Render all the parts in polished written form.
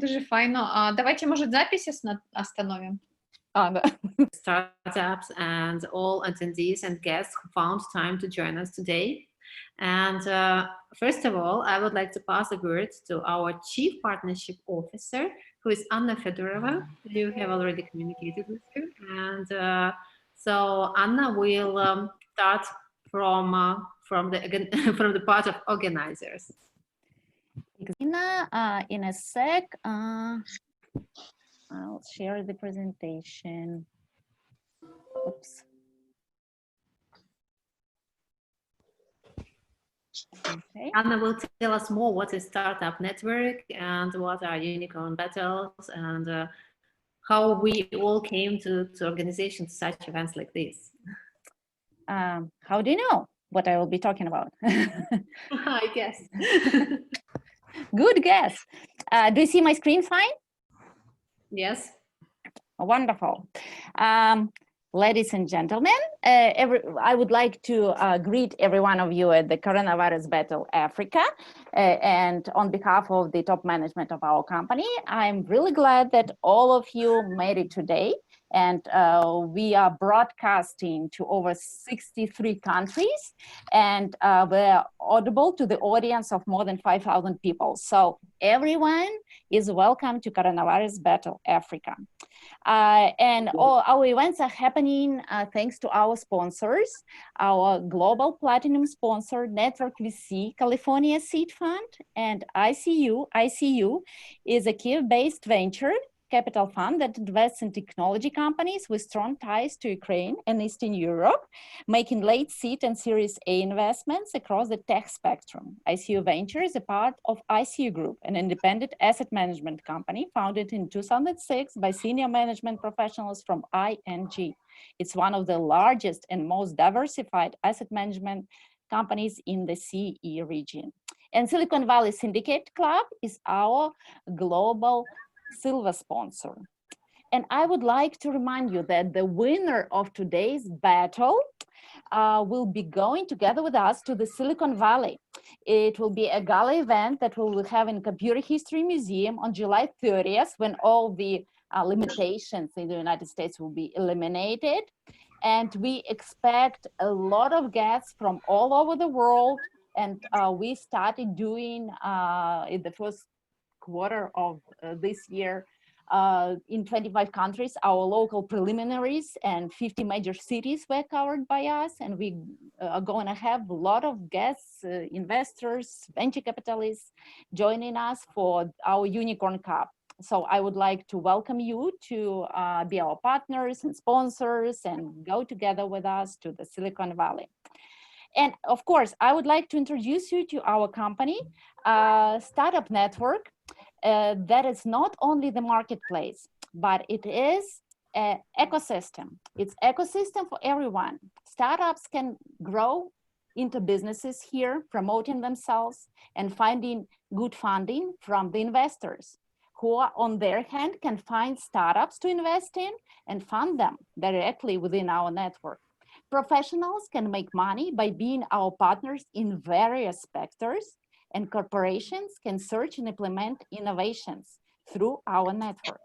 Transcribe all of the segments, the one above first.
дуже файно. Давайте, может, записи остановим? Да. Startups and all attendees and guests who found time to join us today. And first of all, I would like to pass the word to our Chief Partnership Officer, who is Anna Fedorova. You have already communicated with her. And so Anna will start from the part of organizers. In a sec, I'll share the presentation. Oops. Okay. Anna will tell us more what is Startup.Network and what are Unicorn Battles and how we all came to organizations such events like this. How do you know what I will be talking about? I guess. Good guess. Do you see my screen fine? Yes. Wonderful. Ladies and gentlemen, I would like to greet every one of you at the Coronavirus Battle Africa. And on behalf of the top management of our company, I'm really glad that all of you made it today. And we are broadcasting to over 63 countries, and we're audible to the audience of more than 5,000 people. So everyone is welcome to Coronavirus Battle Africa. And all our events are happening thanks to our sponsors, our global platinum sponsor, Network VC, California Seed Fund, and ICU. ICU is a Kiev-based venture capital fund that invests in technology companies with strong ties to Ukraine and Eastern Europe, making late seed and Series A investments across the tech spectrum. ICU Venture is a part of ICU Group, an independent asset management company founded in 2006 by senior management professionals from ING. It's one of the largest and most diversified asset management companies in the CE region. And Silicon Valley Syndicate Club is our global silver sponsor. And I would like to remind you that the winner of today's battle will be going together with us to the Silicon Valley. It will be a gala event that we will have in Computer History Museum on July 30th, when all the limitations in the United States will be eliminated. And we expect a lot of guests from all over the world. And we started doing in the first quarter of this year in 25 countries, our local preliminaries, and 50 major cities were covered by us. And we are going to have a lot of guests, investors, venture capitalists joining us for our Unicorn Cup. So I would like to welcome you to be our partners and sponsors and go together with us to the Silicon Valley. And of course, I would like to introduce you to our company, Startup.Network. That is not only the marketplace, but it is an ecosystem. It's ecosystem for everyone. Startups can grow into businesses here, promoting themselves and finding good funding from the investors, who are, on their hand, can find startups to invest in and fund them directly within our network. Professionals can make money by being our partners in various sectors, and corporations can search and implement innovations through our network.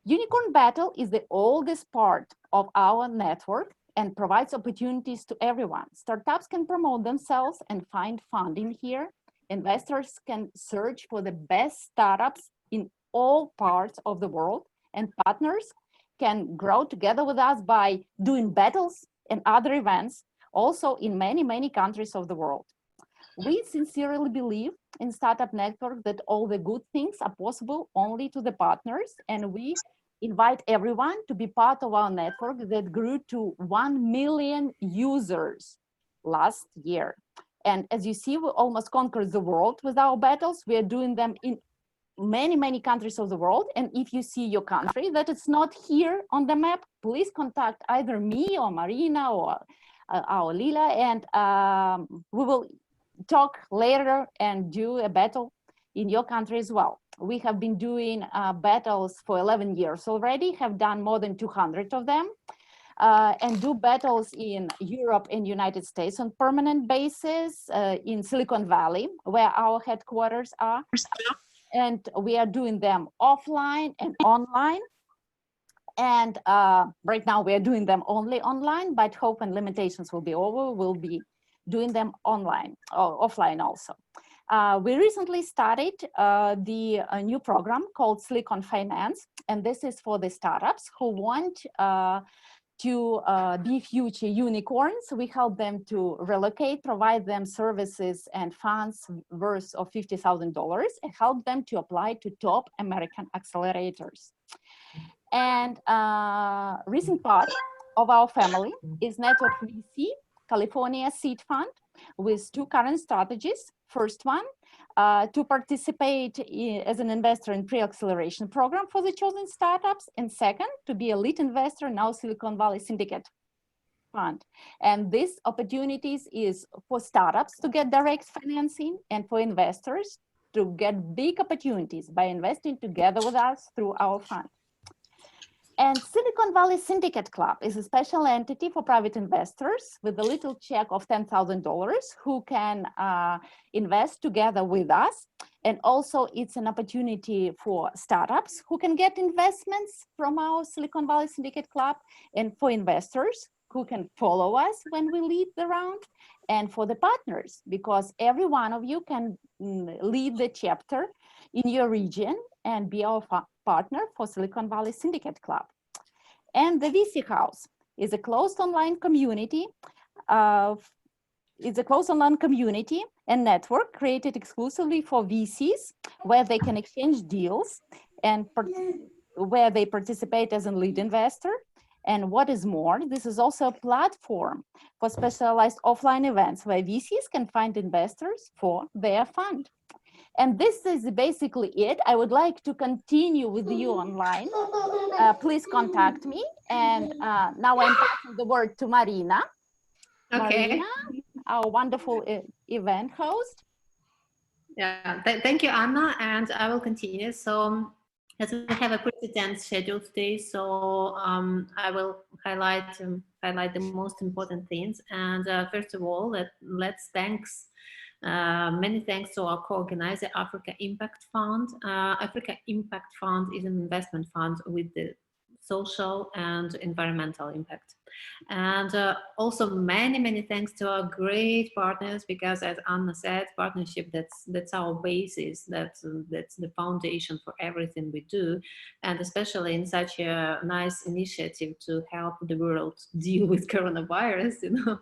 Unicorn Battle is the oldest part of our network and provides opportunities to everyone. Startups can promote themselves and find funding here. Investors can search for the best startups in all parts of the world, and partners can grow together with us by doing battles and other events, also in many, many countries of the world. We sincerely believe in Startup.Network that all the good things are possible only to the partners, and we invite everyone to be part of our network that grew to 1 million users last year. And as you see, we almost conquered the world with our battles. We are doing them in many, many countries of the world. And if you see your country that it's not here on the map, please contact either me or Marina or our Lila, and we will talk later and do a battle in your country as well. We have been doing battles for 11 years already, have done more than 200 of them, and do battles in Europe and United States on permanent basis, in Silicon Valley, where our headquarters are. and we are doing them offline and online. And right now we are doing them only online, but hope when limitations will be over, we'll be doing them online or offline also. We recently started the new program called Silicon Finance, and this is for the startups who want to be future unicorns. We help them to relocate, provide them services and funds worth of $50,000, and help them to apply to top American accelerators. And recent part of our family is Network VC, California Seed Fund, with two current strategies. First one, to participate as an investor in pre-acceleration program for the chosen startups. And second, to be a lead investor in our Silicon Valley Syndicate Fund. And these opportunities is for startups to get direct financing and for investors to get big opportunities by investing together with us through our fund. And Silicon Valley Syndicate Club is a special entity for private investors with a little check of $10,000 who can invest together with us. And also it's an opportunity for startups who can get investments from our Silicon Valley Syndicate Club, and for investors who can follow us when we lead the round, and for the partners, because every one of you can lead the chapter in your region and be our partner for Silicon Valley Syndicate Club. And the VC House is a closed online community and network created exclusively for VCs, where they can exchange deals and where they participate as a lead investor. And what is more, this is also a platform for specialized offline events where VCs can find investors for their fund. And this is basically it. I would like to continue with you online. Please contact me. And now I'm passing the word to Marina. Okay. Marina, our wonderful event host. Yeah, thank you, Anna, and I will continue. So, as we have a pretty dense schedule today, so I will highlight the most important things. And first of all, let's thanks. Many thanks to our co-organizer, Africa Impact Fund. Africa Impact Fund is an investment fund with the social and environmental impact. And also many thanks to our great partners, because as Anna said, partnership, that's our basis, that's the foundation for everything we do, and especially in such a nice initiative to help the world deal with coronavirus, you know.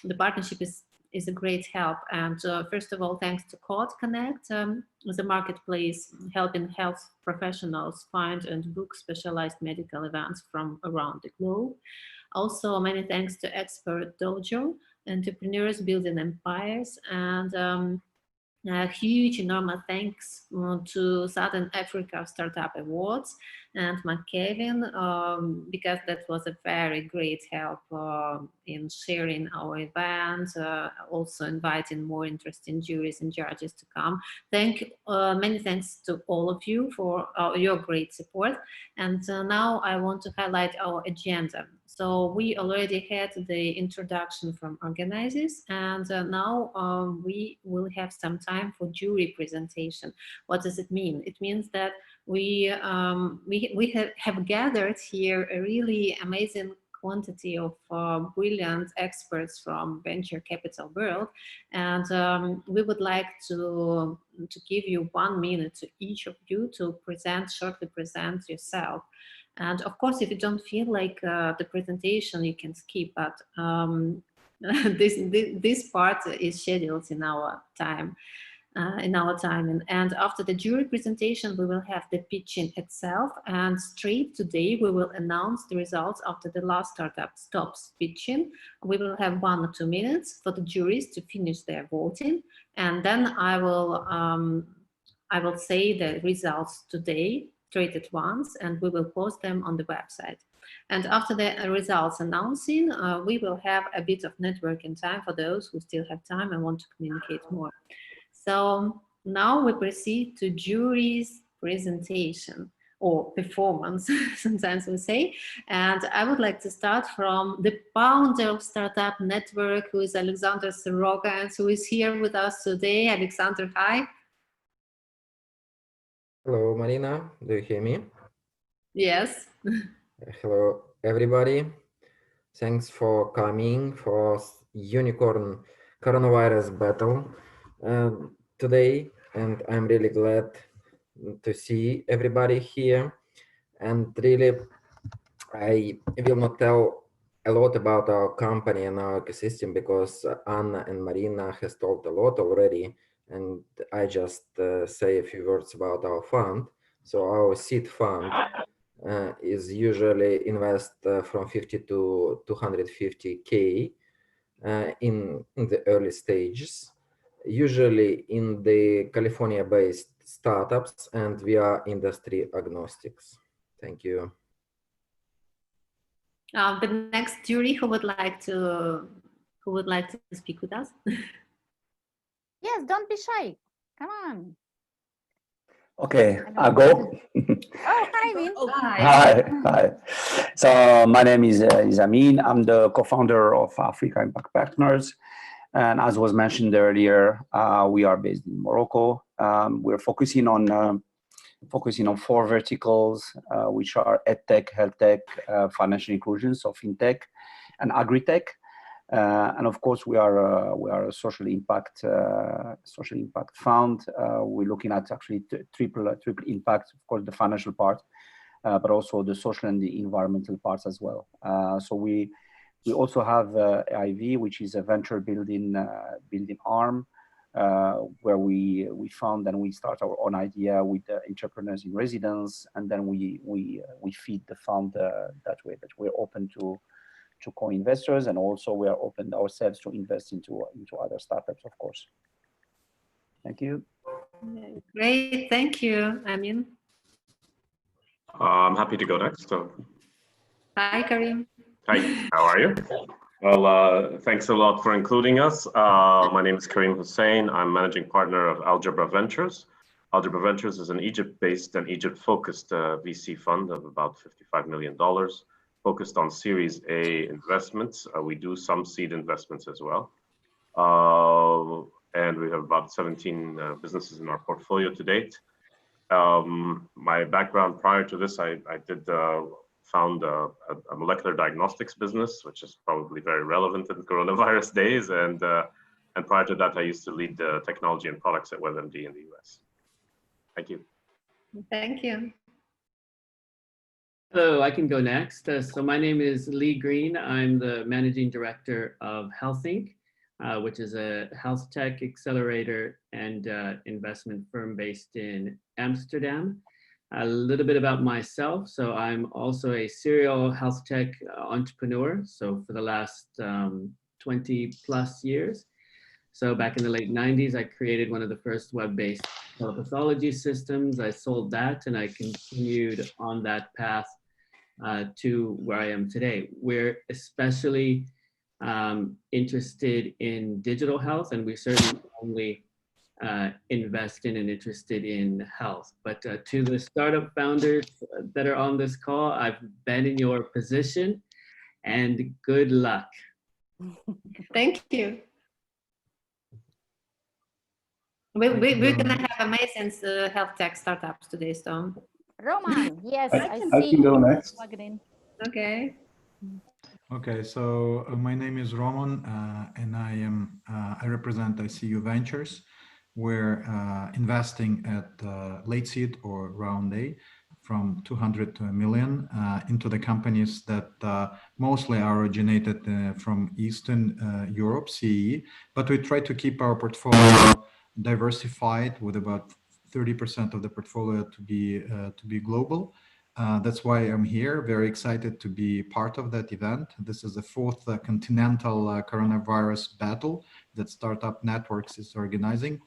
The partnership is a great help. And first of all, thanks to Code Connect, the marketplace helping health professionals find and book specialized medical events from around the globe. Also, many thanks to Expert Dojo, entrepreneurs building empires, and a huge, enormous thanks to Southern Africa Startup Awards and McKevin, because that was a very great help in sharing our event, also inviting more interesting juries and judges to come. Many thanks to all of you for your great support. And now I want to highlight our agenda. So we already had the introduction from organizers, and now we will have some time for jury presentation. What does it mean? It means that we have gathered here a really amazing quantity of brilliant experts from venture capital world, and we would like to give you 1 minute to each of you to shortly present yourself. And of course, if you don't feel like the presentation, you can skip, but this part is scheduled in our time. And after the jury presentation, we will have the pitching itself, and straight today we will announce the results after the last startup stops pitching. We will have 1 or 2 minutes for the juries to finish their voting, and then I will say the results today straight at once, and we will post them on the website. And after the results announcing, we will have a bit of networking time for those who still have time and want to communicate more. So now we proceed to jury's presentation, or performance, sometimes we say. And I would like to start from the founder of Startup.Network, who is Alexander Soroka, and who is here with us today. Alexander, hi. Hello, Marina. Do you hear me? Yes. Hello, everybody. Thanks for coming for Unicorn coronavirus battle today, and I'm really glad to see everybody here. And really, I will not tell a lot about our company and our ecosystem because Anna and Marina has told a lot already, and I just say a few words about our fund. So our seed fund is usually invest from 50 to 250K in the early stages, usually in the California-based startups, and we are industry agnostics. Thank you. The next jury who would like to speak with us? Yes, don't be shy. Come on. Okay, I'll go. Oh, hi, Min. Oh, Hi, hi. So my name is Amin. I'm the co-founder of Africa Impact Partners. And as was mentioned earlier, we are based in Morocco. We're focusing on four verticals, which are edtech, health tech, financial inclusion, so fintech, and agri-tech. And of course, we are a social impact fund. We're looking at actually triple impact, of course, the financial part, but also the social and the environmental parts as well. So we also have IV, which is a venture building arm, where we found and we start our own idea with entrepreneurs in residence, and then we feed the fund that way. That we're open to co-investors, and also we are open ourselves to invest into other startups, of course. Thank you. great. Thank you, Amin. I'm happy to go next. So, Hi, Karim. hi, how are you? Well, thanks a lot for including us. My name is Karim Hussein. I'm managing partner of Algebra Ventures. Algebra Ventures is an Egypt-based and Egypt-focused VC fund of about $55 million, focused on Series A investments. We do some seed investments as well. And we have about 17 businesses in our portfolio to date. My background prior to this, I did found a molecular diagnostics business, which is probably very relevant in coronavirus days. And prior to that, I used to lead the technology and products at WebMD in the US. Thank you. Thank you. Hello, I can go next. So my name is Lee Green. I'm the managing director of Health Inc., which is a health tech accelerator and investment firm based in Amsterdam. A little bit about myself. So I'm also a serial health tech entrepreneur. So for the last 20 plus years. So back in the late 90s, I created one of the first web-based telepathology systems. I sold that and I continued on that path to where I am today. We're especially interested in digital health, and we certainly only invest in and interested in health. But to the startup founders that are on this call, I've been in your position, and good luck. Thank you. We're gonna have amazing health tech startups today, so. Roman, yes, I I see can go you next. plugged in. Okay. Okay, so my name is Roman, and I represent ICU Ventures. We're investing at late seed or round A from 200 to a million into the companies that mostly are originated from Eastern Europe, CE, but we try to keep our portfolio diversified with about 30% of the portfolio to be global. That's why I'm here, very excited to be part of that event. This is the fourth continental coronavirus battle that Startup.Network is organizing.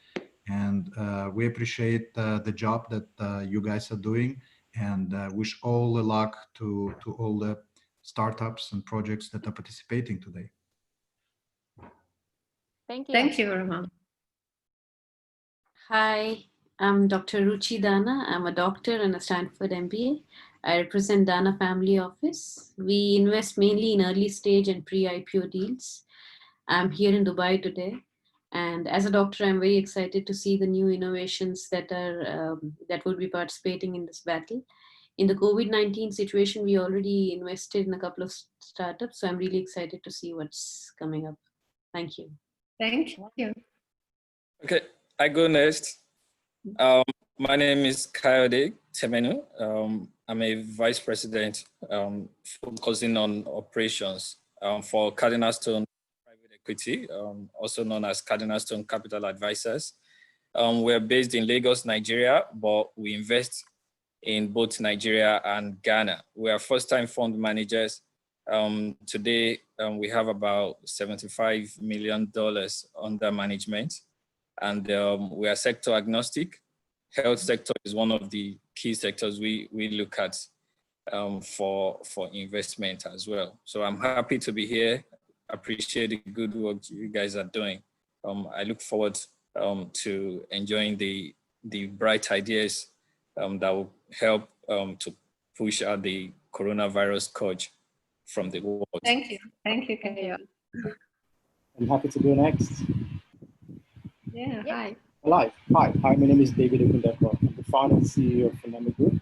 And we appreciate the job that you guys are doing, and wish all the luck to all the startups and projects that are participating today. Thank you. Thank you, Roman. Hi, I'm Dr. Ruchi Dana. I'm a doctor and a Stanford MBA. I represent Dana Family Office. We invest mainly in early stage and pre-IPO deals. I'm here in Dubai today. And as a doctor, I'm very excited to see the new innovations that that will be participating in this battle. In the COVID-19 situation, we already invested in a couple of startups, so I'm really excited to see what's coming up. Thank you. Thank you. Okay, I go next. My name is Kayode Temenu. I'm a vice president focusing on operations for Cardinal Stone Private Equity, also known as Cardinal Stone Capital Advisors. We're based in Lagos, Nigeria, but we invest in both Nigeria and Ghana. We are first-time fund managers. Today, we have about $75 million under management, and we are sector agnostic. Health sector is one of the key sectors we look at for investment as well. So I'm happy to be here. Appreciate the good work you guys are doing. I look forward to enjoying the bright ideas that will help to push out the coronavirus scourge from the world. Thank you. Thank you, Kaya. I'm happy to go next. Yeah, hi. Hi, my name is David Ogundekwa. I'm the founder and CEO of Phenomenal Group,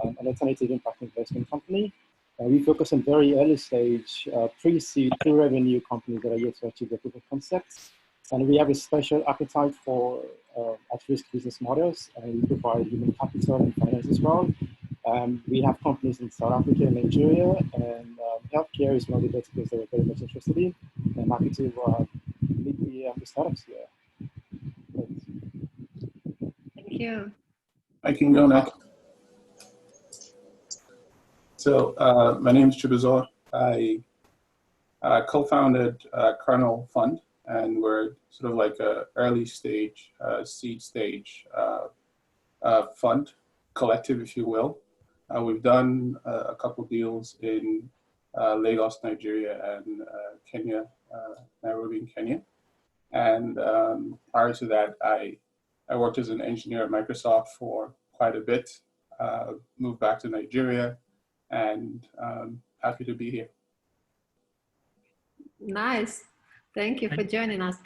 an alternative impact investment company. We focus on very early stage, pre-seed, pre-revenue companies that are yet to achieve their proof of concepts. And we have a special appetite for at-risk business models, and we provide human capital and finance as well. We have companies in South Africa and Nigeria, and healthcare is one of the verticals that we're very much interested in. And I'm happy to lead the startups here. Thanks. Thank you. I can go next. So my name is Chibuzor. I co-founded Kernel Fund, and we're sort of like a early stage, seed stage fund collective, if you will. We've done a couple deals in Lagos, Nigeria, and Kenya, Nairobi in Kenya. And prior to that, I worked as an engineer at Microsoft for quite a bit, moved back to Nigeria, and happy to be here. Nice. Thank you for joining us.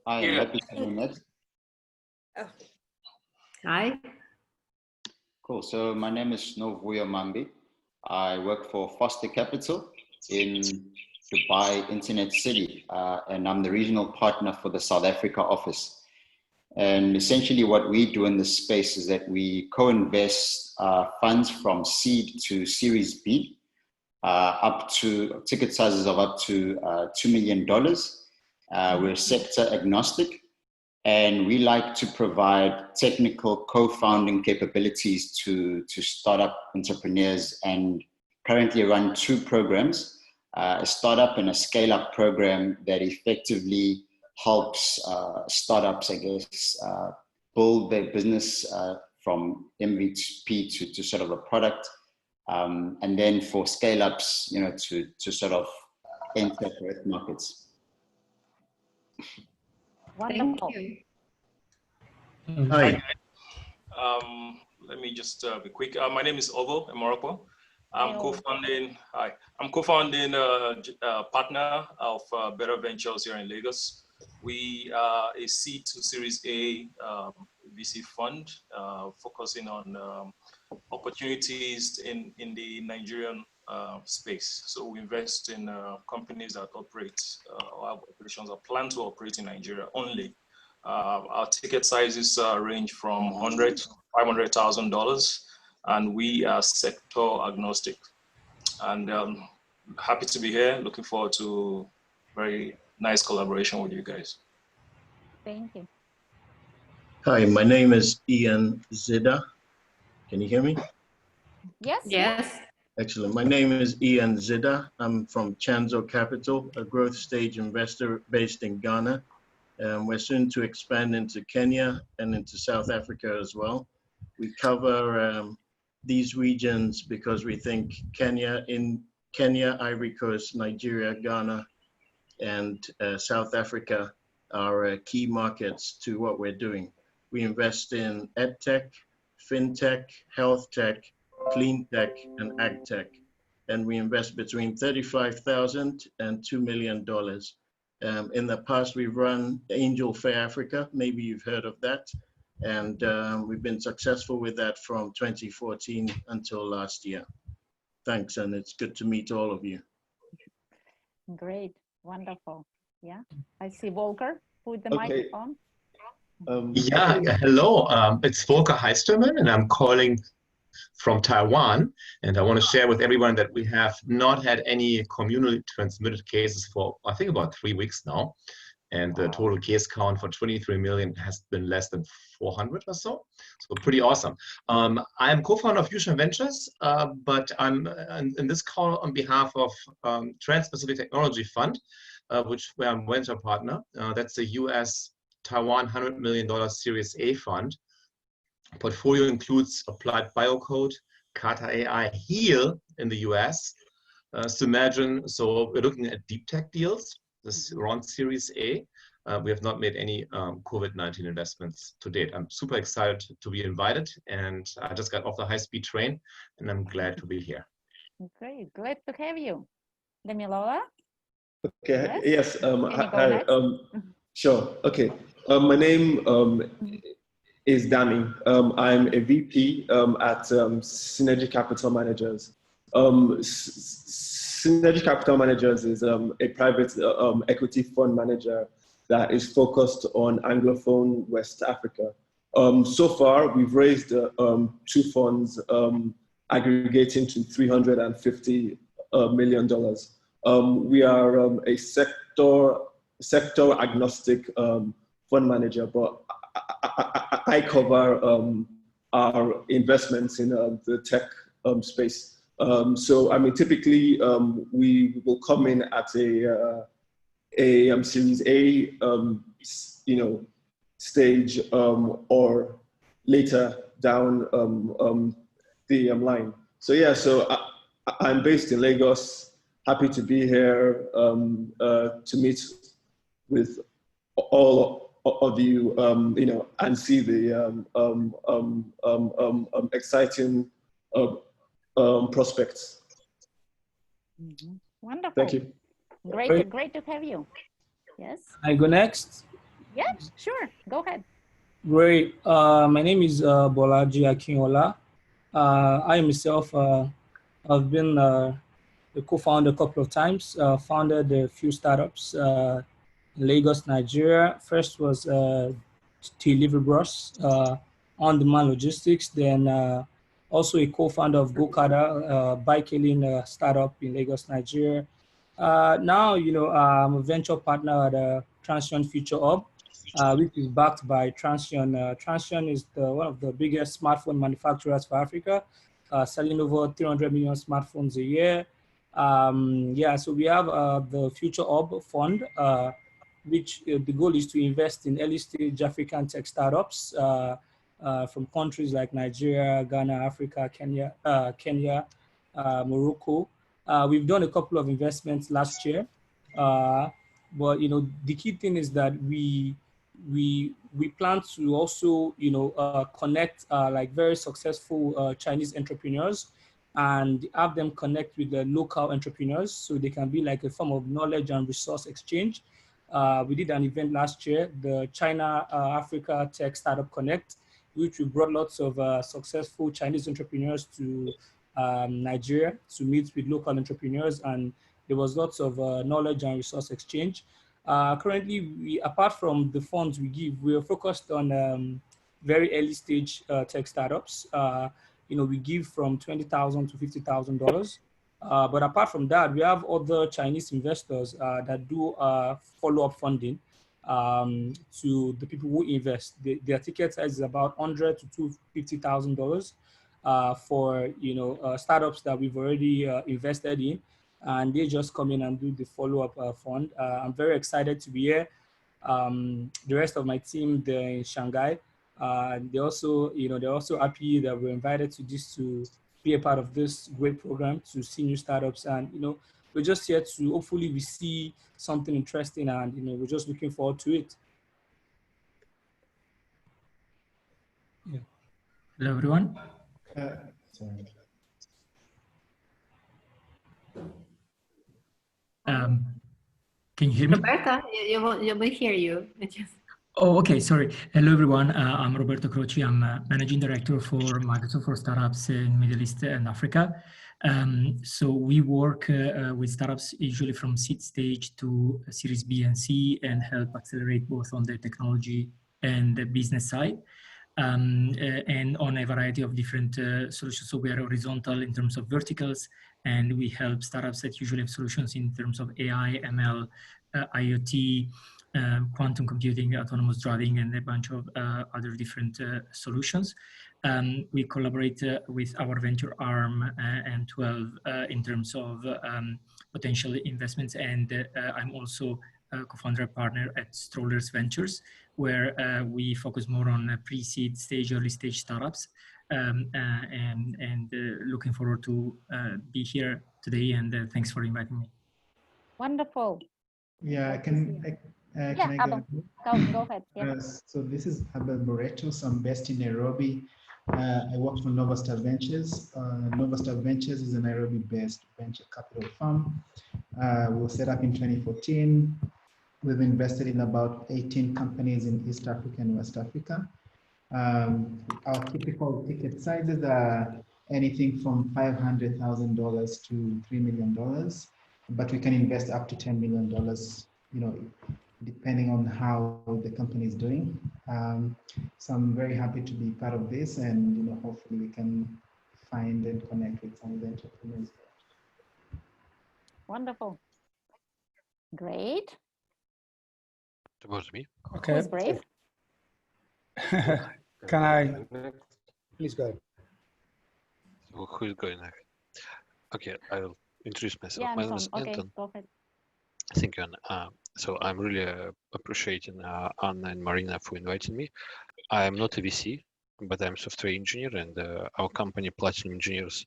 I am happy to do next. Hi. Cool. So my name is Novuyo Mambi. I work for Foster Capital in Dubai Internet City, and I'm the regional partner for the South Africa office. And essentially what we do in this space is that we co-invest funds from seed to Series B, up to ticket sizes of up to $2 million. We're sector agnostic, and we like to provide technical co-founding capabilities to startup entrepreneurs, and currently run two programs, a startup and a scale-up program that effectively helps startups, I guess, build their business from MVP to sort of a product. And then for scale-ups, you know, to sort of enter growth markets. Wonderful. Hi. Let me just be quick. My name is Ovo Morocco. I'm co-founding. Hi. I'm co-founding partner of Better Ventures here in Lagos. We are a seed to Series A VC fund, focusing on opportunities in the Nigerian space. So we invest in companies that operate or have operations or plan to operate in Nigeria only. Our ticket sizes range from $100,000 to $500,000, and we are sector agnostic. And happy to be here. Looking forward to very nice collaboration with you guys. Thank you. Hi, my name is Ian Zida. Can you hear me? Yes. Yes. Excellent. My name is Ian Zida. I'm from Chanzo Capital, a growth stage investor based in Ghana. We're soon to expand into Kenya and into South Africa as well. We cover these regions because we think Kenya, Ivory Coast, Nigeria, Ghana, and South Africa are key markets to what we're doing. We invest in EdTech, FinTech, Health Tech, Clean Tech, and Ag Tech. And we invest between $35,000 and $2 million. In the past, we've run Angel Fair Africa. Maybe you've heard of that. And we've been successful with that from 2014 until last year. Thanks, and it's good to meet all of you. Great, wonderful. Yeah, I see Volker with the microphone. Yeah, hello. It's Volker Heistermann, and I'm calling from Taiwan. And I want to share with everyone that we have not had any communally transmitted cases for, I think, about 3 weeks now. And the total case count for 23 million has been less than 400 or so. So pretty awesome. I am co-founder of Fusion Ventures, but I'm in this call on behalf of Trans-Pacific Technology Fund, where I'm venture partner. That's a US Taiwan $100 million Series A fund. Portfolio includes Applied Biocode, Kata AI, Heal in the US. So imagine, so we're looking at deep tech deals. This around Series A. We have not made any COVID-19 investments to date. I'm super excited to be invited, and I just got off the high-speed train, and I'm glad to be here. Great, glad to have you. Demilola? Okay, yes, hi, sure, okay. My name is Dami. I'm a VP at Synergy Capital Managers. Synergy Capital Managers is a private equity fund manager that is focused on Anglophone West Africa. So far, we've raised 2 funds aggregating to $350 million. We are a sector agnostic fund manager, but I cover our investments in the tech space. So, I mean, typically we will come in at a Series A, stage or later down the line. So yeah, so I'm based in Lagos. Happy to be here to meet with all of you, and see the exciting prospects. Wonderful. Thank you. Great to have you. Yes. I go next. Yeah, sure. Go ahead. Great. My name is Bolaji Akinola. I myself have been the co-founder a couple of times. Founded a few startups in Lagos, Nigeria. First was Delivery Bros, on-demand logistics. Then also a co-founder of Gokada, bike-hailing startup in Lagos, Nigeria. Now, I'm a venture partner at Transion Future Hub, which is backed by Transion. Transion is one of the biggest smartphone manufacturers for Africa, selling over 300 million smartphones a year. So we have the Future Hub Fund, which the goal is to invest in early stage African tech startups from countries like Nigeria, Ghana, Africa, Kenya, Morocco. We've done a couple of investments last year, but the key thing is that we plan to also connect like very successful Chinese entrepreneurs and have them connect with the local entrepreneurs so they can be like a form of knowledge and resource exchange. We did an event last year, the China Africa Tech Startup Connect, which we brought lots of successful Chinese entrepreneurs to Nigeria to meet with local entrepreneurs, and there was lots of knowledge and resource exchange. Currently, apart from the funds we give, we are focused on very early stage tech startups. We give from $20,000 to $50,000. But apart from that, we have other Chinese investors that do follow-up funding to the people who invest. Their ticket size is about $100,000 to $250,000 for startups that we've already invested in, and they just come in and do the follow-up fund. I'm very excited to be here. The rest of my team, they're in Shanghai. They're also happy that we're invited to be a part of this great program to see new startups, and we're just here to hopefully we see something interesting, and we're just looking forward to it. Yeah. Hello everyone. Can you hear me? Roberta, we hear you. Oh, okay, sorry. Hello, everyone. I'm Roberto Croci. I'm Managing Director for Microsoft for Startups in Middle East and Africa. So we work with startups usually from seed stage to Series B and C and help accelerate both on the technology and the business side. And on a variety of different solutions. So we are horizontal in terms of verticals, and we help startups that usually have solutions in terms of AI, ML, IoT, quantum computing, autonomous driving, and a bunch of other different solutions. We collaborate with our venture arm and 12 in terms of potential investments, and I'm also a co-founder partner at Strollers Ventures, where we focus more on pre-seed stage, early stage startups, and looking forward to be here today, and thanks for inviting me. Wonderful. Yeah, can I go? Go ahead. Yeah. So this is Abel Boreto. So I'm based in Nairobi. I work for Novastar Ventures. Novastar Ventures is a Nairobi-based venture capital firm. We were set up in 2014. We've invested in about 18 companies in East Africa and West Africa. Our typical ticket sizes are anything from $500,000 to $3 million, but we can invest up to $10 million, you know, depending on how the company is doing. So I'm very happy to be part of this, and you know, hopefully we can find and connect with some of the entrepreneurs. Wonderful. Great. Towards me. Okay. Who's brave? Can I? Please go ahead. So who's going next? Okay, I will introduce myself. Yeah, My name is okay, Anton. go ahead. Thank you, Anna. So I'm really appreciating Anna and Marina for inviting me. I'm not a VC, but I'm a software engineer, and our company, Platinum Engineers,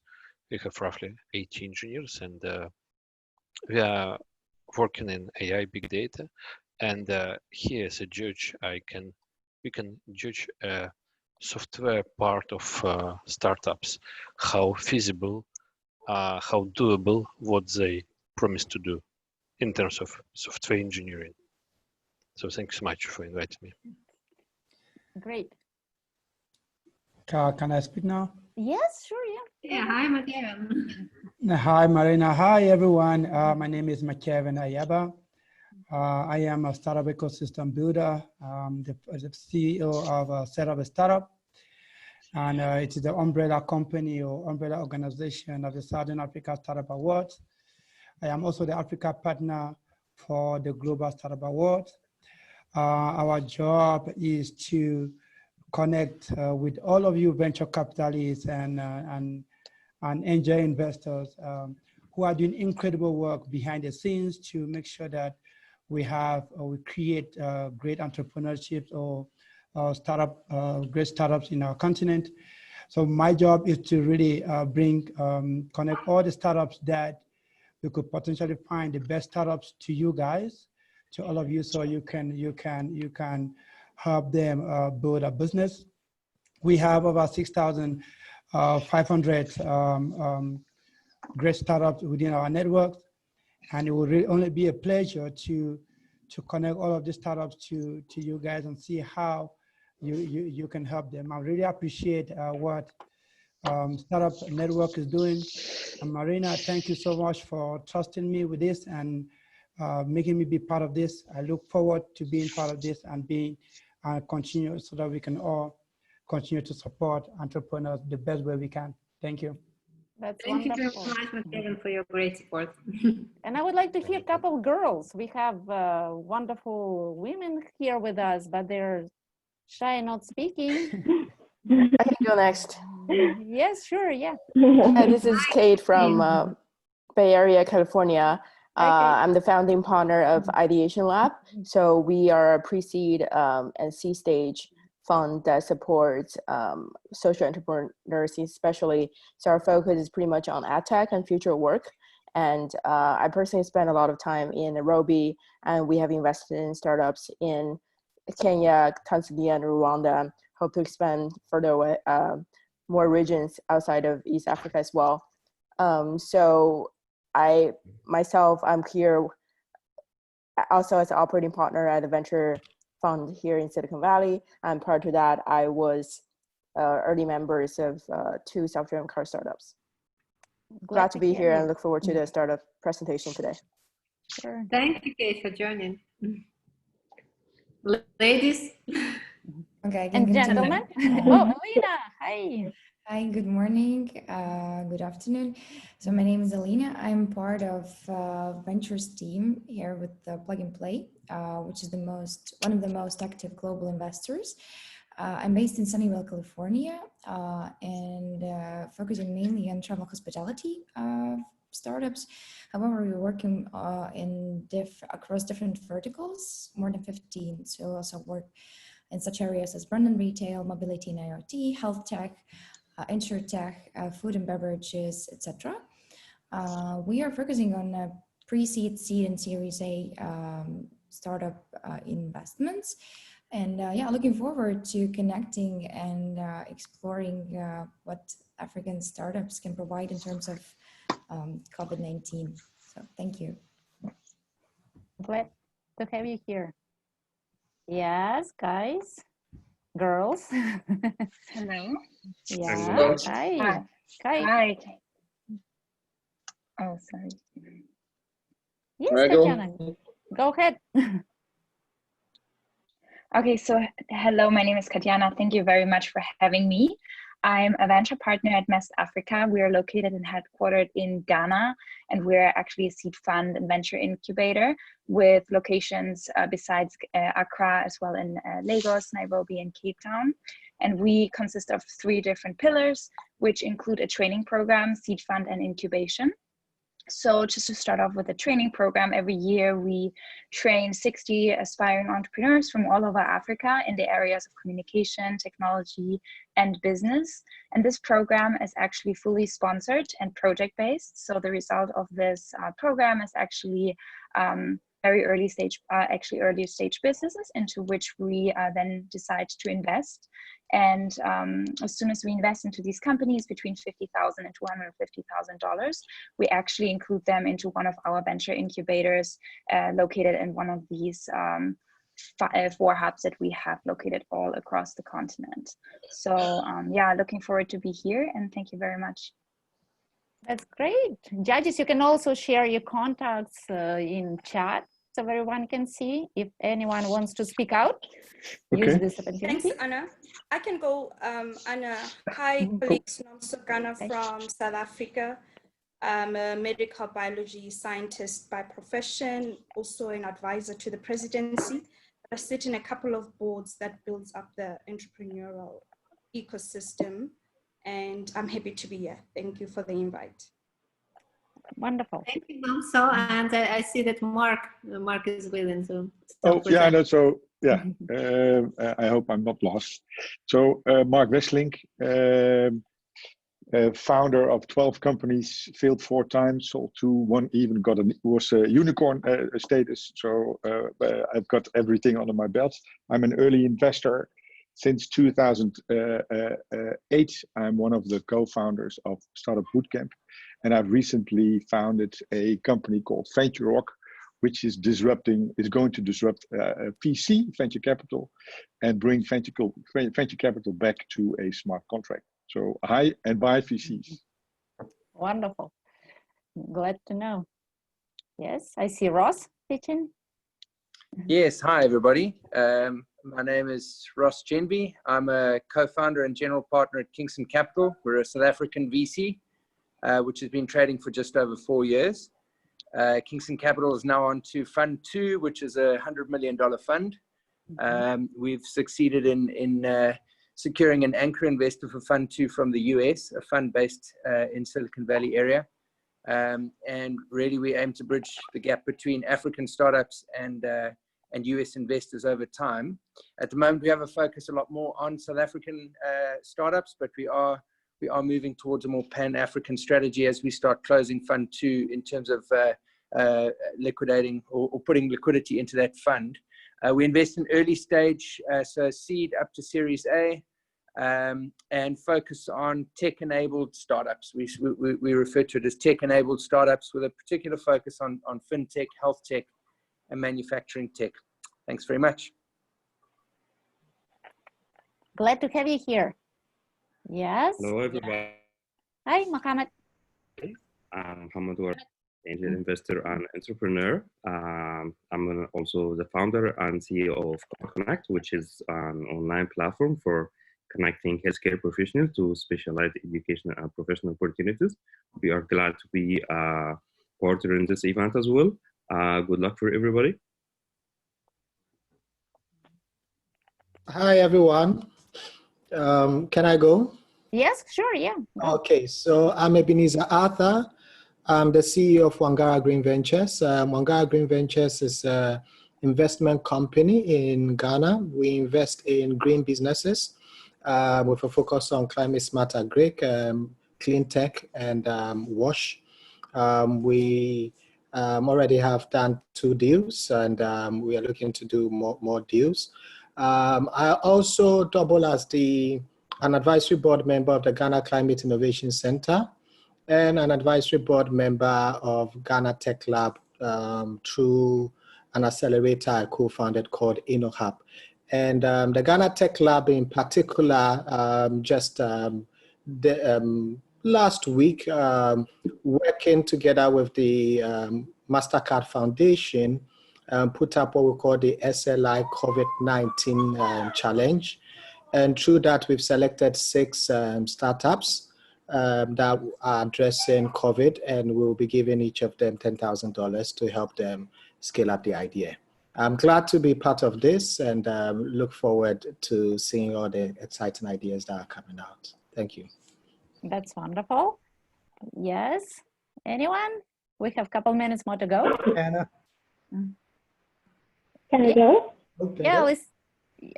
we have roughly 80 engineers, and we are working in AI, big data. And here as a judge, we can judge software part of startups, how feasible, how doable what they promise to do in terms of software engineering. So thanks so much for inviting me. Great. Can I speak now? Yes, sure, yeah. Yeah, hi, McKevin. Hi, Marina. Hi, everyone. My name is McKevin Ayaba. I am a startup ecosystem builder, the CEO of a Set Up a Startup. And it's the umbrella company or umbrella organization of the Southern Africa Startup Awards. I am also the Africa partner for the Global Startup Awards. Our job is to connect with all of you venture capitalists and angel investors who are doing incredible work behind the scenes to make sure that we create great entrepreneurships or great startups in our continent. So my job is to really connect all the startups that we could potentially find the best startups to you guys, to all of you, so you can help them build a business. We have over 6,500 great startups within our network, and it will really only be a pleasure to connect all of these startups to you guys and see how you can help them. I really appreciate what Startup.Network is doing. And Marina, thank you so much for trusting me with this and making me be part of this. I look forward to being part of this and continue so that we can all continue to support entrepreneurs the best way we can. Thank you. That's Thank wonderful. you very much, McKevin, for your great support. And I would like to hear a couple of girls. We have wonderful women here with us, but they're shy and not speaking. I can go next. Yes, sure, yeah. This is Kate from Bay Area, California. I'm the founding partner of Ideation Lab. So we are a pre-seed and seed stage fund that supports social entrepreneurs especially. So our focus is pretty much on ad tech and future work. And I personally spend a lot of time in Nairobi, and we have invested in startups in Kenya, Tanzania, and Rwanda. Hope to expand further away, more regions outside of East Africa as well. So I'm here also as an operating partner at a venture fund here in Silicon Valley. And prior to that, I was early members of 2 self-driving car startups. Glad to be here and look forward to the startup presentation today. Sure. Thank you, Kate, for joining. Ladies. Okay, I can And continue. gentlemen. Oh, Alina, hi. Hi, good morning, good afternoon. So my name is Alina. I'm part of Ventures team here with Plug and Play, which is one of the most active global investors. I'm based in Sunnyvale, California, and focusing mainly on travel hospitality startups. However, we're working across different verticals, more than 15. So we also work in such areas as brand and retail, mobility and IoT, health tech, insurtech, food and beverages, etc. We are focusing on pre-seed, seed, and Series A startup investments. And yeah, looking forward to connecting and exploring what African startups can provide in terms of COVID-19. So thank you. Glad to have you here. Yes, guys, girls. Hello. Yeah, hi. Hi. Oh, sorry. Yes, May I Tatiana, go? go ahead. Okay, so hello, my name is Katiana. Thank you very much for having me. I'm a venture partner at Mest Africa. We are located and headquartered in Ghana, and we're actually a seed fund and venture incubator with locations besides Accra, as well in Lagos, Nairobi, and Cape Town. And we consist of 3 different pillars, which include a training program, seed fund, and incubation. So just to start off with the training program, every year we train 60 aspiring entrepreneurs from all over Africa in the areas of communication, technology, and business. And this program is actually fully sponsored and project-based. So the result of this program is actually very early stage businesses into which we then decide to invest. And as soon as we invest into these companies between $50,000 and $250,000, we actually include them into one of our venture incubators located in one of these 4 hubs that we have located all across the continent. So yeah, looking forward to be here, and thank you very much. That's great. Judges, you can also share your contacts in chat so everyone can see. If anyone wants to speak out, use this opportunity. Thanks, Anna. I can go, Anna. Hi, colleagues. Namso Ghana from South Africa. I'm a medical biology scientist by profession, also an advisor to the presidency. I sit in a couple of boards that builds up the entrepreneurial ecosystem, and I'm happy to be here. Thank you for the invite. Wonderful. Thank you, Namso. And I see that Mark is willing to. Oh, yeah, I know. So, yeah, I hope I'm not lost. So, Mark Westlink, founder of 12 companies, failed 4 times, sold 2, 1 even was a unicorn status. So, I've got everything under my belt. I'm an early investor. Since 2008, I'm one of the co-founders of Startup Bootcamp, and I've recently founded a company called VentureRock, which is going to disrupt VC, venture capital, and bring venture capital back to a smart contract. So hi and bye VCs. Wonderful. Glad to know. Yes, I see Ross pitching. Yes, hi everybody. My name is Ross Genby. I'm a co-founder and general partner at Kingston Capital. We're a South African VC, which has been trading for just over 4 years. Kingston Capital is now on to Fund 2, which is a $100 million fund. We've succeeded in securing an anchor investor for Fund 2 from the US, a fund based in Silicon Valley area. And really we aim to bridge the gap between African startups and US investors over time. At the moment, we have a focus a lot more on South African startups, but we are moving towards a more pan-African strategy as we start closing Fund 2 in terms of liquidating or putting liquidity into that fund. We invest in early stage, so seed up to Series A, and focus on tech-enabled startups. We refer to it as tech-enabled startups with a particular focus on fintech, health tech, and manufacturing tech. Thanks very much. Glad to have you here. Yes. Hello, everybody. Hi, Mohammed. I'm Mohammed, angel investor and entrepreneur. I'm also the founder and CEO of Connect, which is an online platform for connecting healthcare professionals to specialized education and professional opportunities. We are glad to be a partner in this event as well. Good luck for everybody. Hi, everyone. Can I go? Yes, sure, yeah. Okay, so I'm Ebenezer Arthur. I'm the CEO of Wangara Green Ventures. Wangara Green Ventures is an investment company in Ghana. We invest in green businesses with a focus on climate smart agri, clean tech, and WASH. We already have done 2 deals, and we are looking to do more deals. I also double as an advisory board member of the Ghana Climate Innovation Center and an advisory board member of Ghana Tech Lab through an accelerator I co-founded called InnoHub. And the Ghana Tech Lab in particular, last week, working together with the MasterCard Foundation, put up what we call the SLI COVID-19 challenge. And through that, we've selected 6 startups that are addressing COVID, and we'll be giving each of them $10,000 to help them scale up the idea. I'm glad to be part of this and look forward to seeing all the exciting ideas that are coming out. Thank you. That's wonderful. Yes. Anyone? We have a couple minutes more to go. Anna. Can I go? Okay.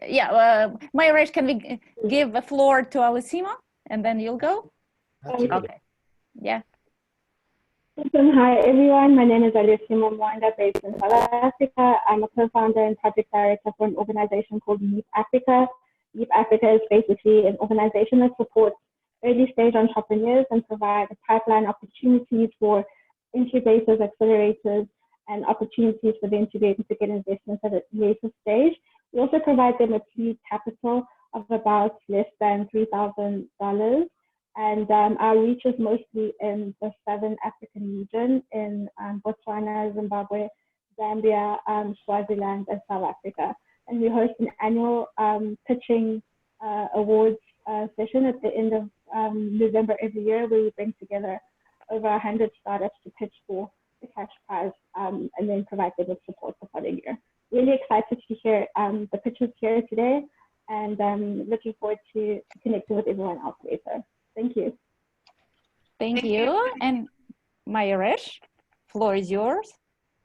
Yeah, Mayresh, can we give the floor to Alisima and then you'll go? Absolutely. Okay. Yeah. Hi, everyone. My name is Alisima Mwanda, based in South Africa. I'm a co-founder and project director for an organization called Youth Africa. Youth Africa is basically an organization that supports early-stage entrepreneurs and provides pipeline opportunities for incubators, accelerators, and opportunities for them to be able to get investments at a later stage. We also provide them with seed capital of about less than $3,000. And our reach is mostly in the Southern African region, in Botswana, Zimbabwe, Zambia, Swaziland, and South Africa. And we host an annual pitching awards session at the end of November every year, where we bring together over 100 startups to pitch for the cash prize and then provide them with support the following year. Really excited to hear the pitches here today, and looking forward to connecting with everyone else later. Thank you. Thank you. And Mayresh, floor is yours.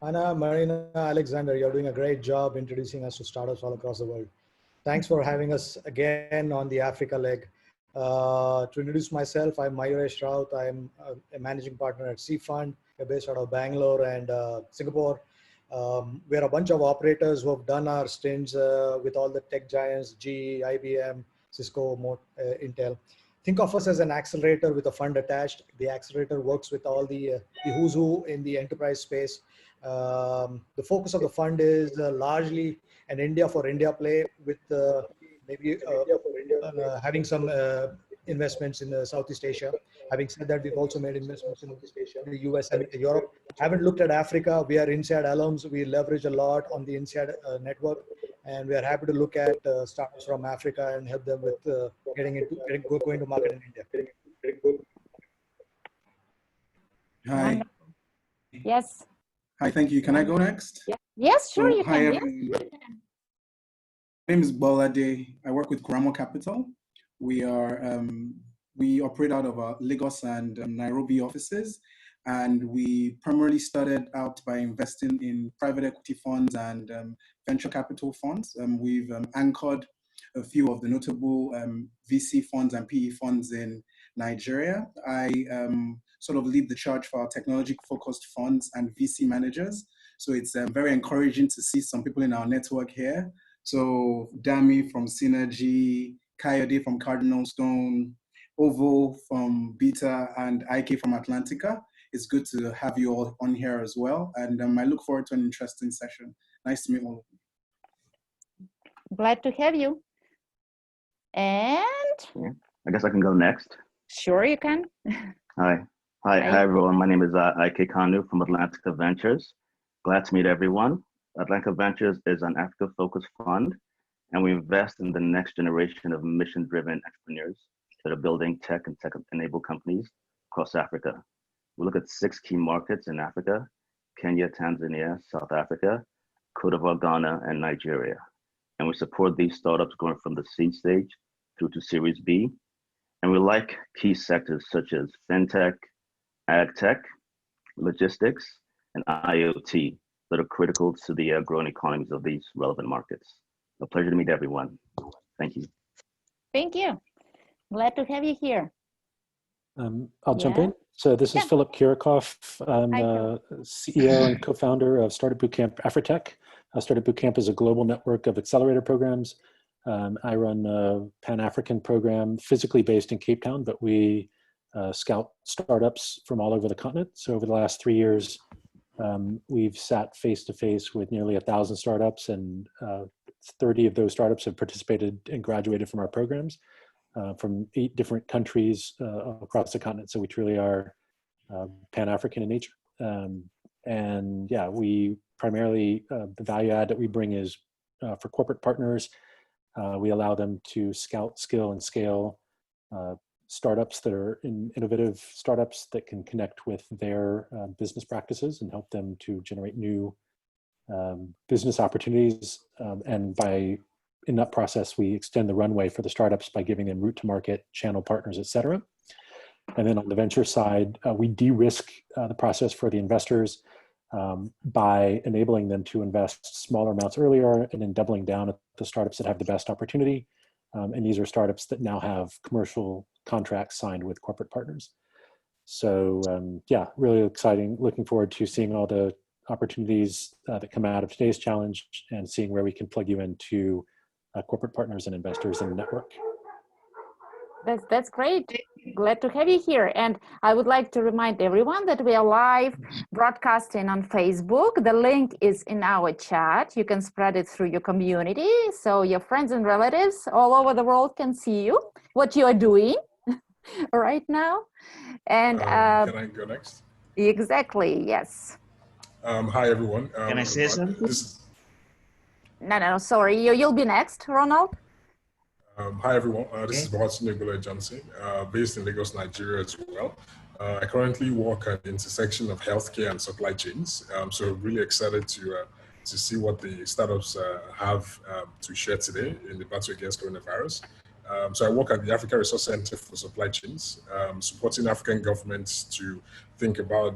Anna, Marina, Alexander, you're doing a great job introducing us to startups all across the world. Thanks for having us again on the Africa leg. To introduce myself, I'm Mayresh Raut. I'm a managing partner at C Fund. We're based out of Bangalore and Singapore. We're a bunch of operators who have done our stints with all the tech giants, GE, IBM, Cisco, Intel. Think of us as an accelerator with a fund attached. The accelerator works with all the who's who in the enterprise space. The focus of the fund is largely an India for India play, with maybe having some investments in Southeast Asia. Having said that, we've also made investments in the US and Europe. Haven't looked at Africa. We are INSEAD alums. We leverage a lot on the INSEAD network, and we are happy to look at startups from Africa and help them with going to market in India. Hi. Yes. Hi, thank you. Can I go next? Yes, sure, you hi, can. everyone. My name is Bolade. I work with Kuramo Capital. We are we operate out of our Lagos and Nairobi offices, and we primarily started out by investing in private equity funds and venture capital funds. We've anchored a few of the notable VC funds and PE funds in Nigeria. I sort of lead the charge for our technology-focused funds and VC managers. So it's very encouraging to see some people in our network here. So Dami from Synergy, Coyote from Cardinal Stone, Ovo from Beta, and IK from Atlantica. it's good to have you all on here as well. And I look forward to an interesting session. Nice to meet all of you. Glad to have you. And yeah. I guess I can go next. Sure, you can. Hi, everyone. My name is Ike Kanu from Atlantica Ventures. Glad to meet everyone. Atlantica Ventures is an Africa-focused fund, and we invest in the next generation of mission-driven entrepreneurs that are building tech and tech-enabled companies across Africa. We look at 6 key markets in Africa: Kenya, Tanzania, South Africa, Cote d'Ivoire, Ghana, and Nigeria. And we support these startups going from the seed stage through to Series B. And we like key sectors such as fintech, ag tech, logistics, and IoT that are critical to the growing economies of these relevant markets. A pleasure to meet everyone. Thank you. Thank you. Glad to have you here. I'll jump in. So this is Philip Kirikoff. I'm the CEO and co-founder of Startup Bootcamp Afritech. Startup Bootcamp is a global network of accelerator programs. I run a Pan-African program physically based in Cape Town, but we scout startups from all over the continent. So over the last 3 years, we've sat face-to-face with nearly 1,000 startups, and 30 of those startups have participated and graduated from our programs from 8 different countries across the continent. So we truly are Pan-African in nature. And yeah, we primarily, the value add that we bring is for corporate partners. We allow them to scout, skill, and scale startups that are innovative startups that can connect with their business practices and help them to generate new business opportunities. And in that process, we extend the runway for the startups by giving them route to market, channel partners, et cetera. And then on the venture side, we de-risk the process for the investors by enabling them to invest smaller amounts earlier and then doubling down at the startups that have the best opportunity. And these are startups that now have commercial contracts signed with corporate partners. So yeah, really exciting. Looking forward to seeing all the opportunities that come out of today's challenge and seeing where we can plug you into corporate partners and investors in the network. That's great. Glad to have you here. And I would like to remind everyone that we are live broadcasting on Facebook. The link is in our chat. You can spread it through your community so your friends and relatives all over the world can see you, what you are doing right now. And can I go next? Exactly, yes. Hi, everyone. Can I say something? No, sorry. You'll be next, Ronald. Hi, everyone. This is Bohatsunegule Johnson, based in Lagos, Nigeria as well. I currently work at the intersection of healthcare and supply chains. So really excited to see what the startups have to share today in the battle against coronavirus. So I work at the Africa Resource Center for Supply Chains, supporting African governments to think about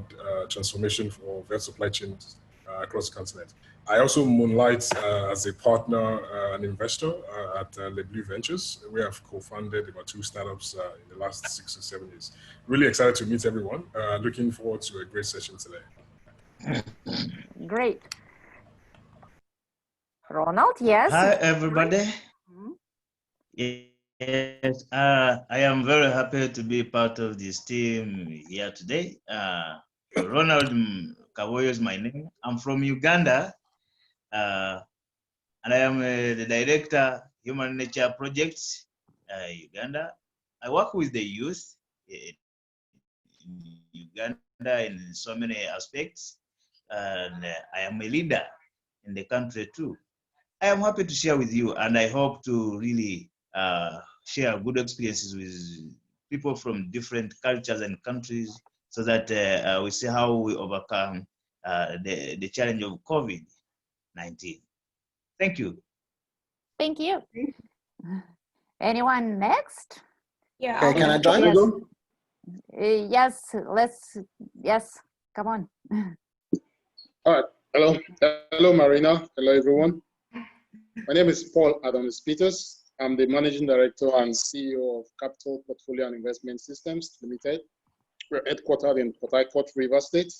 transformation for their supply chains across the continent. I also moonlight as a partner and investor at Le Blue Ventures. We have co-founded about 2 startups in the last 6 or 7 years. Really excited to meet everyone. Looking forward to a great session today. Great. Ronald, yes. Hi, everybody. Yes, I am very happy to be part of this team here today. Ronald Kawoyo is my name. I'm from Uganda. And I am the director, Human Nature Projects, Uganda. I work with the youth in Uganda in so many aspects, and I am a leader in the country too. I am happy to share with you, and I hope to really share good experiences with people from different cultures and countries so that we see how we overcome the challenge of COVID-19. Thank you. Thank you. Anyone next? Yeah. Okay, can I join? Yes. Yes, come on. All right. Hello. Hello, Marina. Hello, everyone. My name is Paul Adams Peters. I'm the Managing Director and CEO of Capital Portfolio and Investment Systems Limited. We're headquartered in Port Harcourt, Rivers State.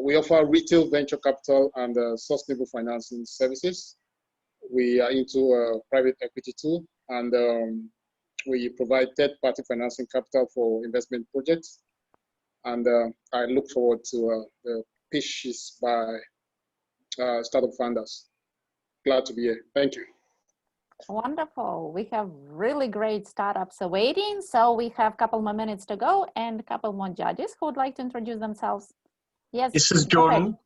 We offer retail venture capital and sustainable financing services. We are into private equity too, and we provide third-party financing capital for investment projects. And I look forward to the pitches by startup founders. Glad to be here. Thank you. Wonderful. We have really great startups awaiting. So we have a couple more minutes to go and a couple more judges who would like to introduce themselves. Yes. This is Jordan.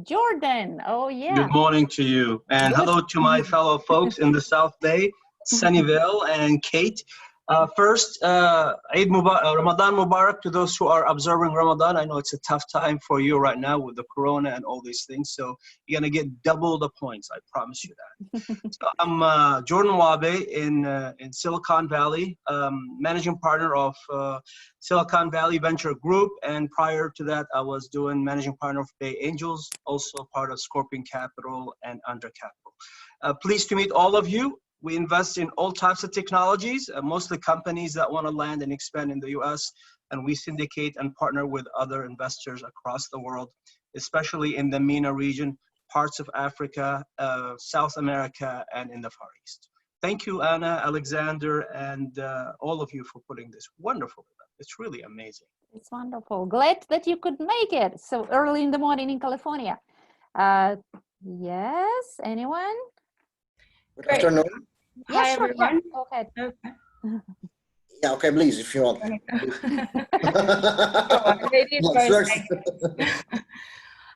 Jordan. Oh, yeah. Good morning to you. And hello to my fellow folks in the South Bay, Sunnyvale and Kate. First, Eid Ramadan Mubarak to those who are observing Ramadan. I know it's a tough time for you right now with the corona and all these things. So you're going to get double the points. I promise you that. So I'm Jordan Wabe in Silicon Valley, managing partner of Silicon Valley Venture Group. And prior to that, I was doing managing partner of Bay Angels, also part of Scorpion Capital and Under Capital. Pleased to meet all of you. We invest in all types of technologies, mostly companies that want to land and expand in the US, and we syndicate and partner with other investors across the world, especially in the MENA region, parts of Africa, South America, and in the Far East. Thank you, Anna, Alexander, and all of you for putting this wonderful event. It's really amazing. It's wonderful. Glad that you could make it so early in the morning in California. Yes, anyone? Good afternoon. Yes, Hi, sure, everyone. yeah, go ahead. Okay. Yeah, okay, please, if you want. Ladies No, first. first.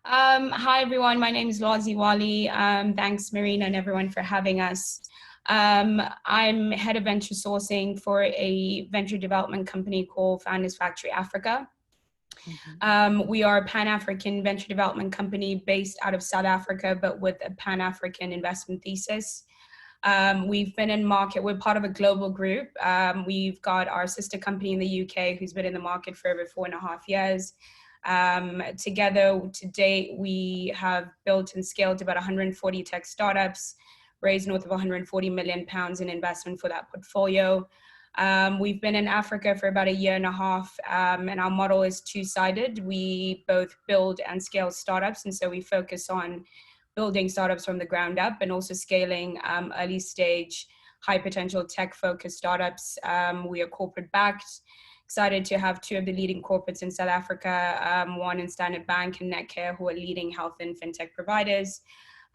Hi, everyone. My name is Lazi Wali. Thanks, Marina, and everyone for having us. I'm head of venture sourcing for a venture development company called Founders Factory Africa. We are a Pan-African venture development company based out of South Africa, but with a Pan-African investment thesis. We've been in market, we're part of a global group. We've got our sister company in the UK who's been in the market for over 4.5 years. Together to date, we have built and scaled about 140 tech startups, raised north of 140 million pounds in investment for that portfolio. We've been in Africa for about 1.5 years, and our model is two-sided. We both build and scale startups, and so we focus on building startups from the ground up and also scaling early stage, high potential tech focused startups. We are corporate backed. Excited to have 2 of the leading corporates in South Africa, one in Standard Bank and Netcare, who are leading health and fintech providers.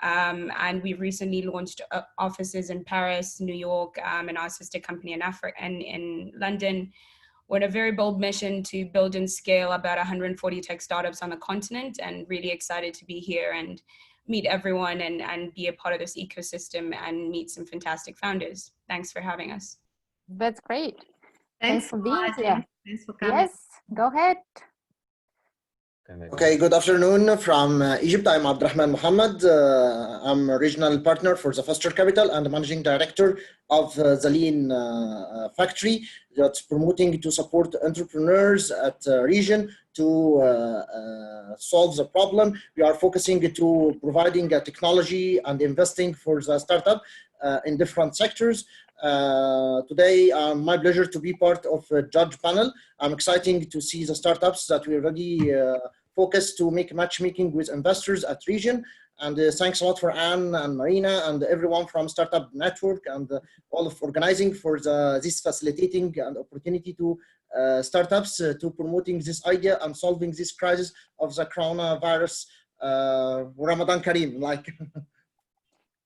And we've recently launched offices in Paris, New York, and our sister company in Africa and in London. We're on a very bold mission to build and scale about 140 tech startups on the continent, and really excited to be here and meet everyone and be a part of this ecosystem and meet some fantastic founders. Thanks for having us. That's great. Thanks for being here. Thanks for coming. Yes, go ahead. Okay, good afternoon from Egypt. I'm Abdurrahman Mohammed. I'm a regional partner for the Foster Capital and managing director of the Lean Factory that's promoting to support entrepreneurs at region to solve the problem. We are focusing to providing technology and investing for the startup in different sectors. Today, my pleasure to be part of a judge panel. I'm excited to see the startups that we already focused to make matchmaking with investors at region. And thanks a lot for Anne and Marina and everyone from Startup.Network and all of organizing for this facilitating and opportunity to startups to promoting this idea and solving this crisis of the coronavirus. Ramadan Kareem, like.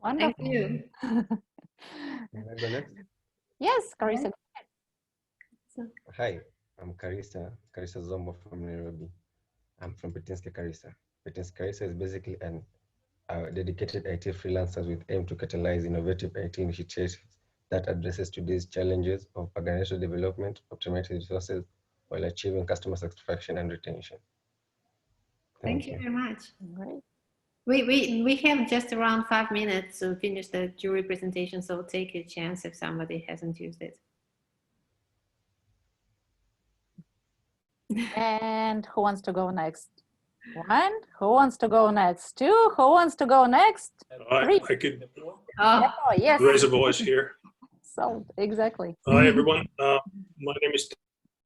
Wonderful. Thank you. Can I go next? Yes, Carissa. Hi, I'm Carissa Zombo from Nairobi. I'm from Petinske Carissa. Petinske Carissa is basically an dedicated IT freelancers with aim to catalyze innovative IT initiatives that addresses today's challenges of organizational development, optimizing resources, while achieving customer satisfaction and retention. Thank you very much. Great. We have just around 5 minutes to finish the jury presentation, so take a chance if somebody hasn't used it. And who wants to go next? 1. Who wants to go next? 2. Who wants to go next? 3. I could yes. raise a voice here. So exactly. Hi everyone. My name is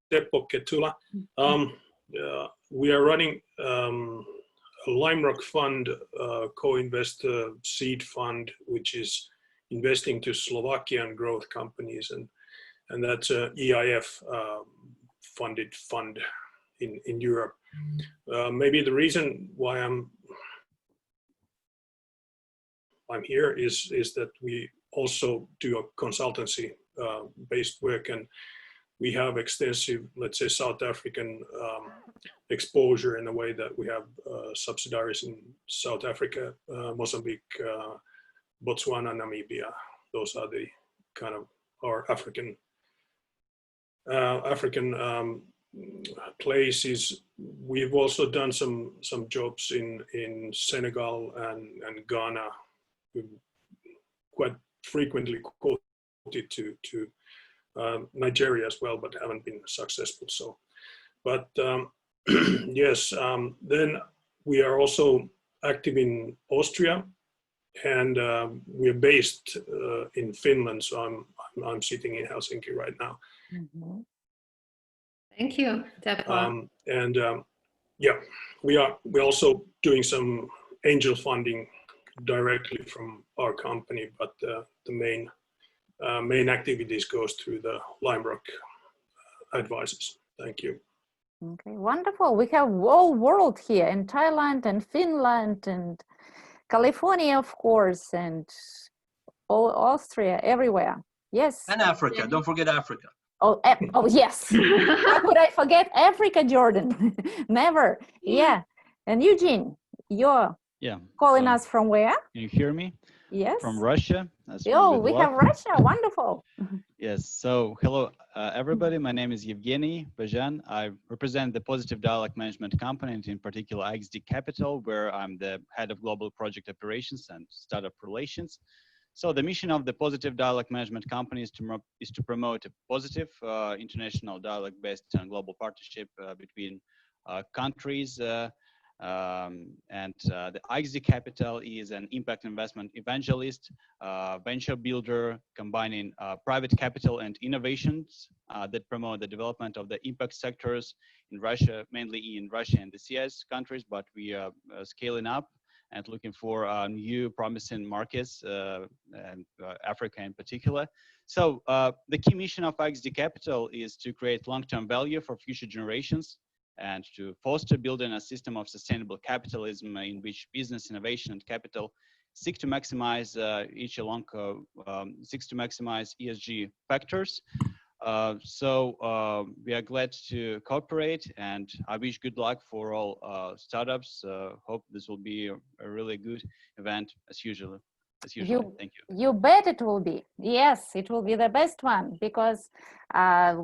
Teppo Ketula. We are running a Limerock fund, co-invest seed fund, which is investing to Slovakian growth companies, and that's a EIF funded fund in Europe. Maybe the reason why I'm here is that we also do a consultancy based work, and we have extensive, let's say, South African exposure in a way that we have subsidiaries in South Africa, Mozambique, Botswana, Namibia. Those are the kind of our African places. We've also done some jobs in Senegal and Ghana. We've quite frequently quoted to Nigeria as well, but haven't been successful. So, but yes, then we are also active in Austria, and we're based in Finland. So I'm sitting in Helsinki right now. Mm-hmm. Thank you, Teppo. Yeah, we're also doing some angel funding directly from our company, but the main activities goes through the LimeRock advisors. Thank you. Okay, wonderful. We have whole world here in Thailand and Finland and California, of course, and all Austria, everywhere. Yes. And Africa. Yeah. Don't forget Africa. Oh, oh yes. How could I forget Africa, Jordan? Never. Yeah. And Eugene, you're calling us from where? Can you hear me? Yes. From Russia. Oh, we have Russia. Wonderful. Yes. So hello, everybody. My name is Evgeny Bajan. I represent the Positive Dialogue Management Company, and in particular XD Capital, where I'm the head of global project operations and startup relations. So the mission of the Positive Dialogue Management Company is to promote a positive international dialogue based on global partnership between countries. The XD Capital is an impact investment evangelist, venture builder, combining private capital and innovations that promote the development of the impact sectors in Russia, mainly in Russia and the CIS countries, but we are scaling up and looking for new promising markets, and Africa in particular. So the key mission of XD Capital is to create long-term value for future generations and to foster building a system of sustainable capitalism in which business, innovation, and capital seek to maximize ESG factors. We are glad to cooperate, and I wish good luck for all startups. Hope this will be a really good event as usual. Thank you. You bet it will be. Yes, it will be the best one because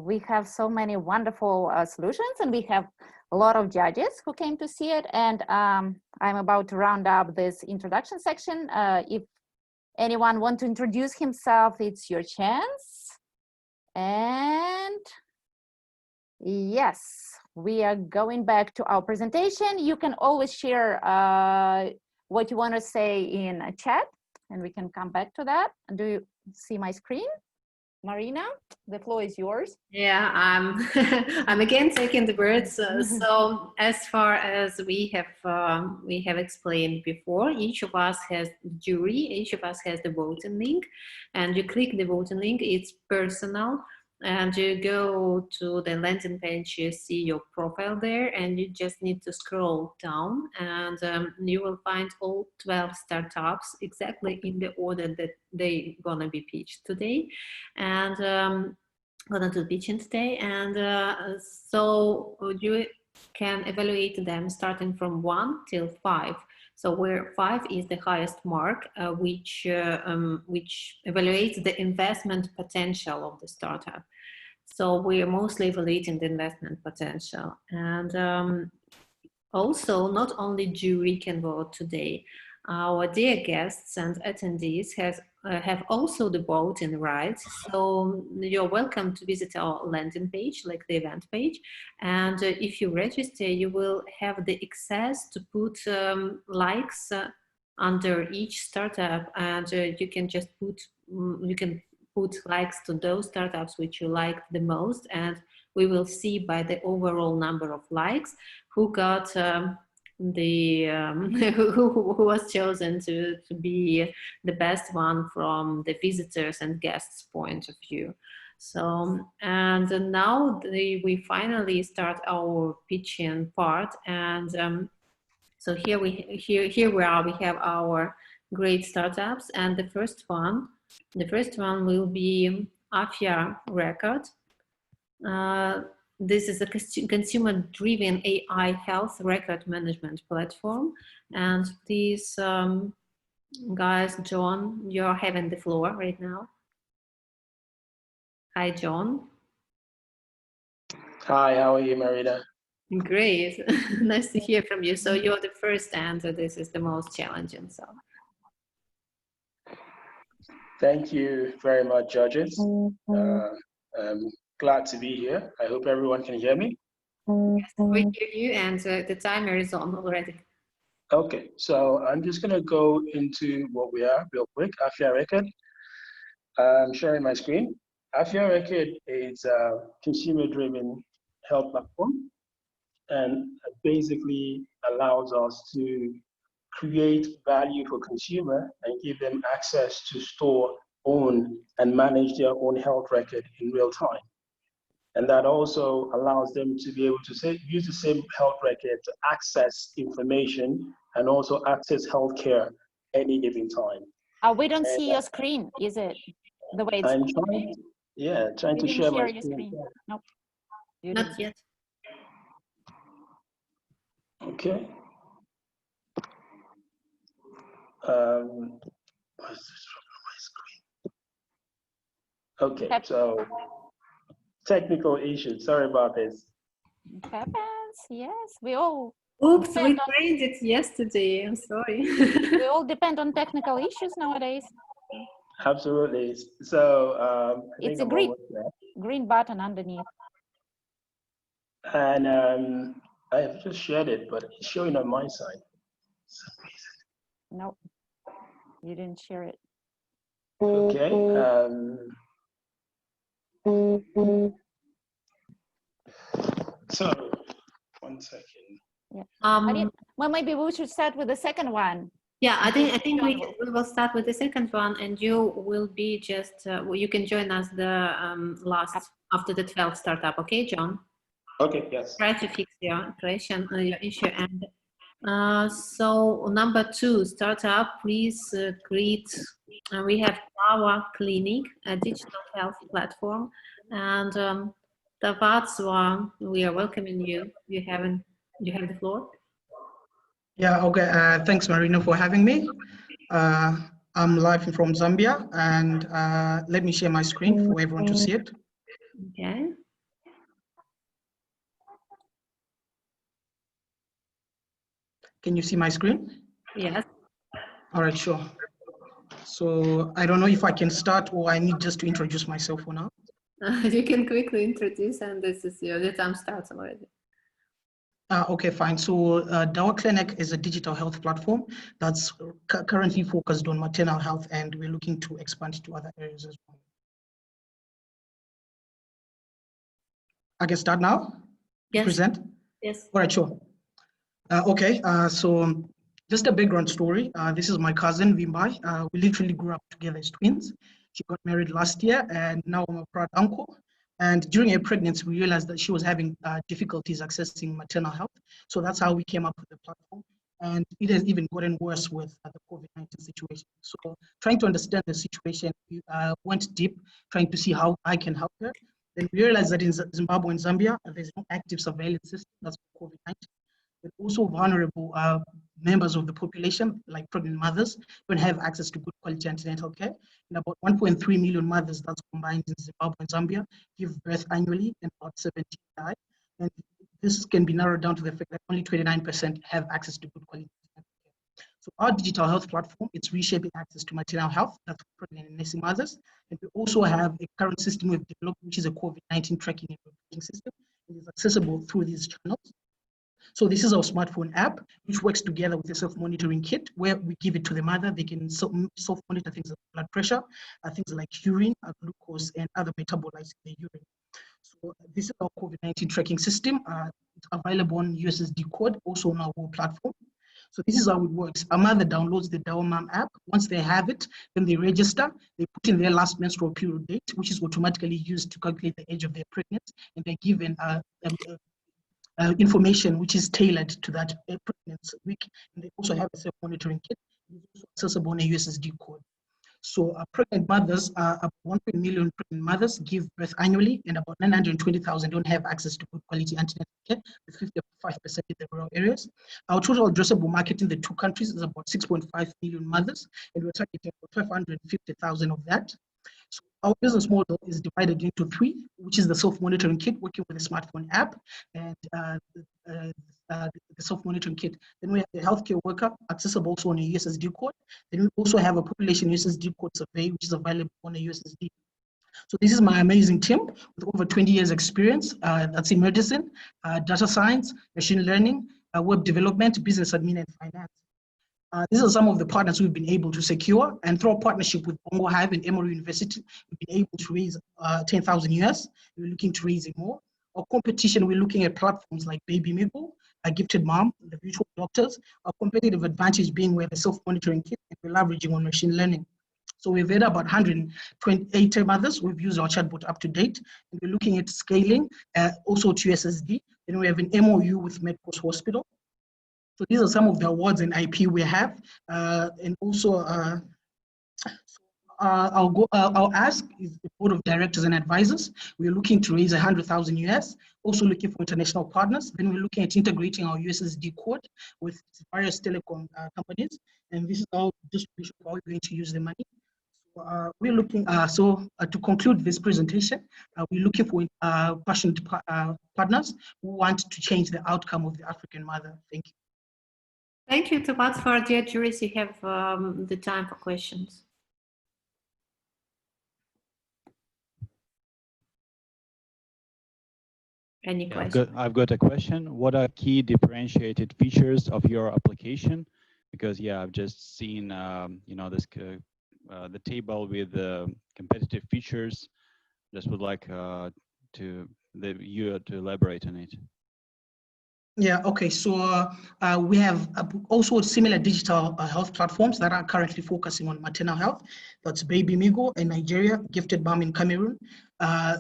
we have so many wonderful solutions, and we have a lot of judges who came to see it. And I'm about to round up this introduction section. If anyone wants to introduce himself, it's your chance. And yes, we are going back to our presentation. You can always share what you want to say in a chat, and we can come back to that. Do you see my screen? Marina, the floor is yours. Yeah, I'm again taking the words. So as far as we have explained before, each of us has the jury, each of us has the voting link, and you click the voting link. It's personal, and you go to the landing page. You see your profile there, and you just need to scroll down, and you will find all 12 startups exactly in the order that they gonna be pitched today, and gonna do pitching today. And so you can evaluate them starting from 1 till 5. So where 5 is the highest mark, which evaluates the investment potential of the startup. So we are mostly evaluating the investment potential. And also, not only jury can vote today. Our dear guests and attendees have also the voting rights. So you're welcome to visit our landing page, like the event page. And if you register, you will have the access to put likes under each startup, and you can just put likes to those startups which you like the most, and we will see by the overall number of likes who got who was chosen to be the best one from the visitors and guests point of view. So, and now we finally start our pitching part, and so here we are. We have our great startups, and the first one will be Afia Record. This is a consumer-driven AI health record management platform, and these guys, John, you're having the floor right now. Hi, John. Hi, how are you, Marina? Great. Nice to hear from you. So you're the first answer. This is the most challenging. So thank you very much, judges. I'm glad to be here. I hope everyone can hear me. yes, we hear you, and the timer is on already. Okay, so I'm just going to go into what we are real quick. Afia Record. I'm sharing my screen. Afia Record is a consumer-driven health platform, and basically allows us to create value for consumer and give them access to store, own, and manage their own health record in real time. And that also allows them to be able to use the same health record to access information and also access healthcare any given time. We don't see your screen, is it? The way it's I'm trying to share my screen. Nope. Not yet. Okay. Okay, so technical issues. Sorry about this. It happens. Yes, we all. Oops, we trained it yesterday. I'm sorry. We all depend on technical issues nowadays. Absolutely. So it's a green button underneath. And I have just shared it, but it's showing on my side. Nope, you didn't share it. Okay. So, 1 second. Yeah. Well, maybe we should start with the second one. Yeah, I think we will start with the second one, and you will be just you can join us the last after the 12th startup. Okay, John? Okay. Yes. Try to fix your question, your issue, and so number 2 startup. Please greet. We have our clinic, a digital health platform, and Tavatswa, we are welcoming you. You have the floor. Yeah, okay. Thanks, Marina, for having me. I'm live from Zambia, and let me share my screen for everyone to see it. Okay. Can you see my screen? Yes. All right, sure. So I don't know if I can start or I need just to introduce myself for now. You can quickly introduce, and this is the time starts already. Okay, fine. So Dawa Clinic is a digital health platform that's currently focused on maternal health, and we're looking to expand to other areas as well. I can start now? Yes. Present? Yes. All right, sure. Okay, so just a background story. This is my cousin, Vimbai. We literally grew up together as twins. She got married last year, and now I'm a proud uncle. And during her pregnancy, we realized that she was having difficulties accessing maternal health. So that's how we came up with the platform. And it has even gotten worse with the COVID-19 situation. So trying to understand the situation, we went deep, trying to see how I can help her. Then we realized that in Zimbabwe and Zambia, there's no active surveillance system that's for COVID-19. But also vulnerable members of the population, like pregnant mothers, don't have access to good quality antenatal care. And about 1.3 million mothers that's combined in Zimbabwe and Zambia give birth annually, and about 17 die. And this can be narrowed down to the fact that only 29% have access to good quality antenatal care. So our digital health platform, it's reshaping access to maternal health, that's for pregnant and nursing mothers. And we also have a current system we've developed, which is a COVID-19 tracking and reporting system. It is accessible through these channels. So this is our smartphone app, which works together with a self-monitoring kit, where we give it to the mother. They can self-monitor things like blood pressure, things like urine, glucose, and other metabolites in the urine. So this is our COVID-19 tracking system. It's available on USSD code, also on our web platform. So this is how it works. A mother downloads the DAO-MAM app. Once they have it, then they register. They put in their last menstrual period date, which is automatically used to calculate the age of their pregnancy, and they're given information which is tailored to that pregnancy week. And they also have a self-monitoring kit. It's also accessible on a USSD code. So pregnant mothers, about 1 million pregnant mothers give birth annually, and about 920,000 don't have access to good quality antenatal care, with 55% in the rural areas. Our total addressable market in the two countries is about 6.5 million mothers, and we're targeting about 550,000 of that. So our business model is divided into three, which is the self-monitoring kit working with a smartphone app, and the self-monitoring kit. Then we have the healthcare worker, accessible also on a USSD code. Then we also have a population USSD code survey, which is available on a USSD. So this is my amazing team with over 20 years experience. That's in medicine, data science, machine learning, web development, business admin, and finance. These are some of the partners we've been able to secure, and through a partnership with Bongo Hive and Emory University, we've been able to raise 10,000 US. We're looking to raise it more. Our competition, we're looking at platforms like Baby Migo, Gifted Mom, the virtual doctors. Our competitive advantage being we have a self-monitoring kit and we're leveraging on machine learning. So we've had about 128 mothers. We've used our chatbot up to date, and we're looking at scaling also to USSD. Then we have an MOU with Medcoast Hospital. So these are some of the awards and IP we have, and also our ask is the board of directors and advisors. We're looking to raise 100,000 US, also looking for international partners. Then we're looking at integrating our USSD code with various telecom companies. And this is our distribution for how we're going to use the money. So we're looking, to conclude this presentation, we're looking for passionate partners who want to change the outcome of the African mother. Thank you. Thank you, Tobat. For dear jurists, you have the time for questions. Any questions? I've got a question. What are key differentiated features of your application? Because I've just seen this the table with the competitive features. Just would like you to elaborate on it. Yeah, okay, so we have also similar digital health platforms that are currently focusing on maternal health. That's Baby Migo in Nigeria, Gifted Mom in Cameroon.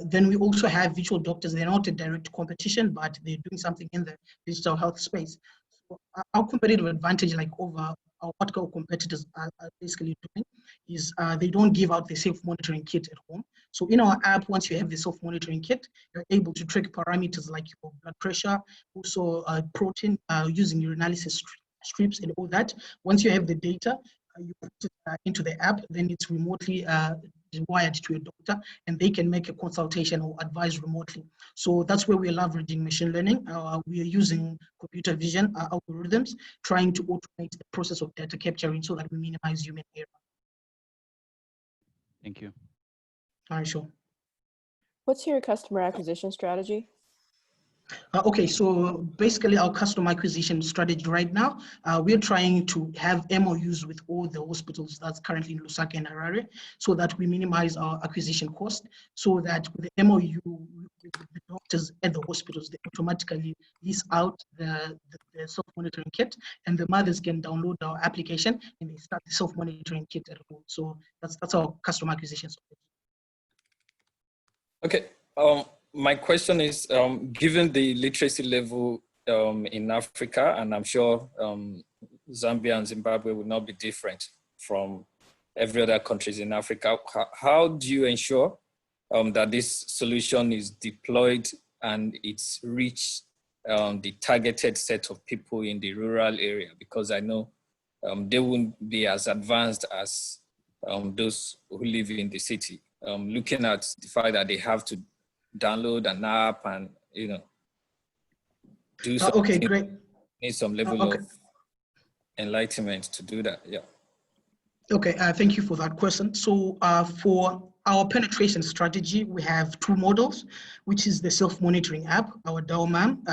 Then we also have virtual doctors. They're not a direct competition, but they're doing something in the digital health space. So our competitive advantage, like over what our competitors are basically doing, is they don't give out the self-monitoring kit at home. So in our app, once you have the self-monitoring kit, you're able to track parameters like your blood pressure, also protein, using urinalysis strips and all that. Once you have the data, you put it into the app, then it's remotely wired to a doctor, and they can make a consultation or advise remotely. So that's where we're leveraging machine learning. We are using computer vision algorithms, trying to automate the process of data capturing so that we minimize human error. Thank you. All right, sure. What's your customer acquisition strategy? Okay, so basically our customer acquisition strategy right now, we're trying to have MOUs with all the hospitals that's currently in Lusaka and Harare, so that we minimize our acquisition cost, so that with the MOU, with the doctors at the hospitals, they automatically lease out the self-monitoring kit, and the mothers can download our application and they start the self-monitoring kit at home. So that's our customer acquisition strategy. Okay. My question is, given the literacy level in Africa, and I'm sure Zambia and Zimbabwe will not be different from every other countries in Africa, how do you ensure that this solution is deployed and it's reached the targeted set of people in the rural area? Because I know they won't be as advanced as those who live in the city, looking at the fact that they have to download an app and do something. Okay, great. Need some level of enlightenment to do that. Yeah. Okay, thank you for that question. So for our penetration strategy, we have two models, which is the self-monitoring app, our DAO-MAM,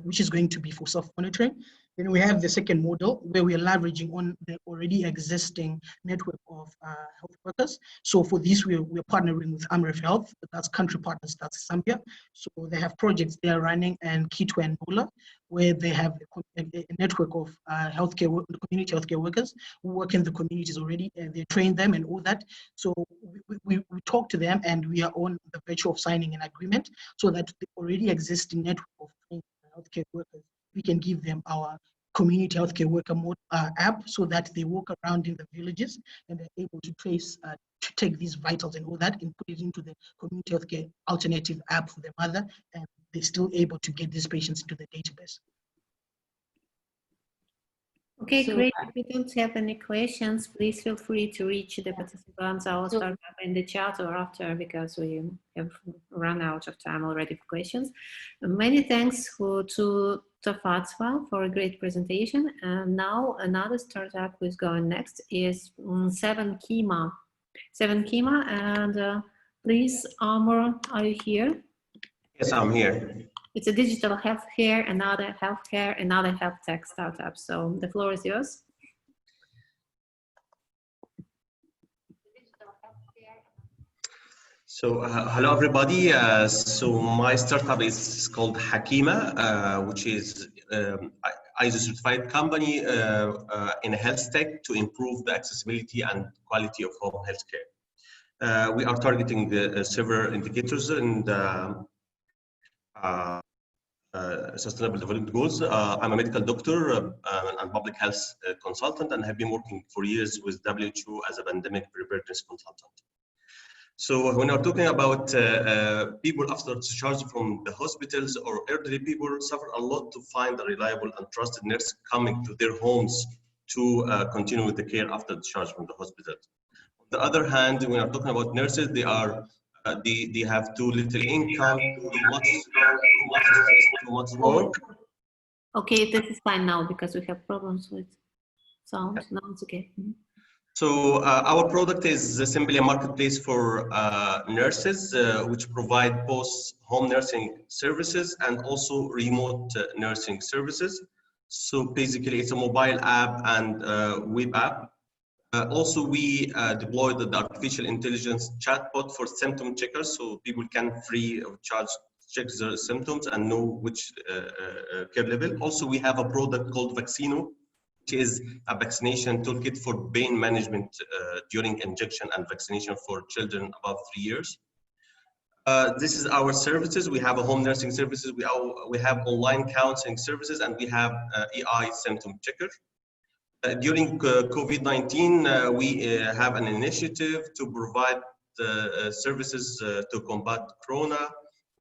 which is going to be for self-monitoring. Then we have the second model where we are leveraging on the already existing network of health workers. So for this, we're partnering with Amref Health, that's country partners, that's Zambia. So they have projects they are running and Kitwe and Bola, where they have a network of community healthcare workers who work in the communities already, and they train them and all that. So we talk to them, and we are on the virtue of signing an agreement so that the already existing network of healthcare workers, we can give them our community healthcare worker mode, app, so that they walk around in the villages and they're able to trace, to take these vitals and all that and put it into the community healthcare alternative app for their mother, and they're still able to get these patients into the database. Okay, great. If you don't have any questions, please feel free to reach the participants or startup in the chat or after, because we have run out of time already for questions. Many thanks to Tafatwa for a great presentation. And now another startup who's going next is 7Kima. 7Kima, and please, Amor, are you here? Yes, I'm here. It's a digital healthcare, another health tech startup. So the floor is yours. So hello everybody. So my startup is called Hakima, which is ISO certified company in health tech to improve the accessibility and quality of home healthcare. We are targeting several indicators and Sustainable Development Goals. I'm a medical doctor and public health consultant, and have been working for years with WHO as a pandemic preparedness consultant. So when we're talking about people after discharge from the hospitals, or elderly people suffer a lot to find a reliable and trusted nurse coming to their homes to continue with the care after discharge from the hospital. On the other hand, when we're talking about nurses, they have too little income, too much work. Okay, this is fine now because we have problems with sound. Now it's okay. So our product is simply a marketplace for nurses, which provide both home nursing services and also remote nursing services. So basically, it's a mobile app and web app. Also, we deployed the artificial intelligence chatbot for symptom checkers, so people can free of charge check their symptoms and know which care level. Also, we have a product called Vaccino, which is a vaccination toolkit for pain management during injection and vaccination for children above 3 years. This is our services. We have a home nursing services, we have online counseling services, and we have AI symptom checker. During COVID-19, we have an initiative to provide services to combat Corona.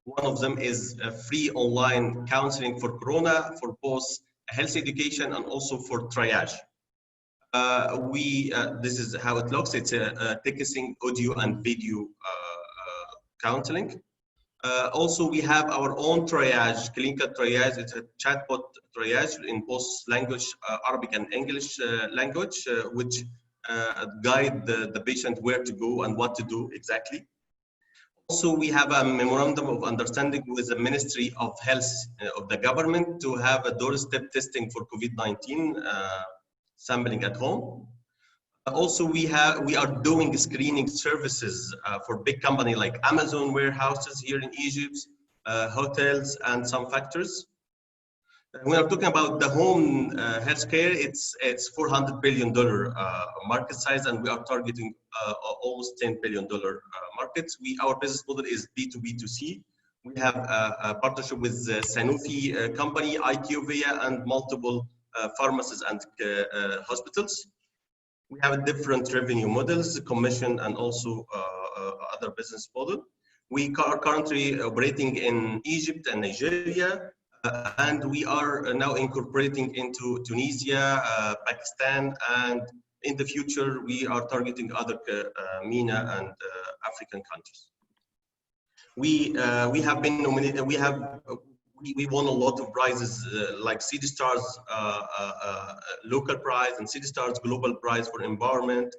One of them is free online counseling for Corona, for both health education and also for triage. This is how it looks. It's a texting, audio, and video counseling. Also, we have our own triage, clinical triage. It's a chatbot triage in both language, Arabic and English language, which guide the patient where to go and what to do exactly. Also, we have a memorandum of understanding with the Ministry of Health of the government to have a doorstep testing for COVID-19 sampling at home. Also, we are doing screening services for big companies like Amazon warehouses here in Egypt, hotels, and some factories. When I'm talking about the home healthcare, it's $400 billion market size, and we are targeting almost $10 billion markets. Our business model is B2B2C. We have a partnership with Sanofi company, IQVIA, and multiple pharmacies and hospitals. We have different revenue models, commission, and also other business model. We are currently operating in Egypt and Nigeria, and we are now incorporating into Tunisia, Pakistan, and in the future we are targeting other MENA and African countries. We have been nominated. We won a lot of prizes like City Stars local prize and City Stars global prize for environment.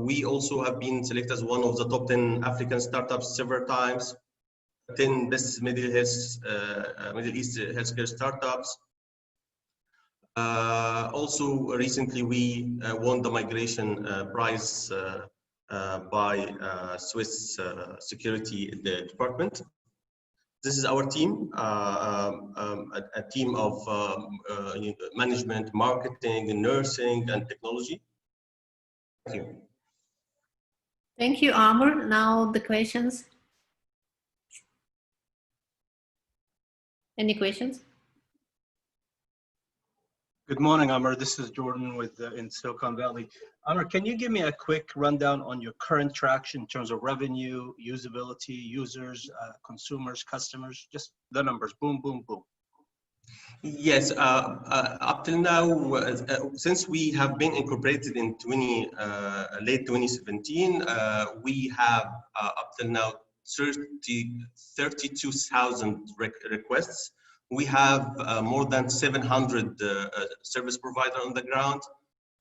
We also have been selected as one of the top 10 African startups several times, 10 best Middle East healthcare startups. Also, recently we won the migration prize by Swiss Security Department. This is our team, a team of management, marketing, nursing, and technology. Thank you. Thank you, Amr. Now the questions. Any questions? Good morning, Amr. This is Jordan with in Silicon Valley. Amr, can you give me a quick rundown on your current traction in terms of revenue, usability, users, consumers, customers, just the numbers, boom, boom, boom. Yes, up till now, since we have been incorporated in late 2017, we have up till now 32,000 requests. We have more than 700 service providers on the ground.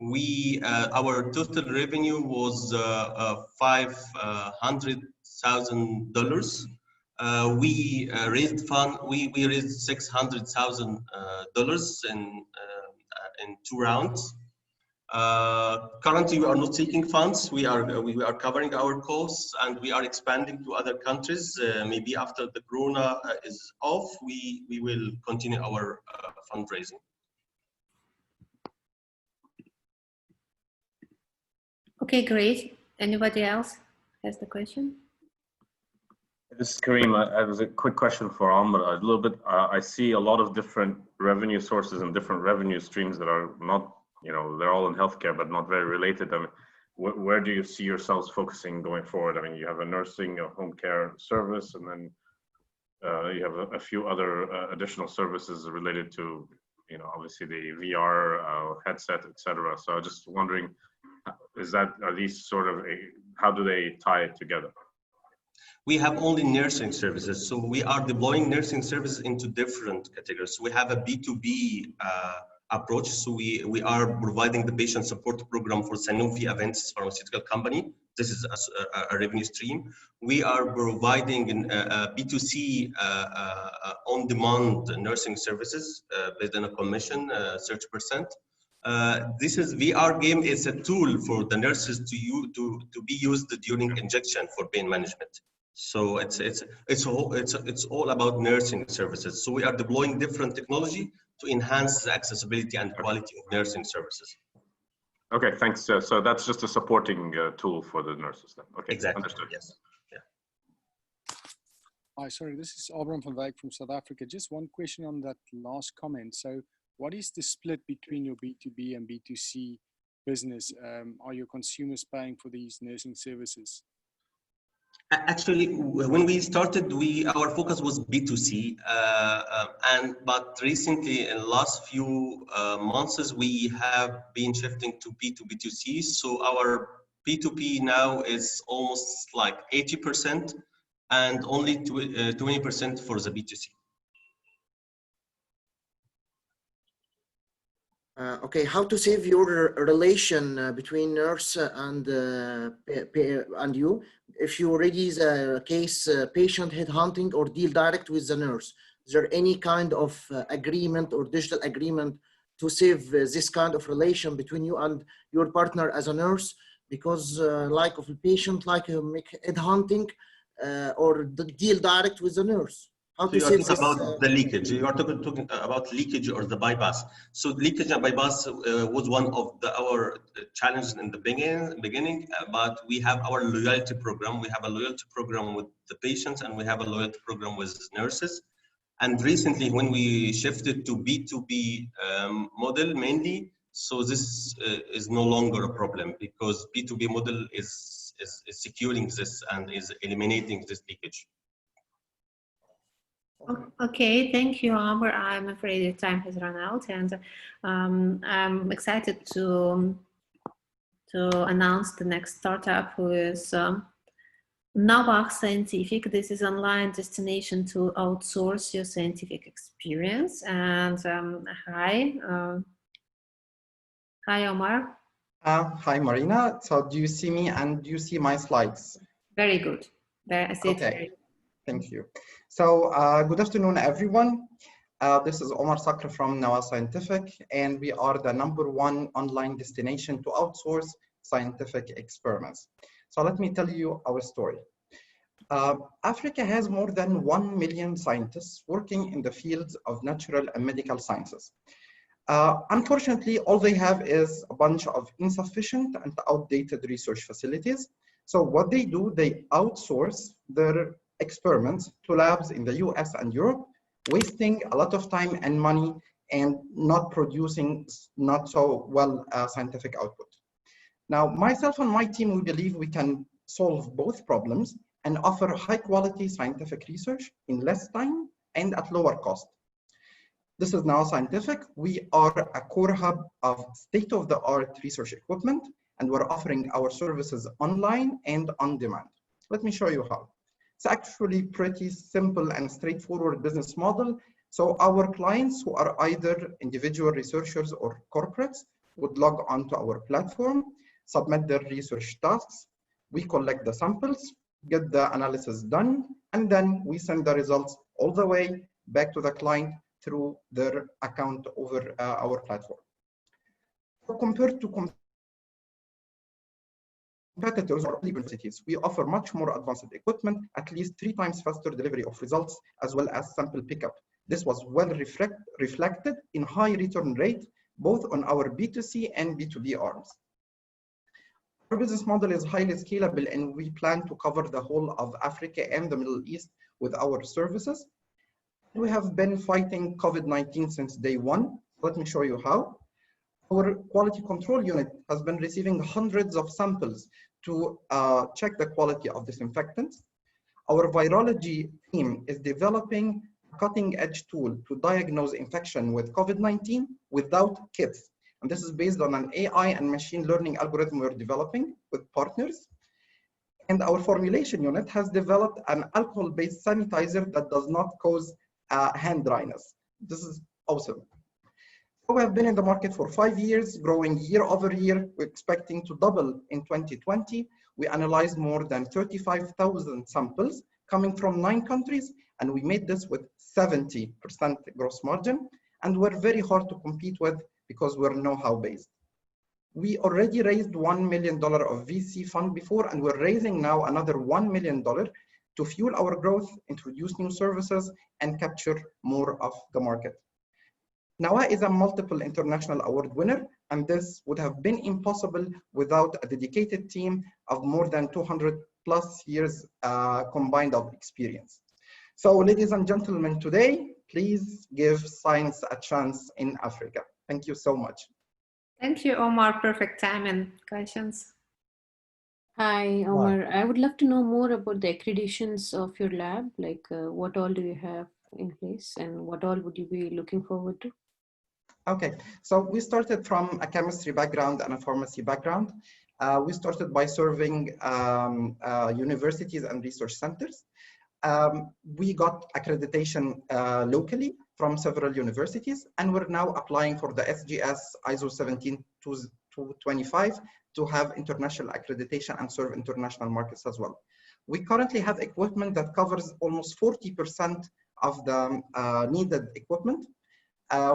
Our total revenue was $500,000. We raised we raised $600,000 in 2 rounds. Currently, we are not seeking funds. We are covering our costs, and we are expanding to other countries. Maybe after the Corona is off, we will continue our fundraising. Okay, great. Anybody else has the question? This is Kareem. I have a quick question for Amr. A little bit, I see a lot of different revenue sources and different revenue streams that are not, they're all in healthcare, but not very related. I mean, where do you see yourselves focusing going forward? I mean, you have a nursing, a home care service, and then you have a few other additional services related to, obviously the VR headset, etc. So I'm just wondering, are these sort of how do they tie it together? We have only nursing services, so we are deploying nursing services into different categories. We have a B2B approach, so we are providing the patient support program for Unicorn.Events pharmaceutical company. This is a revenue stream. We are providing a B2C on-demand nursing services based on a commission, 30%. This is VR game is a tool for the nurses to be used during injection for pain management. So it's all about nursing services. So we are deploying different technology to enhance the accessibility and quality of nursing services. Okay, thanks. So that's just a supporting tool for the nurses then. Okay, exactly. Understood. Yes. Yeah. Hi, sorry, this is Abram van Wyk from South Africa. Just one question on that last comment. So what is the split between your B2B and B2C business? Are your consumers paying for these nursing services? Actually, when we started, our focus was B2C, but recently, in the last few months, we have been shifting to B2B2C. So our B2B now is almost like 80%, and only 20% for the B2C. Okay, how to save your relation between nurse and you? If you already the case patient headhunting or deal direct with the nurse, is there any kind of agreement or digital agreement to save this kind of relation between you and your partner as a nurse? Because like of a patient, like make headhunting or the deal direct with the nurse. How so to you are save talking this, about the leakage. You are talking about leakage or the bypass. So leakage and bypass was one of our challenges in the beginning. But we have our loyalty program. We have a loyalty program with the patients, and we have a loyalty program with nurses. And recently, when we shifted to B2B model mainly, so this is no longer a problem because B2B model is securing this and is eliminating this leakage. Okay, thank you, Amber. I'm afraid your time has run out, and I'm excited to announce the next startup, who is Nabak Scientific. This is online destination to outsource your scientific experience. And hi, Omar. Hi, Marina. So do you see me and do you see my slides? Very good. Okay. Thank you. So good afternoon, everyone. This is Omar Sakr from Nawa Scientific, and we are the #1 online destination to outsource scientific experiments. So let me tell you our story. Africa has more than 1 million scientists working in the fields of natural and medical sciences. Unfortunately, all they have is a bunch of insufficient and outdated research facilities. So what they do, they outsource their experiments to labs in the US and Europe, wasting a lot of time and money and not producing not so well scientific output. Now, myself and my team, we believe we can solve both problems and offer high quality scientific research in less time and at lower cost. This is Nawa Scientific. We are a core hub of state-of-the-art research equipment, and we're offering our services online and on demand. Let me show you how. It's actually pretty simple and straightforward business model. So our clients who are either individual researchers or corporates would log onto our platform, submit their research tasks. We collect the samples, get the analysis done, and then we send the results all the way back to the client through their account over our platform. So compared to competitors or universities, we offer much more advanced equipment, at least 3 times faster delivery of results, as well as sample pickup. This was well reflected in high return rate, both on our B2C and B2B arms. Our business model is highly scalable, and we plan to cover the whole of Africa and the Middle East with our services. We have been fighting COVID-19 since day one. Let me show you how. Our quality control unit has been receiving hundreds of samples to check the quality of disinfectants. Our virology team is developing a cutting-edge tool to diagnose infection with COVID-19 without kits. And this is based on an AI and machine learning algorithm we're developing with partners. And our formulation unit has developed an alcohol-based sanitizer that does not cause hand dryness. This is awesome. So we have been in the market for 5 years, growing year over year. We're expecting to double in 2020. We analyzed more than 35,000 samples coming from 9 countries, and we made this with 70% gross margin. And we're very hard to compete with because we're know-how based. We already raised $1 million of VC fund before, and we're raising now another $1 million to fuel our growth, introduce new services, and capture more of the market. Nawa is a multiple international award winner, and this would have been impossible without a dedicated team of more than 200 plus years combined of experience. So ladies and gentlemen, today, please give science a chance in Africa. Thank you so much. Thank you, Omar. Perfect time and questions. Hi, Omar. I would love to know more about the accreditations of your lab. Like what all do you have in place and what all would you be looking forward to? Okay, so we started from a chemistry background and a pharmacy background. We started by serving universities and research centers. We got accreditation locally from several universities, and we're now applying for the SGS ISO 17225 to have international accreditation and serve international markets as well. We currently have equipment that covers almost 40% of the needed equipment.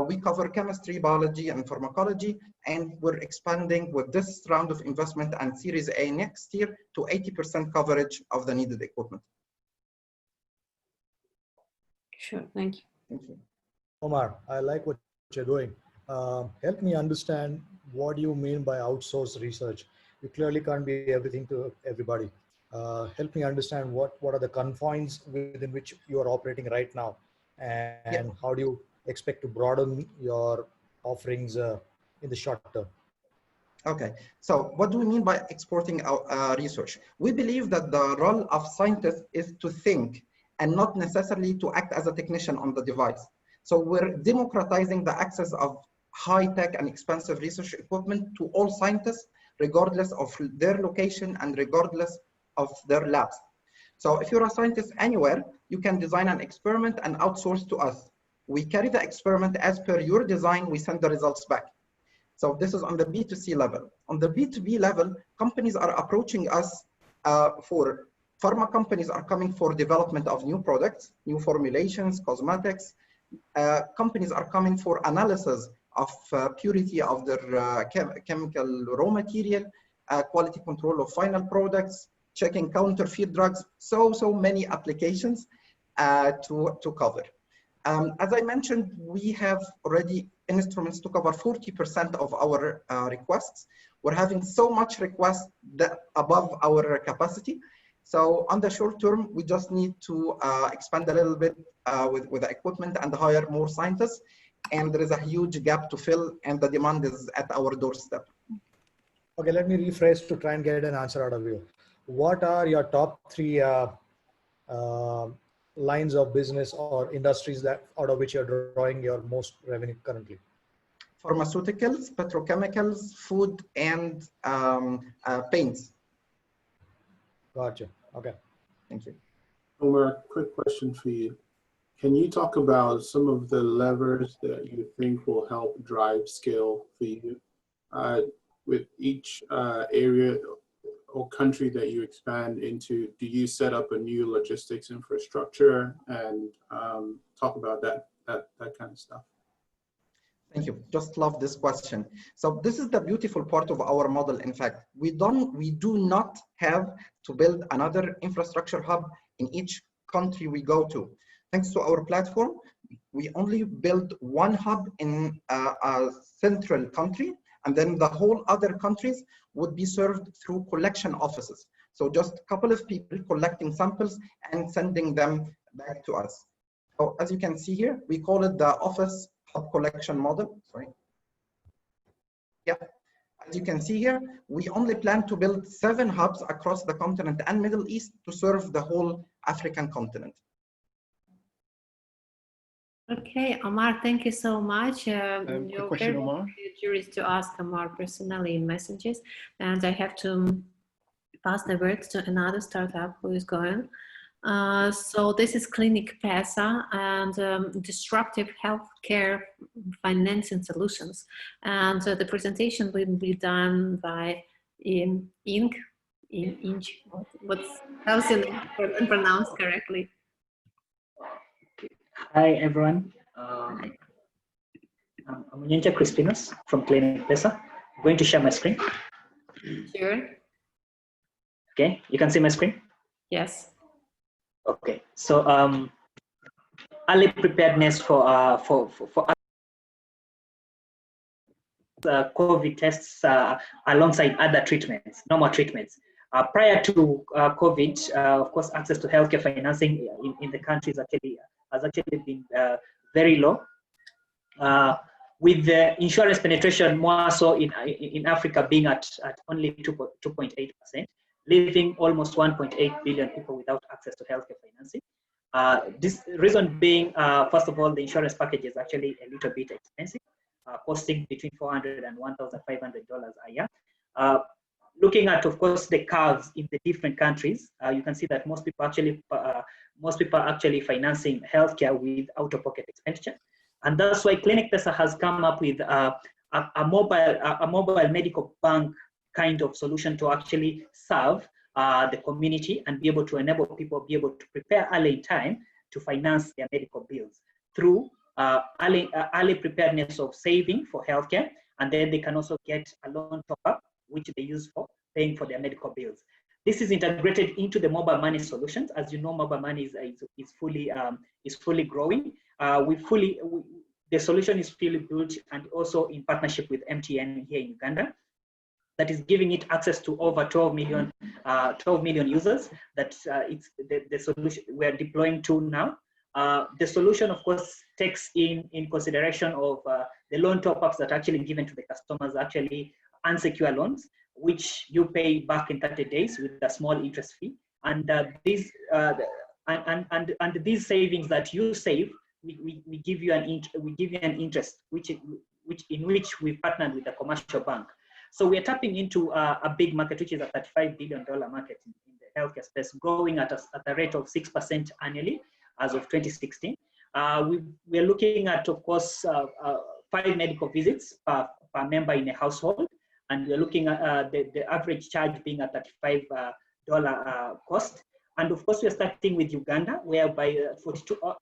We cover chemistry, biology, and pharmacology, and we're expanding with this round of investment and Series A next year to 80% coverage of the needed equipment. Sure, thank you. Thank you. Omar, I like what you're doing. Help me understand what you mean by outsourced research. You clearly can't be everything to everybody. Help me understand what are the confines within which you are operating right now, and how do you expect to broaden your offerings in the short term? Okay, so what do we mean by exporting our research? We believe that the role of scientists is to think and not necessarily to act as a technician on the device. So we're democratizing the access of high-tech and expensive research equipment to all scientists, regardless of their location and regardless of their labs. So if you're a scientist anywhere, you can design an experiment and outsource to us. We carry the experiment as per your design, we send the results back. So this is on the B2C level. On the B2B level, companies are approaching us pharma companies are coming for development of new products, new formulations, cosmetics, companies are coming for analysis of purity of their chemical raw material, quality control of final products, checking counterfeit drugs, so many applications to cover. As I mentioned, we have already instruments to cover 40% of our requests. We're having so much requests that above our capacity. So on the short term, we just need to expand a little bit with the equipment and hire more scientists. And there is a huge gap to fill, and the demand is at our doorstep. Okay, let me rephrase to try and get an answer out of you. What are your top 3 lines of business or industries that out of which you're drawing your most revenue currently? Pharmaceuticals, petrochemicals, food, and paints. Gotcha. Okay. Thank you. Omar, quick question for you. Can you talk about some of the levers that you think will help drive scale for you? With each area or country that you expand into, do you set up a new logistics infrastructure and talk about that kind of stuff? Thank you. Just love this question. So this is the beautiful part of our model. In fact, we do not have to build another infrastructure hub in each country we go to. Thanks to our platform, we only build one hub in a central country, and then the whole other countries would be served through collection offices. So just a couple of people collecting samples and sending them back to us. So as you can see here, we call it the office hub collection model. Sorry. Yeah. As you can see here, we only plan to build 7 hubs across the continent and Middle East to serve the whole African continent. Okay, Omar, thank you so much. Quick question, Omar. Curious to ask Omar personally in messages, and I have to pass the word to another startup who is going. So this is Clinic PESA and disruptive healthcare financing solutions. And the presentation will be done by how's your name pronounced correctly? Hi, everyone. I'm Ninja Crispinos from Clinic PESA. I'm going to share my screen. Sure. Okay, you can see my screen? Yes. Okay, so early preparedness for COVID tests alongside other treatments, normal treatments. Prior to COVID, of course, access to healthcare financing in the country has actually been very low. With the insurance penetration more so in Africa being at only 2.8%, leaving almost 1.8 billion people without access to healthcare financing. This reason being, first of all, the insurance package is actually a little bit expensive, costing between $400 and $1,500 a year. Looking at, of course, the curves in the different countries, you can see that most people are actually financing healthcare with out-of-pocket expenditure, and that's why Clinic PESA has come up with a mobile medical bank kind of solution to actually serve the community and be able to enable people be able to prepare early in time to finance their medical bills through early preparedness of saving for healthcare, and then they can also get a loan top-up, which they use for paying for their medical bills. This is integrated into the mobile money solutions. As you know, mobile money is fully growing. The solution is fully built and also in partnership with MTN here in Uganda, that is giving it access to over 12 million users. That it's the solution we're deploying to now. The solution, of course, takes in consideration of the loan top-ups that are actually given to the customers, actually unsecured loans, which you pay back in 30 days with a small interest fee. And these savings that you save, we give you an interest, in which we partnered with a commercial bank. So we are tapping into a big market, which is a $35 billion market in the healthcare space, growing at a rate of 6% annually as of 2016. We are looking at, of course, 5 medical visits per member in a household, and we're looking at the average charge being at $35 cost. And of course, we are starting with Uganda, whereby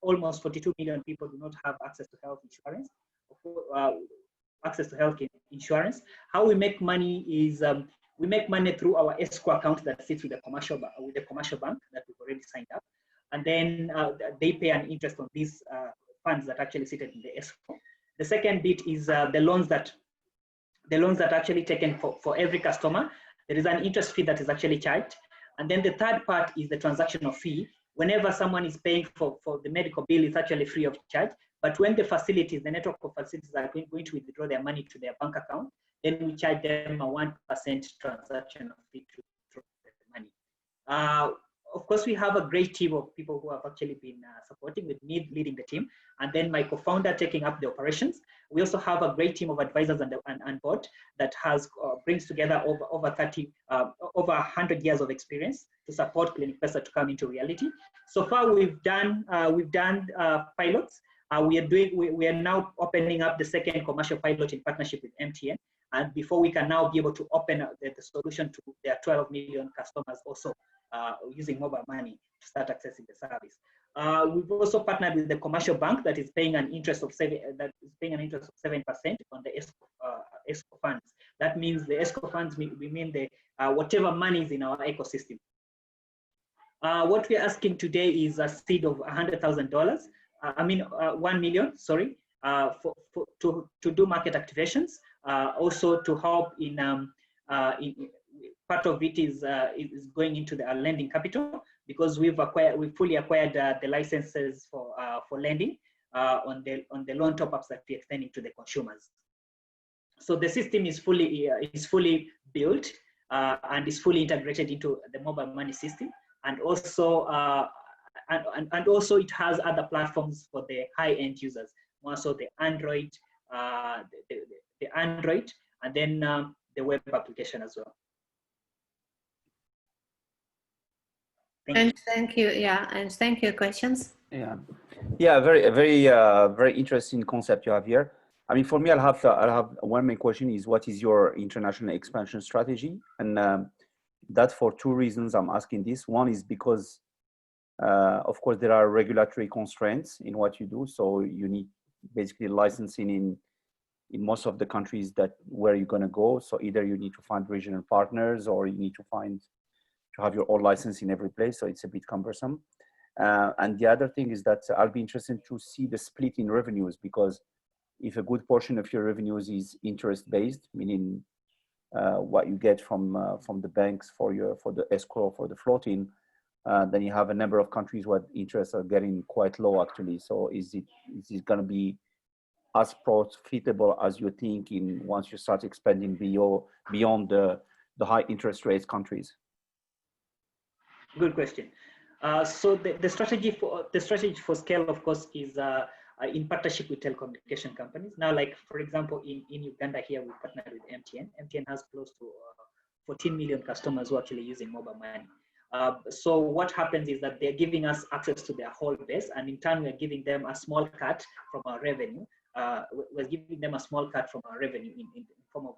almost 42 million people do not have access to health insurance. Insurance. How we make money is we make money through our escrow account that sits with the commercial bank that we've already signed up, and then they pay an interest on these funds that actually sit in the escrow. The second bit is the loans that actually taken for every customer. There is an interest fee that is actually charged, and then the third part is the transactional fee. Whenever someone is paying for the medical bill, it's actually free of charge. But when the network of facilities are going to withdraw their money to their bank account, then we charge them a 1% transaction fee to withdraw the money. Of course, we have a great team of people who have actually been supporting, with me leading the team, and then my co-founder taking up the operations. We also have a great team of advisors and board that brings together over 100 years of experience to support Clinic Pesa to come into reality. So far, we've done pilots. We are now opening up the second commercial pilot in partnership with MTN, and before we can now be able to open the solution to their 12 million customers also using mobile money to start accessing the service. We've also partnered with the commercial bank that is paying an interest of 7% on the escrow funds. That means the escrow funds, we mean the whatever money is in our ecosystem. What we're asking today is a seed of $100,000. 1 million, sorry, to do market activations. Also to help in part of it is going into the lending capital, because we've fully acquired the licenses for lending on the loan top-ups that we're extending to the consumers. So the system is fully built and is fully integrated into the mobile money system, and also and also it has other platforms for the high-end users, more so the Android, the Android, and then the web application as well. Thank you. Yeah, and thank you. Questions? Yeah, very interesting concept you have here. I mean, for me, I'll have one main question is, what is your international expansion strategy? And that for two reasons I'm asking this. One is because, of course, there are regulatory constraints in what you do. So you need basically licensing in most of the countries where you're going to go. So either you need to find regional partners, or you need to have your own license in every place. So it's a bit cumbersome. And the other thing is that I'll be interested to see the split in revenues, because if a good portion of your revenues is interest-based, meaning what you get from the banks for the escrow, for the floating, then you have a number of countries where interests are getting quite low actually. So is it going to be as profitable as you think once you start expanding beyond the high interest rates countries? Good question. So the strategy for scale, of course, is in partnership with telecommunication companies. Now, like for example, in Uganda here, we partnered with MTN. MTN has close to 14 million customers who are actually using mobile money. So what happens is that they're giving us access to their whole base, and in turn, we're giving them a small cut from our revenue. We're giving them a small cut from our revenue in form of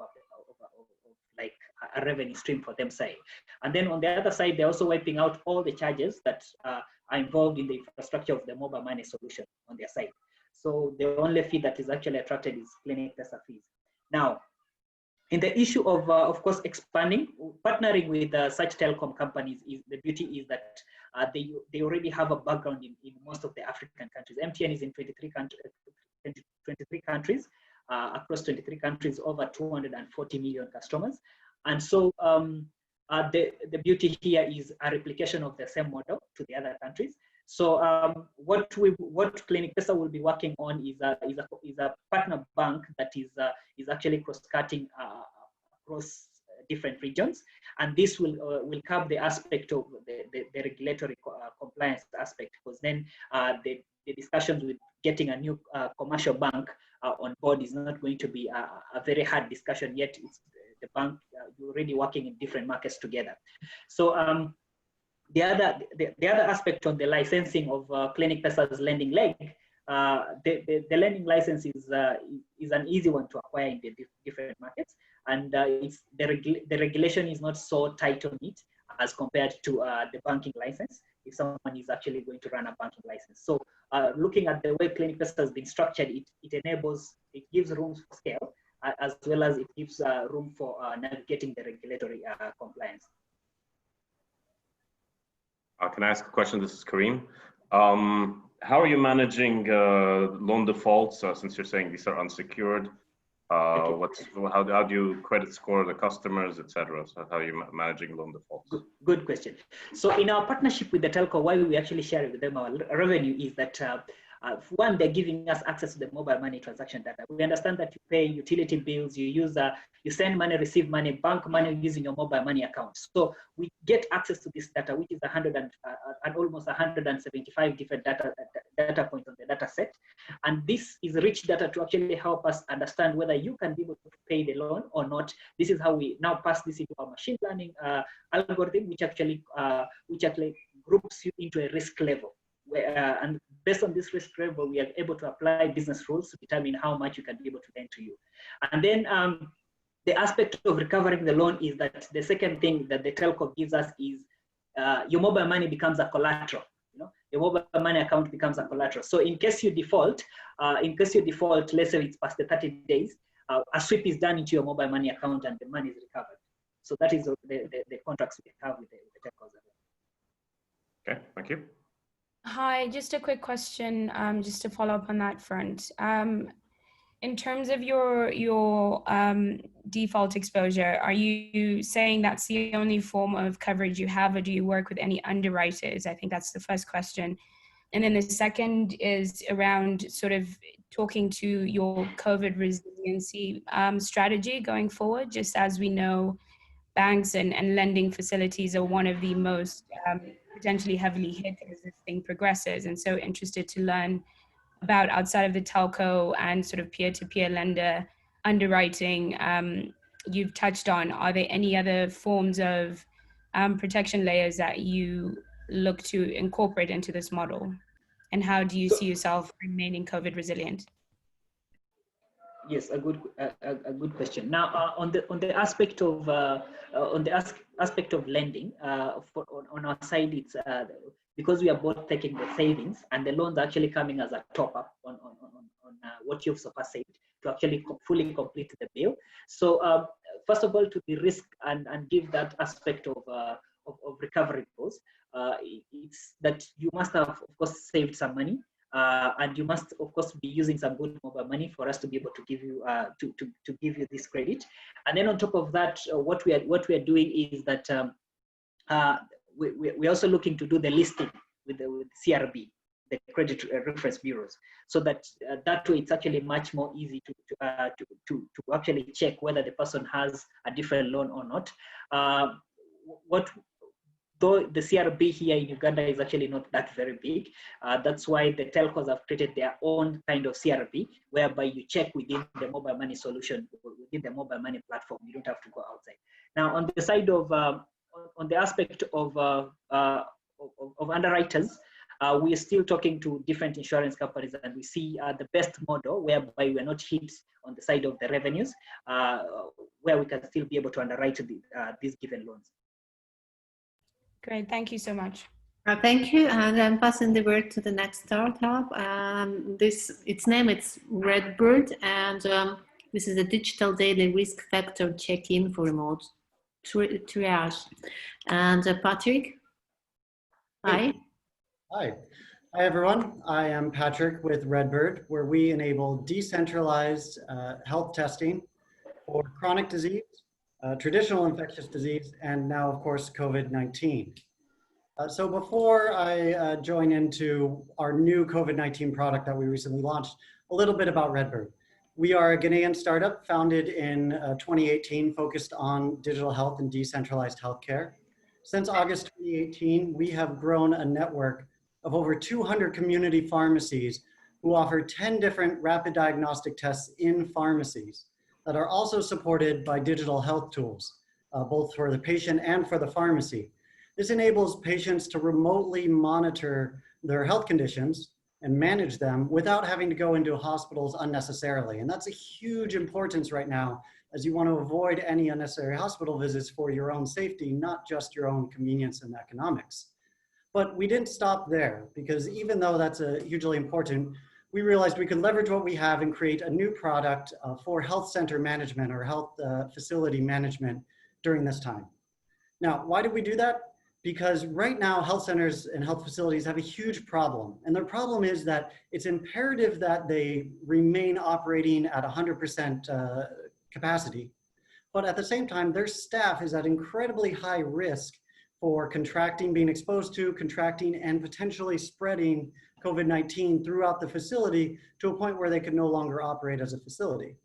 like a revenue stream for them side. And then on the other side, they're also wiping out all the charges that are involved in the infrastructure of the mobile money solution on their side. So the only fee that is actually attracted is Clinic Pesa fees. Now, in the issue of course, expanding, partnering with such telecom companies, the beauty is that they already have a background in most of the African countries. MTN is in 23 countries, across 23 countries, over 240 million customers. And so the beauty here is a replication of the same model to the other countries. So what Clinic Pesa will be working on is a partner bank that is actually cross-cutting across different regions, and this will curb the aspect of the regulatory compliance aspect, because then the discussions with getting a new commercial bank on board is not going to be a very hard discussion yet. It's the bank you're already working in different markets together. So the other aspect on the licensing of Clinic Pesa's lending leg, the lending license is an easy one to acquire in the different markets, and the regulation is not so tight on it as compared to the banking license. if someone is actually going to run a banking license. So looking at the way Clinic Pesa has been structured, it gives room for scale, as well as it gives room for navigating the regulatory compliance. Can I ask a question? This is Kareem. How are you managing loan defaults since you're saying these are unsecured? How do you credit score the customers, etc.? So how are you managing loan defaults? Good question. So in our partnership with the telco, why we actually share with them our revenue is that one, they're giving us access to the mobile money transaction data. We understand that you pay utility bills, you send money, receive money, bank money using your mobile money account. So we get access to this data, which is almost 175 different data points on the data set. And this is rich data to actually help us understand whether you can be able to pay the loan or not. This is how we now pass this into our machine learning algorithm, which actually groups you into a risk level. And based on this risk level, we are able to apply business rules to determine how much you can be able to lend to you. And then the aspect of recovering the loan is that the second thing that the telco gives us is your mobile money becomes a collateral. Your mobile money account becomes a collateral. So in case you default, let's say it's past the 30 days, a sweep is done into your mobile money account and the money is recovered. So that is the contracts we have with the telcos. Okay, thank you. Hi, just a quick question, just to follow up on that front. In terms of your default exposure, are you saying that's the only form of coverage you have, or do you work with any underwriters? I think that's the first question. And then the second is around sort of talking to your COVID resiliency strategy going forward, just as we know banks and lending facilities are one of the most potentially heavily hit as this thing progresses. And so interested to learn about, outside of the telco and sort of peer-to-peer lender underwriting you've touched on, are there any other forms of protection layers that you look to incorporate into this model? And how do you see yourself remaining COVID resilient? Yes, a good question. Now, on the aspect of lending, on our side, it's because we are both taking the savings and the loans actually coming as a top up on what you've so far saved to actually fully complete the bill. So first of all, to de-risk and give that aspect of recovery goals, it's that you must have, of course, saved some money. And you must, of course, be using some good mobile money for us to be able to give you to give you this credit. And then on top of that, what we are doing is that we're also looking to do the listing with CRB, the credit reference bureaus, so that that way it's actually much more easy to actually check whether the person has a different loan or not. Though the CRB here in Uganda is actually not that very big, that's why the telcos have created their own kind of CRB, whereby you check within the mobile money solution, within the mobile money platform. You don't have to go outside. Now, on the side of, on the aspect of underwriters, we are still talking to different insurance companies, and we see the best model whereby we're not hit on the side of the revenues, where we can still be able to underwrite these given loans. Great, thank you so much. Thank you, and I'm passing the word to the next startup. Its name is Redbird, and this is a digital daily risk factor check-in for remote triage. And Patrick, hi. Hi. Hi, everyone. I am Patrick with Redbird, where we enable decentralized health testing for chronic disease, traditional infectious disease, and now, of course, COVID-19. So before I join into our new COVID-19 product that we recently launched, a little bit about Redbird. We are a Ghanaian startup founded in 2018, focused on digital health and decentralized healthcare. Since August 2018, we have grown a network of over 200 community pharmacies who offer 10 different rapid diagnostic tests in pharmacies that are also supported by digital health tools, both for the patient and for the pharmacy. This enables patients to remotely monitor their health conditions and manage them without having to go into hospitals unnecessarily. And that's a huge importance right now, as you want to avoid any unnecessary hospital visits for your own safety, not just your own convenience and economics. But we didn't stop there, because even though that's hugely important, we realized we could leverage what we have and create a new product for health center management or health facility management during this time. Now, why did we do that? Because right now, health centers and health facilities have a huge problem. And their problem is that it's imperative that they remain operating at 100% capacity. But at the same time, their staff is at incredibly high risk for contracting, being exposed to, contracting, and potentially spreading COVID-19 throughout the facility to a point where they could no longer operate as a facility.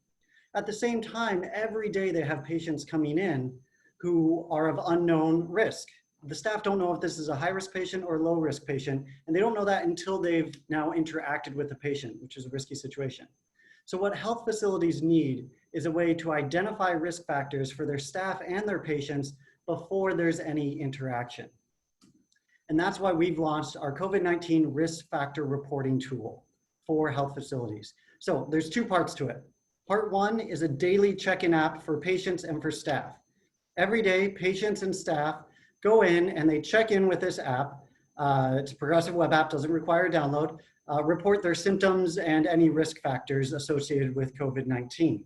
At the same time, every day they have patients coming in who are of unknown risk. The staff don't know if this is a high-risk patient or low-risk patient, and they don't know that until they've now interacted with the patient, which is a risky situation. So what health facilities need is a way to identify risk factors for their staff and their patients before there's any interaction. And that's why we've launched our COVID-19 risk factor reporting tool for health facilities. So there's two parts to it. Part one is a daily check-in app for patients and for staff. Every day, patients and staff go in and they check in with this app. It's a progressive web app, doesn't require a download, report their symptoms and any risk factors associated with COVID-19.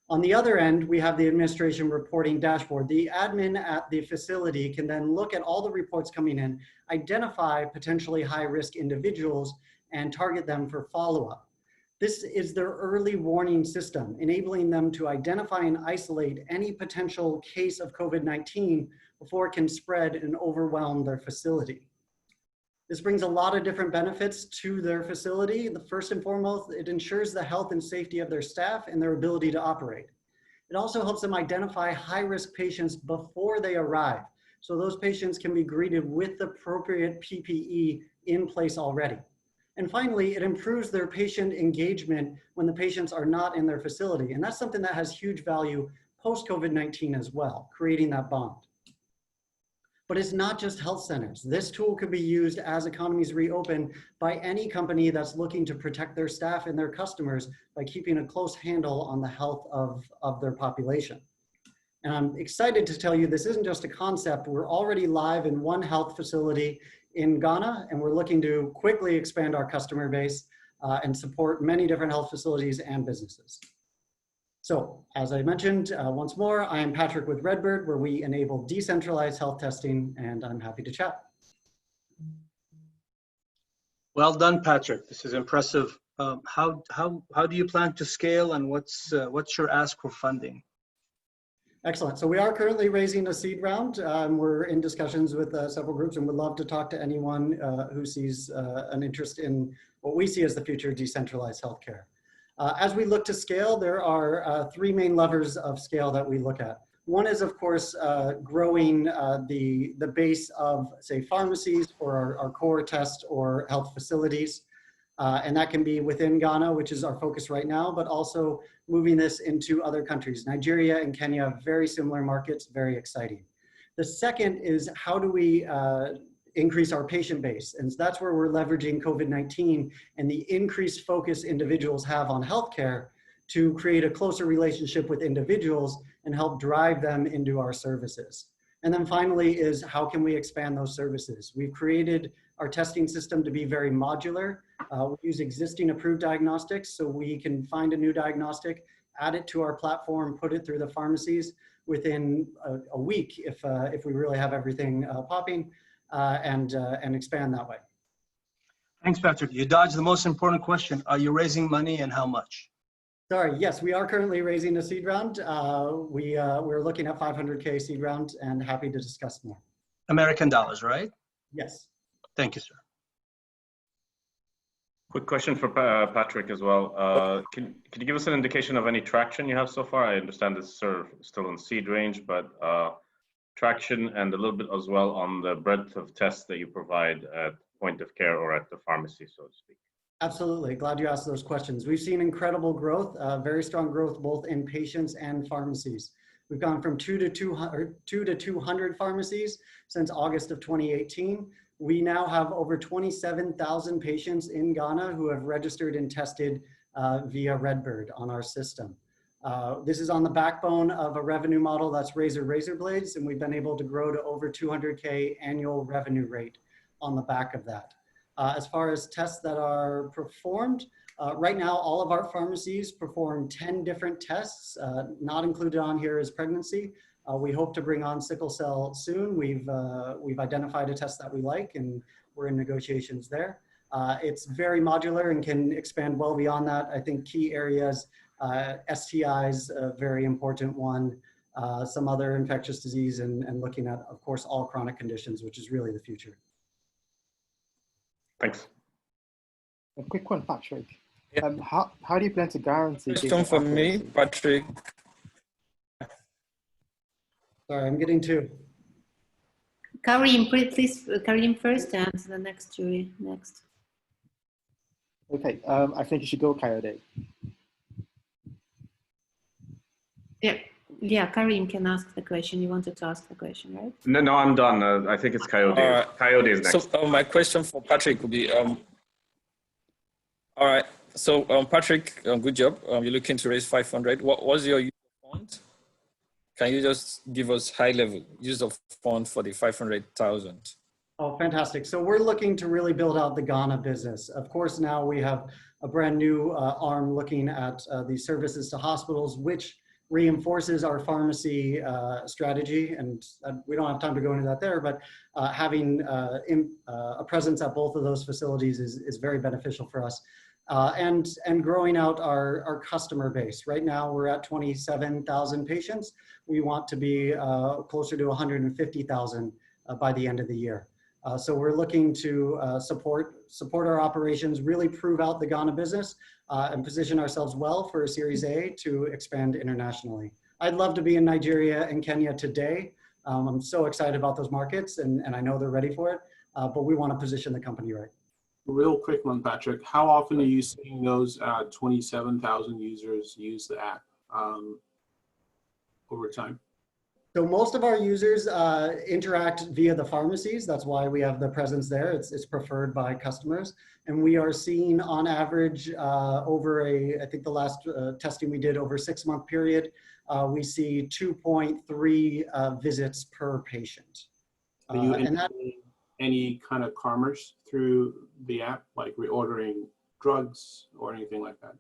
On the other end, we have the administration reporting dashboard. The admin at the facility can then look at all the reports coming in, identify potentially high-risk individuals, and target them for follow-up. This is their early warning system, enabling them to identify and isolate any potential case of COVID-19 before it can spread and overwhelm their facility. This brings a lot of different benefits to their facility. The first and foremost, it ensures the health and safety of their staff and their ability to operate. It also helps them identify high-risk patients before they arrive, so those patients can be greeted with the appropriate PPE in place already. And finally, it improves their patient engagement when the patients are not in their facility. And that's something that has huge value post-COVID-19 as well, creating that bond. But it's not just health centers. This tool could be used as economies reopen by any company that's looking to protect their staff and their customers by keeping a close handle on the health of their population. And I'm excited to tell you this isn't just a concept. We're already live in one health facility in Ghana, and we're looking to quickly expand our customer base and support many different health facilities and businesses. So, as I mentioned, once more, I am Patrick with Redbird, where we enable decentralized health testing, and I'm happy to chat. Well done, Patrick. This is impressive. How do you plan to scale, and what's your ask for funding? Excellent. So we are currently raising a seed round. We're in discussions with several groups and would love to talk to anyone who sees an interest in what we see as the future of decentralized healthcare. As we look to scale, there are three main levers of scale that we look at. One is, of course, growing the base of, say, pharmacies for our core test or health facilities. And that can be within Ghana, which is our focus right now, but also moving this into other countries. Nigeria and Kenya have very similar markets, very exciting. The second is how do we increase our patient base? And so that's where we're leveraging COVID-19 and the increased focus individuals have on healthcare to create a closer relationship with individuals and help drive them into our services. And then finally is how can we expand those services? We've created our testing system to be very modular. We use existing approved diagnostics, so we can find a new diagnostic, add it to our platform, put it through the pharmacies within a week if we really have everything popping, and expand that way. Thanks, Patrick. You dodged the most important question. Are you raising money, and how much? Sorry, yes, we are currently raising a seed round. We're looking at 500K seed round and happy to discuss more. American dollars, right? Yes. Thank you, sir. Quick question for Patrick as well. Can you give us an indication of any traction you have so far? I understand this is sort of still in seed range, but traction and a little bit as well on the breadth of tests that you provide at point of care or at the pharmacy, so to speak. Absolutely, glad you asked those questions. We've seen incredible growth, very strong growth both in patients and pharmacies. We've gone from 2 to 200 pharmacies since August of 2018. We now have over 27,000 patients in Ghana who have registered and tested via Redbird on our system. This is on the backbone of a revenue model that's razor blades, and we've been able to grow to over 200K annual revenue rate on the back of that. As far as tests that are performed, right now, all of our pharmacies perform 10 different tests. Not included on here is pregnancy. We hope to bring on sickle cell soon. We've identified a test that we like, and we're in negotiations there. It's very modular and can expand well beyond that. I think key areas, STIs, a very important one, some other infectious disease, and looking at, of course, all chronic conditions, which is really the future. Thanks. A quick one, Patrick. How do you plan to guarantee? Question for me, Patrick. Sorry, I'm getting two. Karim, please, Karim first, and the next jury next. Okay, I think you should go, Coyote. Yeah, Karim can ask the question. You wanted to ask the question, right? No, I'm done. I think it's Coyote. Coyote is next. So my question for Patrick would be, all right. So Patrick, good job. You're looking to raise 500. What was your use of fund? Can you just give us high level use of fund for the 500,000? Oh, fantastic. So we're looking to really build out the Ghana business. Of course, now we have a brand new arm looking at the services to hospitals, which reinforces our pharmacy strategy. And we don't have time to go into that there, but having a presence at both of those facilities is very beneficial for us. And growing out our customer base. Right now, we're at 27,000 patients. We want to be closer to 150,000 by the end of the year. So we're looking to support our operations, really prove out the Ghana business, and position ourselves well for a Series A to expand internationally. I'd love to be in Nigeria and Kenya today. I'm so excited about those markets, and I know they're ready for it, but we want to position the company right. Real quick one, Patrick. How often are you seeing those 27,000 users use the app over time? So most of our users interact via the pharmacies. That's why we have the presence there. It's preferred by customers. And we are seeing on average I think the last testing we did over a 6-month period, we see 2.3 visits per patient. Are you any kind of commerce through the app, like reordering drugs or anything like that?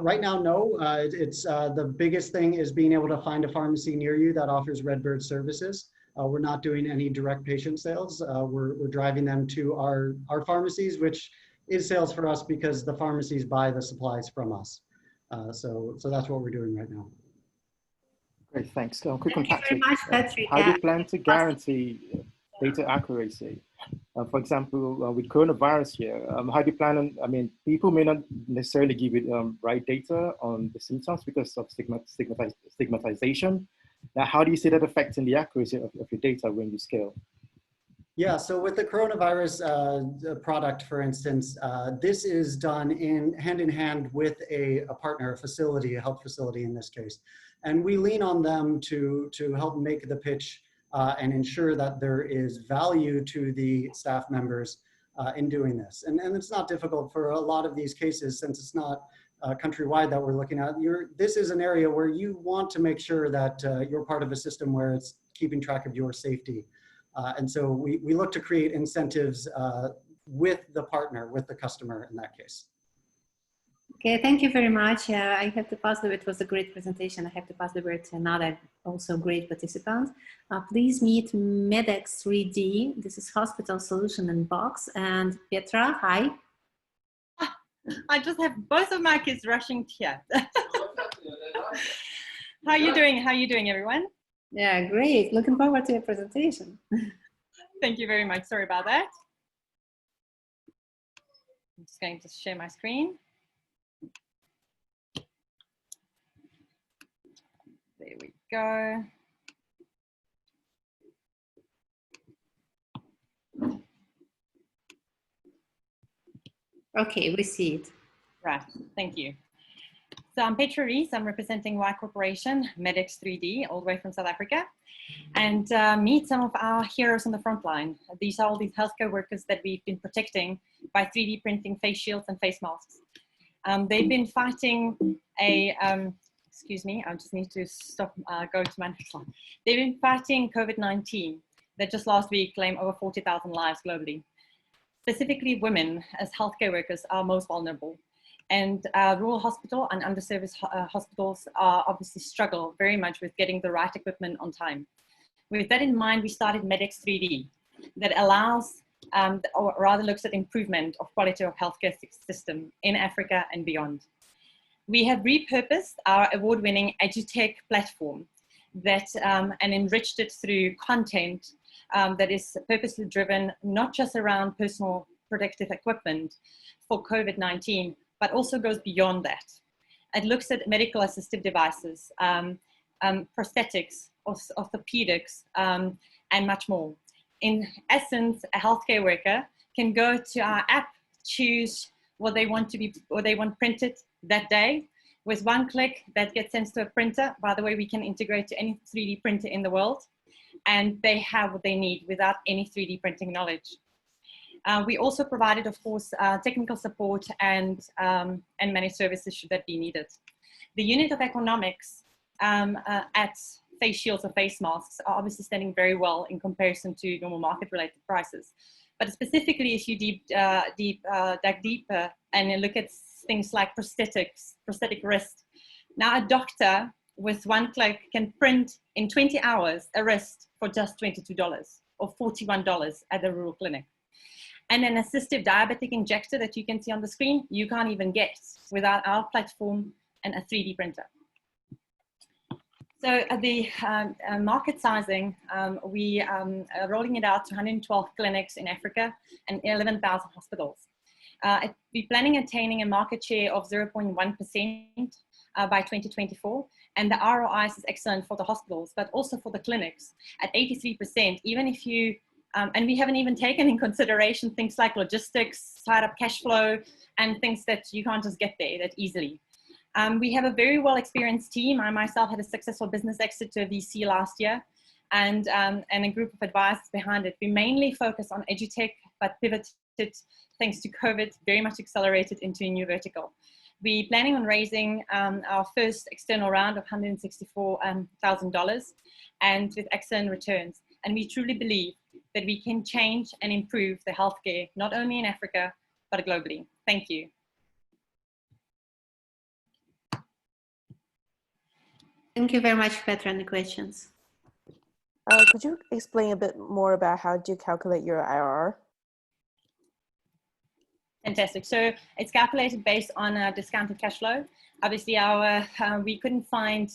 Right now, no. It's the biggest thing is being able to find a pharmacy near you that offers Redbird services. We're not doing any direct patient sales. We're driving them to our pharmacies, which is sales for us because the pharmacies buy the supplies from us. So that's what we're doing right now. Great, thanks. Quick one, Patrick. Thank you very much, Patrick. How do you plan to guarantee data accuracy? For example, with coronavirus here, how do you plan on, I mean, people may not necessarily give you right data on the symptoms because of stigmatization. Now, how do you see that affecting the accuracy of your data when you scale? Yeah, so with the coronavirus product, for instance, this is done hand in hand with a partner, a facility, a health facility in this case. And we lean on them to help make the pitch and ensure that there is value to the staff members in doing this. And it's not difficult for a lot of these cases, since it's not countrywide that we're looking at. This is an area where you want to make sure that you're part of a system where it's keeping track of your safety. And so we look to create incentives with the partner, with the customer in that case. Okay, thank you very much. I have to pass the word. It was a great presentation. I have to pass the word to another also great participant. Please meet Medex 3D. This is Hospital Solution in Box. And Petra, hi. I just have both of my kids rushing here. How are you doing? How are you doing, everyone? Yeah, great. Looking forward to your presentation. Thank you very much. Sorry about that. I'm just going to share my screen. There we go. Okay, we see it. Right, thank you. So I'm Petra Rees. I'm representing Y Corporation, Medex 3D, all the way from South Africa, and meet some of our heroes on the front line. These are all these healthcare workers that we've been protecting by 3D printing face shields and face masks. They've been fighting a, excuse me, I just need to stop, go to my next slide. They've been fighting COVID-19. that just last week claimed over 40,000 lives globally. Specifically, women as healthcare workers are most vulnerable. And rural hospital and underserviced hospitals obviously struggle very much with getting the right equipment on time. With that in mind, we started Medex 3D that allows, or rather looks at improvement of quality of healthcare system in Africa and beyond. We have repurposed our award-winning EduTech platform that, and enriched it through content that is purposely driven, not just around personal protective equipment for COVID-19, but also goes beyond that. It looks at medical assistive devices, prosthetics, orthopedics, and much more. In essence, a healthcare worker can go to our app, choose what they want printed that day. With one click, that gets sent to a printer. By the way, we can integrate to any 3D printer in the world, and they have what they need without any 3D printing knowledge. We also provided, of course, technical support and managed services should that be needed. The unit of economics at face shields or face masks are obviously standing very well in comparison to normal market-related prices. But specifically, if you dig deeper and look at things like prosthetics, prosthetic wrist, now a doctor with one click can print in 20 hours a wrist for just $22 or $41 at a rural clinic. And an assistive diabetic injector that you can see on the screen, you can't even get without our platform and a 3D printer. So the market sizing, we are rolling it out to 112 clinics in Africa and 11,000 hospitals. We're planning attaining a market share of 0.1% by 2024. And the ROIs is excellent for the hospitals, but also for the clinics at 83%, even if you, and we haven't even taken in consideration things like logistics, tied up cash flow, and things that you can't just get there that easily. We have a very well-experienced team. I myself had a successful business exit to a VC last year, and a group of advisors behind it. We mainly focus on EduTech, but pivoted, thanks to COVID, very much accelerated into a new vertical. We're planning on raising our first external round of $164,000 and with excellent returns. And we truly believe that we can change and improve the healthcare, not only in Africa, but globally. Thank you. Thank you very much, Petra, and the questions. Could you explain a bit more about how you calculate your IRR? Fantastic. So it's calculated based on a discounted cash flow. Obviously, we couldn't find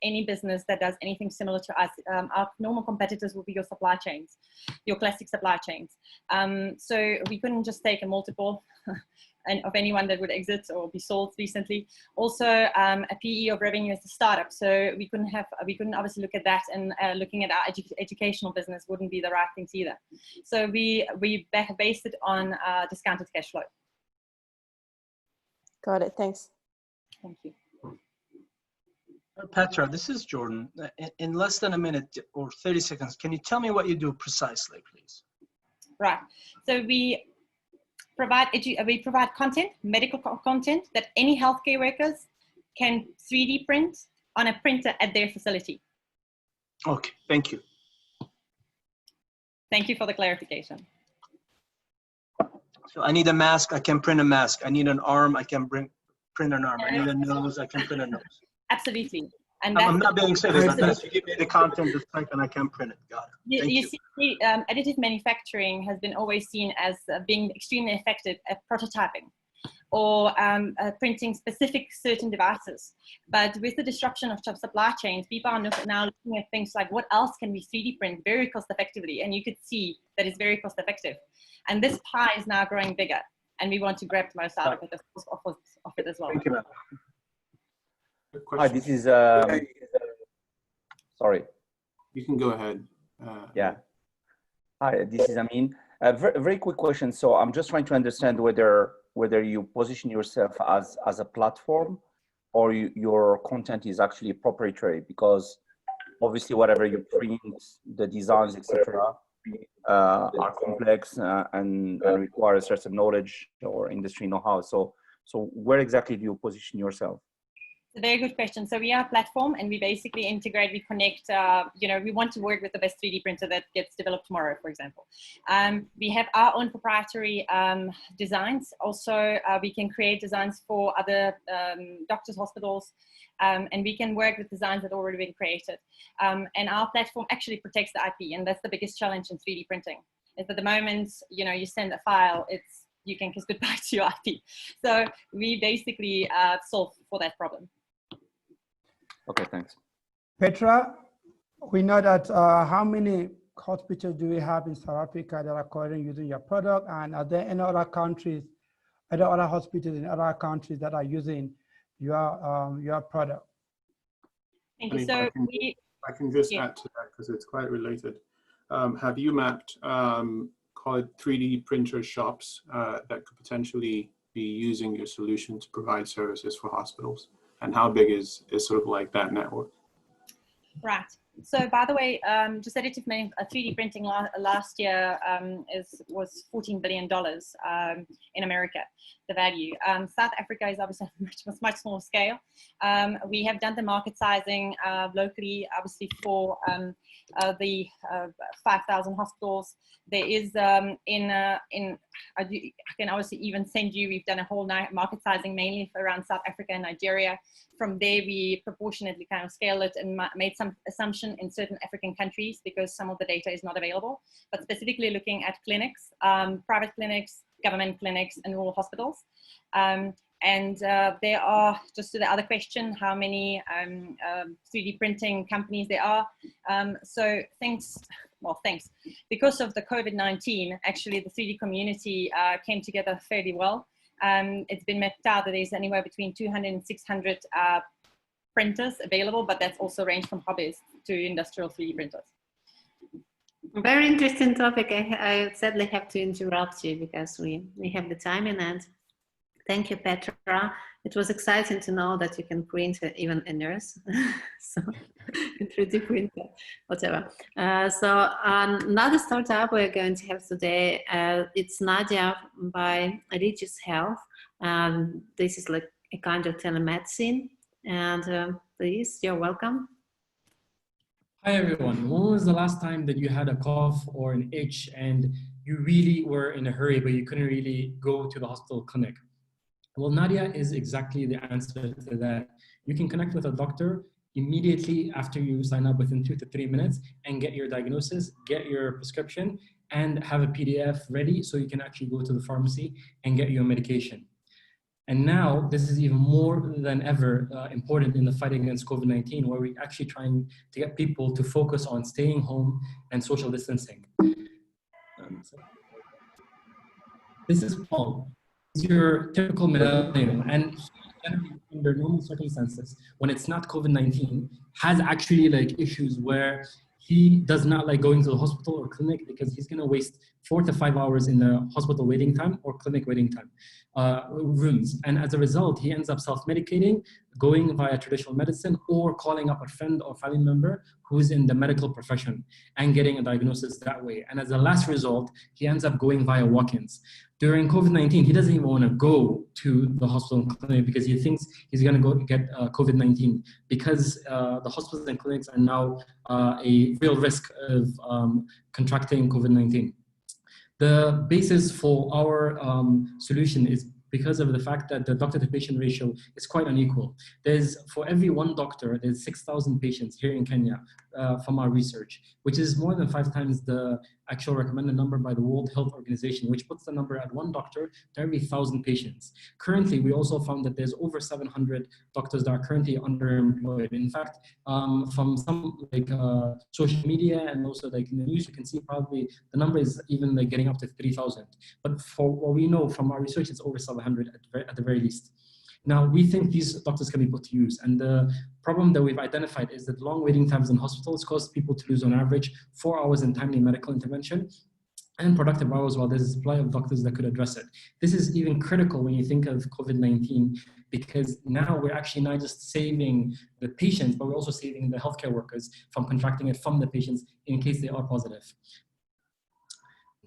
any business that does anything similar to us. Our normal competitors will be your supply chains, your classic supply chains. So we couldn't just take a multiple of anyone that would exit or be sold recently. Also, a PE of revenue as a startup. So we couldn't obviously look at that, and looking at our educational business wouldn't be the right things either. So we based it on discounted cash flow. Got it. Thanks. Thank you. Petra, this is Jordan. In less than a minute or 30 seconds, can you tell me what you do precisely, please? Right. So we provide content, medical content that any healthcare workers can 3D print on a printer at their facility. Okay, thank you. Thank you for the clarification. So I need a mask, I can print a mask. I need an arm, I can print an arm. I need a nose, I can print a nose. Absolutely. And I'm not being silly, but that's, you give me the content this time and I can print it. Got it. Thank you. See, additive manufacturing has been always seen as being extremely effective at prototyping or printing specific certain devices. But with the disruption of supply chains, people are now looking at things like what else can we 3D print very cost effectively? And you could see that it's very cost effective. And this pie is now growing bigger, and we want to grab the most out of it, of it as well. Thank you. Hi, this is, sorry. You can go ahead. Yeah. Hi, this is Amin. A very quick question. So I'm just trying to understand whether you position yourself as a platform or your content is actually proprietary, because obviously whatever you print, the designs, etc., are complex and require a certain knowledge or industry know-how. So where exactly do you position yourself? It's a very good question. So we are a platform, and we basically integrate, we connect, we want to work with the best 3D printer that gets developed tomorrow, for example. We have our own proprietary designs. Also, we can create designs for other doctors, hospitals, and we can work with designs that have already been created. And our platform actually protects the IP, and that's the biggest challenge in 3D printing, is that the moment, you send a file, you can kiss goodbye to your IP. So we basically solve for that problem. Okay, thanks. Petra, we know that how many hospitals do we have in South Africa that are currently using your product, and are there any other countries, other hospitals in other countries that are using your product? Thank you. So I can just add to that because it's quite related. Have you mapped, call it 3D printer shops that could potentially be using your solution to provide services for hospitals? And how big is sort of like that network? Right. So by the way, just additive 3D printing last year was $14 billion in America, the value. South Africa is obviously much smaller scale. We have done the market sizing locally, obviously for the 5,000 hospitals. There is I can obviously even send you, we've done a whole market sizing mainly for around South Africa and Nigeria. From there, we proportionately kind of scale it and made some assumption in certain African countries because some of the data is not available, but specifically looking at clinics, private clinics, government clinics, and rural hospitals. There are, just to the other question, how many 3D printing companies there are. So thanks. Because of the COVID-19, actually the 3D community came together fairly well. It's been mapped out that there's anywhere between 200 and 600 printers available, but that's also ranged from hobbies to industrial 3D printers. Very interesting topic. I sadly have to interrupt you because we have the time in hand. Thank you, Petra. It was exciting to know that you can print even a nurse. So 3D printer, whatever. So another startup we're going to have today, it's Nadia by Regis Health. This is like a kind of telemedicine. And please, you're welcome. Hi everyone. When was the last time that you had a cough or an itch and you really were in a hurry, but you couldn't really go to the hospital clinic? Well, Nadia is exactly the answer to that. You can connect with a doctor immediately after you sign up within 2 to 3 minutes and get your diagnosis, get your prescription, and have a PDF ready so you can actually go to the pharmacy and get your medication. And now this is even more than ever important in the fight against COVID-19, where we're actually trying to get people to focus on staying home and social distancing. This is Paul. He's your typical millennial, and under normal circumstances, when it's not COVID-19, has actually like issues where he does not like going to the hospital or clinic because he's going to waste 4 to 5 hours in the hospital waiting time or clinic waiting time rooms. And as a result, he ends up self-medicating, going via traditional medicine, or calling up a friend or family member who's in the medical profession and getting a diagnosis that way. And as a last result, he ends up going via walk-ins. During COVID-19, he doesn't even want to go to the hospital and clinic because he thinks he's going to go get COVID-19 because the hospitals and clinics are now a real risk of contracting COVID-19. The basis for our solution is because of the fact that the doctor to patient ratio is quite unequal. There's, for every 1 doctor, there's 6,000 patients here in Kenya from our research, which is more than 5 times the actual recommended number by the World Health Organization, which puts the number at 1 doctor to every 1,000 patients. Currently, we also found that there's over 700 doctors that are currently underemployed. In fact, from some like social media and also like in the news, you can see probably the number is even like getting up to 3,000. But for what we know from our research, it's over 700 at the very least. Now, we think these doctors can be put to use. And the problem that we've identified is that long waiting times in hospitals cause people to lose on average 4 hours in timely medical intervention and productive hours while there's a supply of doctors that could address it. This is even critical when you think of COVID-19 because now we're actually not just saving the patients, but we're also saving the healthcare workers from contracting it from the patients in case they are positive.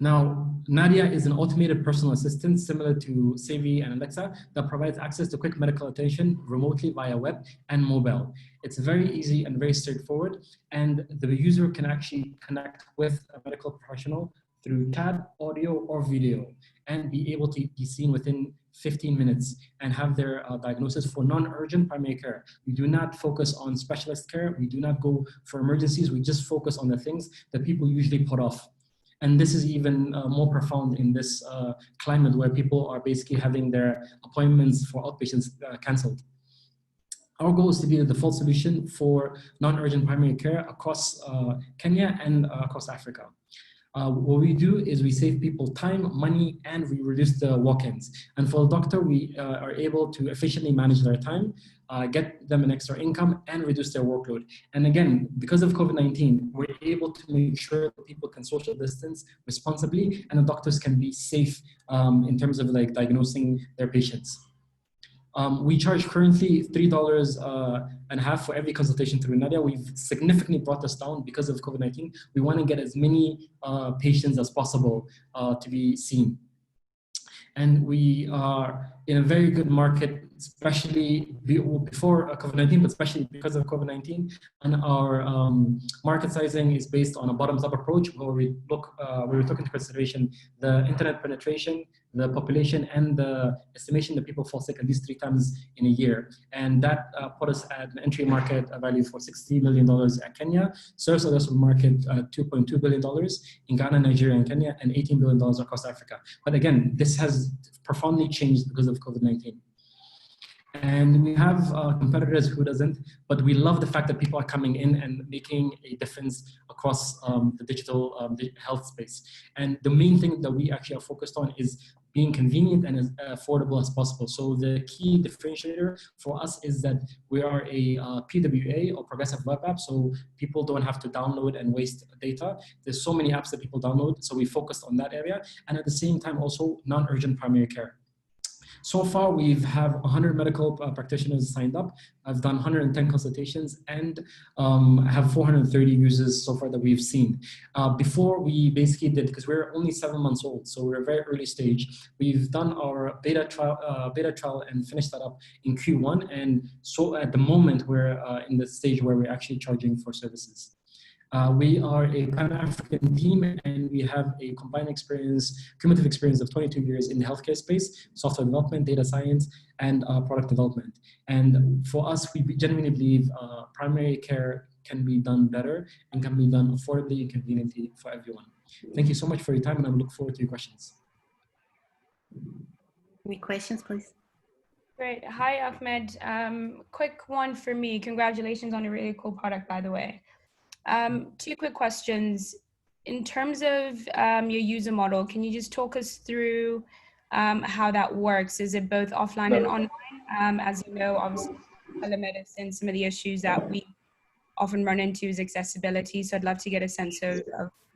Now, Nadia is an automated personal assistant similar to Siri and Alexa that provides access to quick medical attention remotely via web and mobile. It's very easy and very straightforward, and the user can actually connect with a medical professional through chat, audio, or video, and be able to be seen within 15 minutes and have their diagnosis for non-urgent primary care. We do not focus on specialist care. We do not go for emergencies. We just focus on the things that people usually put off. And this is even more profound in this climate where people are basically having their appointments for outpatients canceled. Our goal is to be the default solution for non-urgent primary care across Kenya and across Africa. What we do is we save people time, money, and we reduce the walk-ins. And for the doctor, we are able to efficiently manage their time, get them an extra income, and reduce their workload. And again, because of COVID-19, we're able to make sure that people can social distance responsibly and the doctors can be safe in terms of like diagnosing their patients. We charge currently $3.50 for every consultation through Nadia. We've significantly brought this down because of COVID-19. We want to get as many patients as possible to be seen. And we are in a very good market, especially before COVID-19, but especially because of COVID-19. And our market sizing is based on a bottoms-up approach where we took into consideration the internet penetration, the population, and the estimation that people fall sick at least 3 times in a year. And that put us at an entry market value for $60 million at Kenya, service addressable market $2.2 billion in Ghana, Nigeria, and Kenya, and $18 billion across Africa. But again, this has profoundly changed because of COVID-19. And we have competitors who doesn't, but we love the fact that people are coming in and making a difference across the digital health space. And the main thing that we actually are focused on is being convenient and as affordable as possible. So the key differentiator for us is that we are a PWA or progressive web app, so people don't have to download and waste data. There's so many apps that people download, so we focused on that area. And at the same time, also non-urgent primary care. So far, we have 100 medical practitioners signed up. I've done 110 consultations and have 430 users so far that we've seen. Before we basically did, because we're only 7 months old, so we're a very early stage, we've done our beta trial and finished that up in Q1. And so at the moment, we're in the stage where we're actually charging for services. We are a Pan-African team, and we have a combined cumulative experience of 22 years in the healthcare space, software development, data science, and product development. And for us, we genuinely believe primary care can be done better and can be done affordably and conveniently for everyone. Thank you so much for your time, and I look forward to your questions. Any questions, please? Great. Hi, Ahmed. Quick one for me. Congratulations on a really cool product, by the way. 2 quick questions. In terms of your user model, can you just talk us through how that works? Is it both offline and online? As you know, obviously, telemedicine, some of the issues that we often run into is accessibility. So I'd love to get a sense of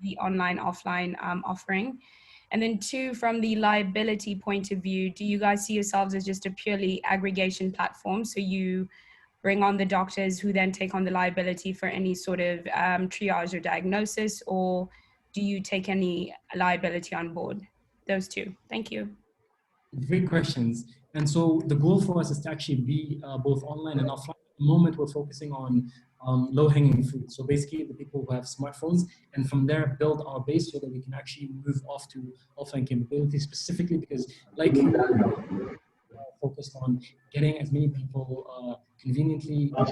the online, offline offering. And then 2, from the liability point of view, do you guys see yourselves as just a purely aggregation platform? So you bring on the doctors who then take on the liability for any sort of triage or diagnosis, or do you take any liability on board? Those 2. Thank you. Great questions. And so the goal for us is to actually be both online and offline. At the moment, we're focusing on low-hanging fruit. So basically the people who have smartphones, and from there build our base so that we can actually move off to offline capabilities, specifically because like you focused on getting as many people conveniently so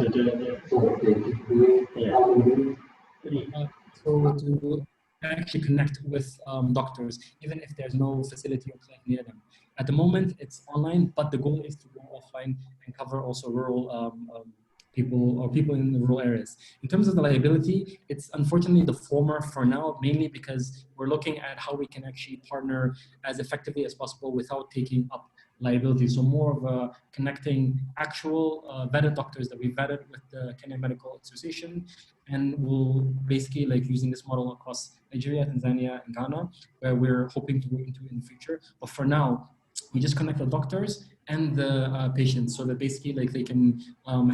to actually connect with doctors, even if there's no facility or clinic near them. At the moment, it's online, but the goal is to go offline and cover also rural people or people in the rural areas. In terms of the liability, it's unfortunately the former for now, mainly because we're looking at how we can actually partner as effectively as possible without taking up liability. So more of a connecting actual vetted doctors that we vetted with the Kenya Medical Association, and we'll basically like using this model across Nigeria, Tanzania, and Ghana, where we're hoping to go into in the future. But for now, we just connect the doctors and the patients so that basically like they can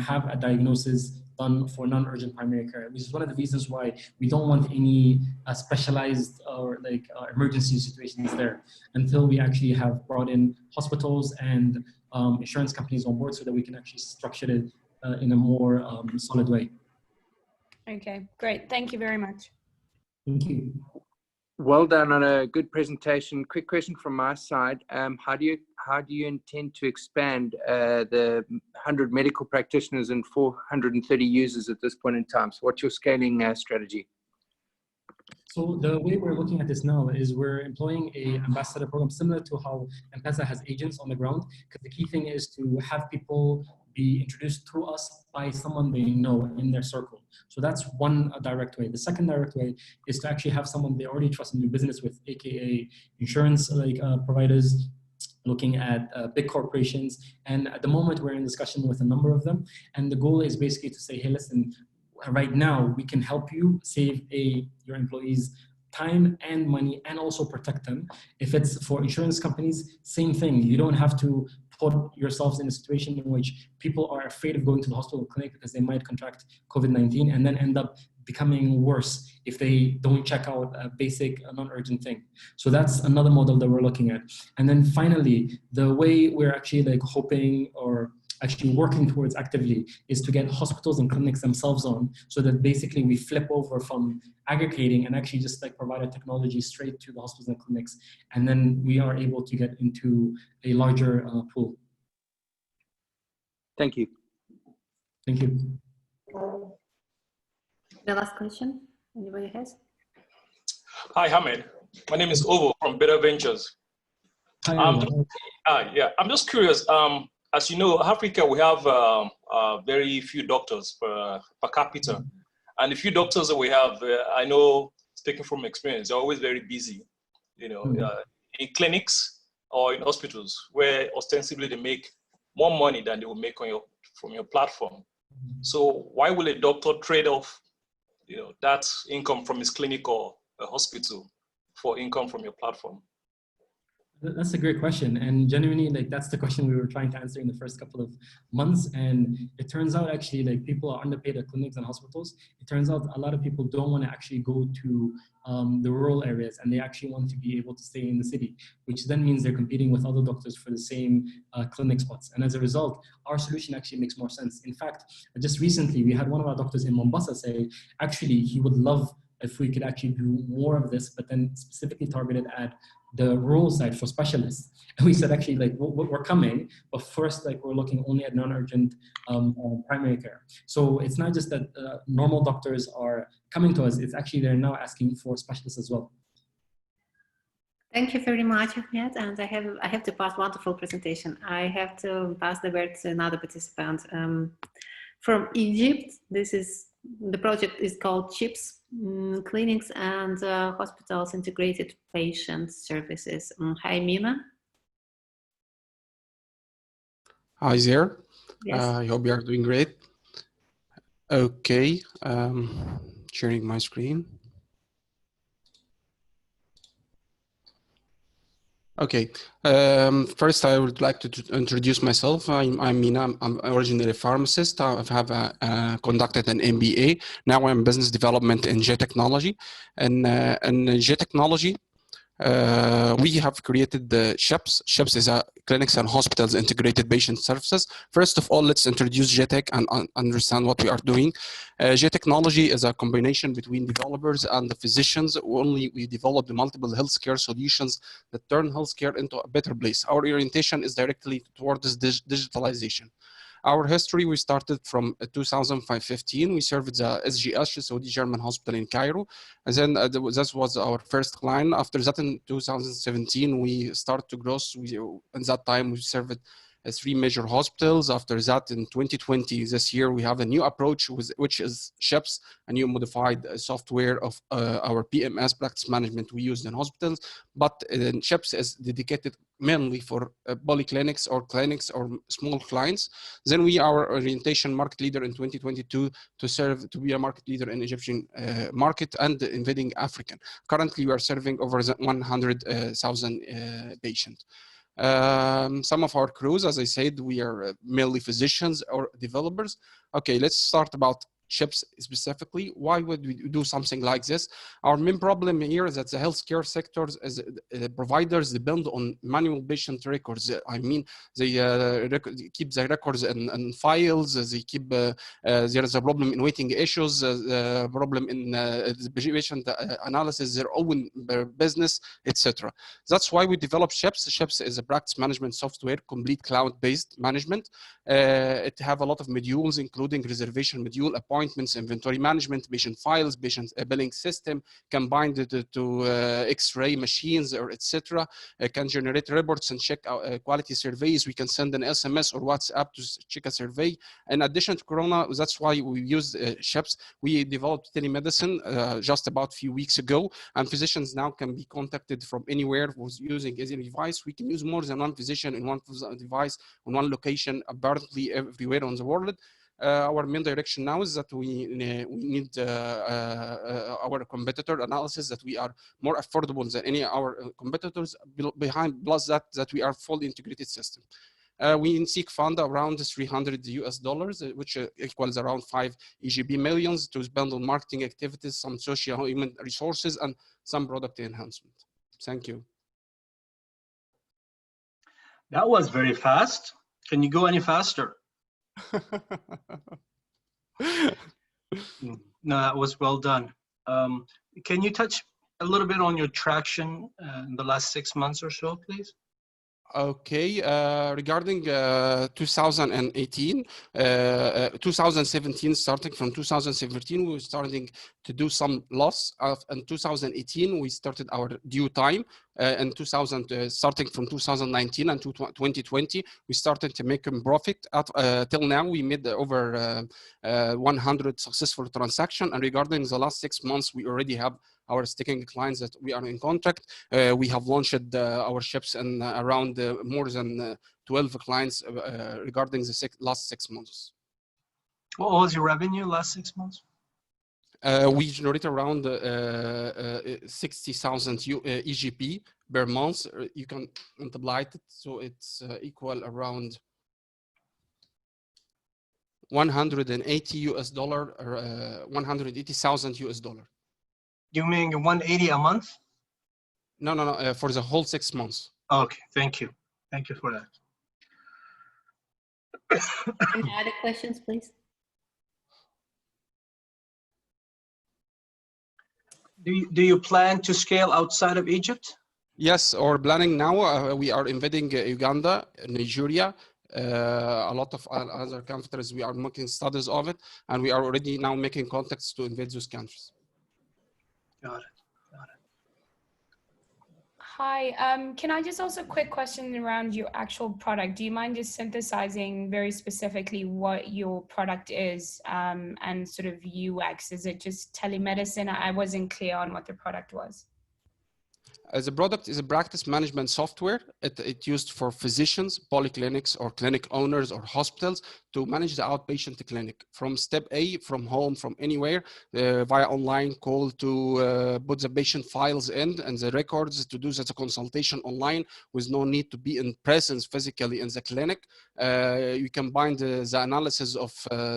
have a diagnosis done for non-urgent primary care, which is one of the reasons why we don't want any specialized or emergency situations there until we actually have brought in hospitals and insurance companies on board so that we can actually structure it in a more solid way. Okay, great. Thank you very much. Thank you. Well done on a good presentation. Quick question from my side. How do you intend to expand the 100 medical practitioners and 430 users at this point in time? So what's your scaling strategy? So the way we're looking at this now is we're employing a ambassador program similar to how M-Pesa has agents on the ground, because the key thing is to have people be introduced to us by someone they know in their circle. So that's one direct way. The second direct way is to actually have someone they already trust and do business with, aka insurance providers, looking at big corporations. And at the moment we're in discussion with a number of them. And the goal is basically to say, hey, listen, right now we can help you save your employees time and money and also protect them. If it's for insurance companies, same thing. You don't have to put yourselves in a situation in which people are afraid of going to the hospital or clinic because they might contract COVID-19 and then end up becoming worse if they don't check out a basic non-urgent thing. So that's another model that we're looking at. And then finally, the way we're actually hoping or actually working towards actively is to get hospitals and clinics themselves on, so that basically we flip over from aggregating and actually just provide a technology straight to the hospitals and clinics, and then we are able to get into a larger pool. Thank you. Thank you. The last question, anybody has? Hi, Hamid. My name is Ovo from Better Ventures. Hi, I'm just curious. As you know, Africa, we have very few doctors per capita. And the few doctors that we have, I know, speaking from experience, they're always very busy, in clinics or in hospitals where ostensibly they make more money than they will make from your platform. So why will a doctor trade off, that income from his clinic or a hospital for income from your platform? That's a great question, and genuinely, that's the question we were trying to answer in the first couple of months. And it turns out actually, people are underpaid at clinics and hospitals. It turns out a lot of people don't want to actually go to the rural areas, and they actually want to be able to stay in the city, which then means they're competing with other doctors for the same clinic spots. And as a result, our solution actually makes more sense. In fact, just recently, we had one of our doctors in Mombasa say, actually, he would love if we could actually do more of this, but then specifically targeted at the rural side for specialists. And we said, actually, we're coming, but first, we're looking only at non-urgent primary care. So it's not just that normal doctors are coming to us, it's actually they're now asking for specialists as well. Thank you very much, Ahmed. And I have to pass wonderful presentation. I have to pass the word to another participant from Egypt. The project is called CHIPS, Clinics and Hospitals Integrated Patient Services. Hi, Mina. Hi there. Yes. I hope you are doing great. Okay, sharing my screen. Okay, first I would like to introduce myself. I'm Mina. I'm originally a pharmacist. I have conducted an MBA. Now I'm business development in J-Technology. And in J-Technology, we have created the SHIPS. SHIPS is a clinics and hospitals integrated patient services. First of all, let's introduce J-Tech and understand what we are doing. J-Technology is a combination between developers and the physicians. We develop the multiple healthcare solutions that turn healthcare into a better place. Our orientation is directly towards digitalization. Our history, we started from 2015. We served the SGH, Saudi German Hospital in Cairo. And then that was our first client. After that, in 2017, we started to grow. In that time, we served 3 major hospitals. After that, in 2020, this year, we have a new approach, which is SHIPS, a new modified software of our PMS, practice management we use in hospitals. But SHIPS is dedicated mainly for polyclinics or clinics or small clients. Then we are orientation market leader in 2022 to be a market leader in Egyptian market and invading African. Currently, we are serving over 100,000 patients. Some of our crews, as I said, we are mainly physicians or developers. Okay, let's start about chips specifically. Why would we do something like this? Our main problem here is that the healthcare sectors as providers depend on manual patient records. I mean, they keep the records in files. They keep there is a problem in waiting issues, problem in the patient analysis, their own business, etc. That's why we developed Ships. Ships is a practice management software, complete cloud-based management. It have a lot of modules, including reservation module, appointments, inventory management, patient files, patient billing system, combined to X-ray machines or etc. Can generate reports and check quality surveys. We can send an SMS or WhatsApp to check a survey. In addition to Corona, that's why we use Ships. We developed telemedicine just about a few weeks ago, and physicians now can be contacted from anywhere who's using any device. We can use more than one physician in one device on one location, apparently everywhere on the world. Our main direction now is that we need our competitor analysis, that we are more affordable than any of our competitors, behind plus that we are fully integrated system. We seek fund around $300, which equals around 5 EGB millions to spend on marketing activities, some social human resources, and some product enhancement. Thank you. That was very fast. Can you go any faster? No, that was well done. Can you touch a little bit on your traction in the last 6 months or so, please? Okay, regarding 2018, 2017, starting from 2017, we were starting to do some loss. In 2018, we started our due time. And starting from 2019 and to 2020, we started to make a profit. Till now, we made over 100 successful transactions. And regarding the last 6 months, we already have our sticking clients that we are in contract. We have launched our ships in around more than 12 clients regarding the last 6 months. What was your revenue last 6 months? We generate around 60,000 EGP per month. You can multiply it, so it's equal around 180 US dollar or 180,000 US dollar. You mean 180 a month? No, for the whole 6 months. Okay, thank you. Thank you for that. Any other questions, please? Do you plan to scale outside of Egypt? Yes, our planning now, we are invading Uganda, Nigeria, a lot of other countries. We are making studies of it, and we are already now making contacts to invade those countries. Got it. Hi, can I just also quick question around your actual product? Do you mind just synthesizing very specifically what your product is and sort of UX? Is it just telemedicine? I wasn't clear on what the product was. The product is a practice management software. It's used for physicians, polyclinics, or clinic owners or hospitals to manage the outpatient clinic from step A, from home, from anywhere, via online call to put the patient files in and the records, to do the consultation online with no need to be in presence physically in the clinic. You combine the analysis of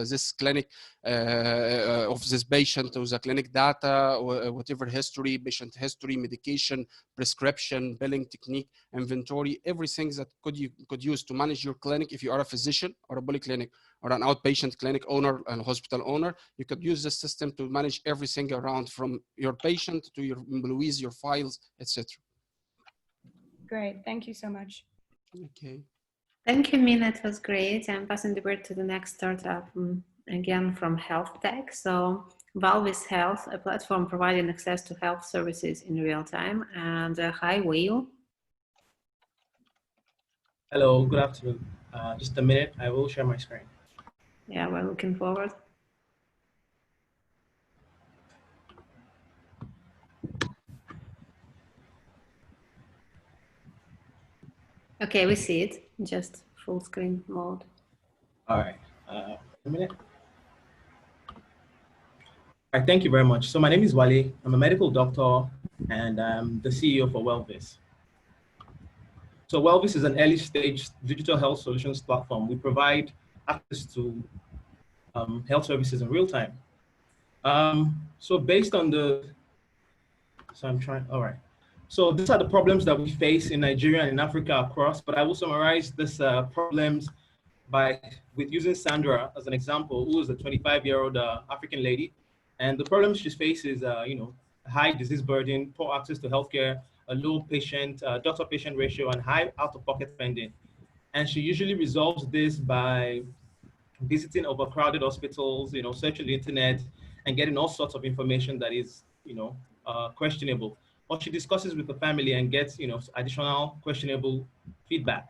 this clinic, of this patient, or the clinic data, whatever history, patient history, medication, prescription, billing technique, inventory, everything that you could use to manage your clinic. If you are a physician or a polyclinic or an outpatient clinic owner and hospital owner, you could use this system to manage everything around, from your patient to your employees, your files, etc. Great, thank you so much. Okay. Thank you, Mina. It was great. I'm passing the word to the next startup, again from health tech. So Valvis Health, a platform providing access to health services in real time. And hi, Will. Hello, good afternoon. Just a minute, I will share my screen. Yeah, we're looking forward. Okay, we see it. Just full screen mode. All right, a minute. All right, thank you very much. So my name is Wale. I'm a medical doctor and I'm the CEO for Wellvis. So Wellvis is an early stage digital health solutions platform. We provide access to health services in real time. So based on all right. So these are the problems that we face in Nigeria and in Africa across, but I will summarize these problems with using Sandra as an example, who is a 25-year-old African lady. And the problems she faces, high disease burden, poor access to healthcare, a low doctor-patient ratio, and high out-of-pocket spending. And she usually resolves this by visiting overcrowded hospitals, searching the internet, and getting all sorts of information that is, questionable. Or she discusses with the family and gets, additional questionable feedback.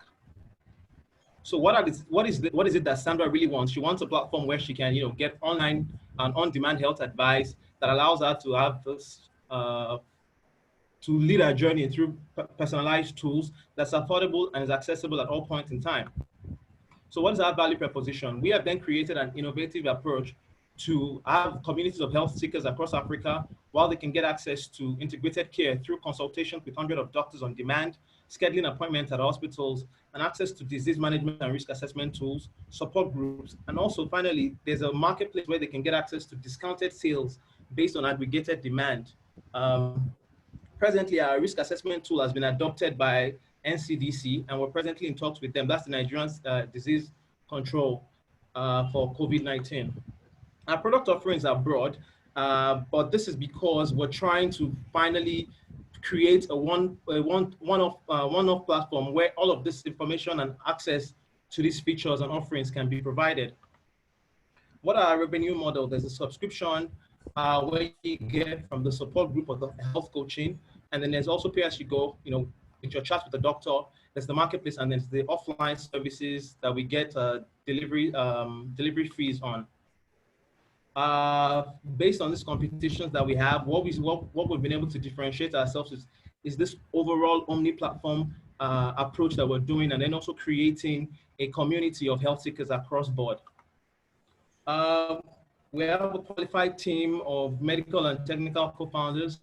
So what is it that Sandra really wants? She wants a platform where she can, get online and on-demand health advice that allows her to have this, to lead her journey through personalized tools that's affordable and is accessible at all points in time. So what is our value proposition? We have then created an innovative approach to have communities of health seekers across Africa while they can get access to integrated care through consultations with hundreds of doctors on demand, scheduling appointments at hospitals, and access to disease management and risk assessment tools, support groups, and also finally, there's a marketplace where they can get access to discounted sales based on aggregated demand. Presently, our risk assessment tool has been adopted by NCDC, and we're presently in talks with them. That's the Nigerian disease control for COVID-19. Our product offerings are broad, but this is because we're trying to finally create a one-off platform where all of this information and access to these features and offerings can be provided. What are our revenue model? There's a subscription where you get from the support group of the health coaching, and then there's also pay as you go, with your chat with the doctor. There's the marketplace, and there's the offline services that we get delivery fees on. Based on these competitions that we have, what we've been able to differentiate ourselves is this overall omni-platform approach that we're doing, and then also creating a community of health seekers across board. We have a qualified team of medical and technical co-founders,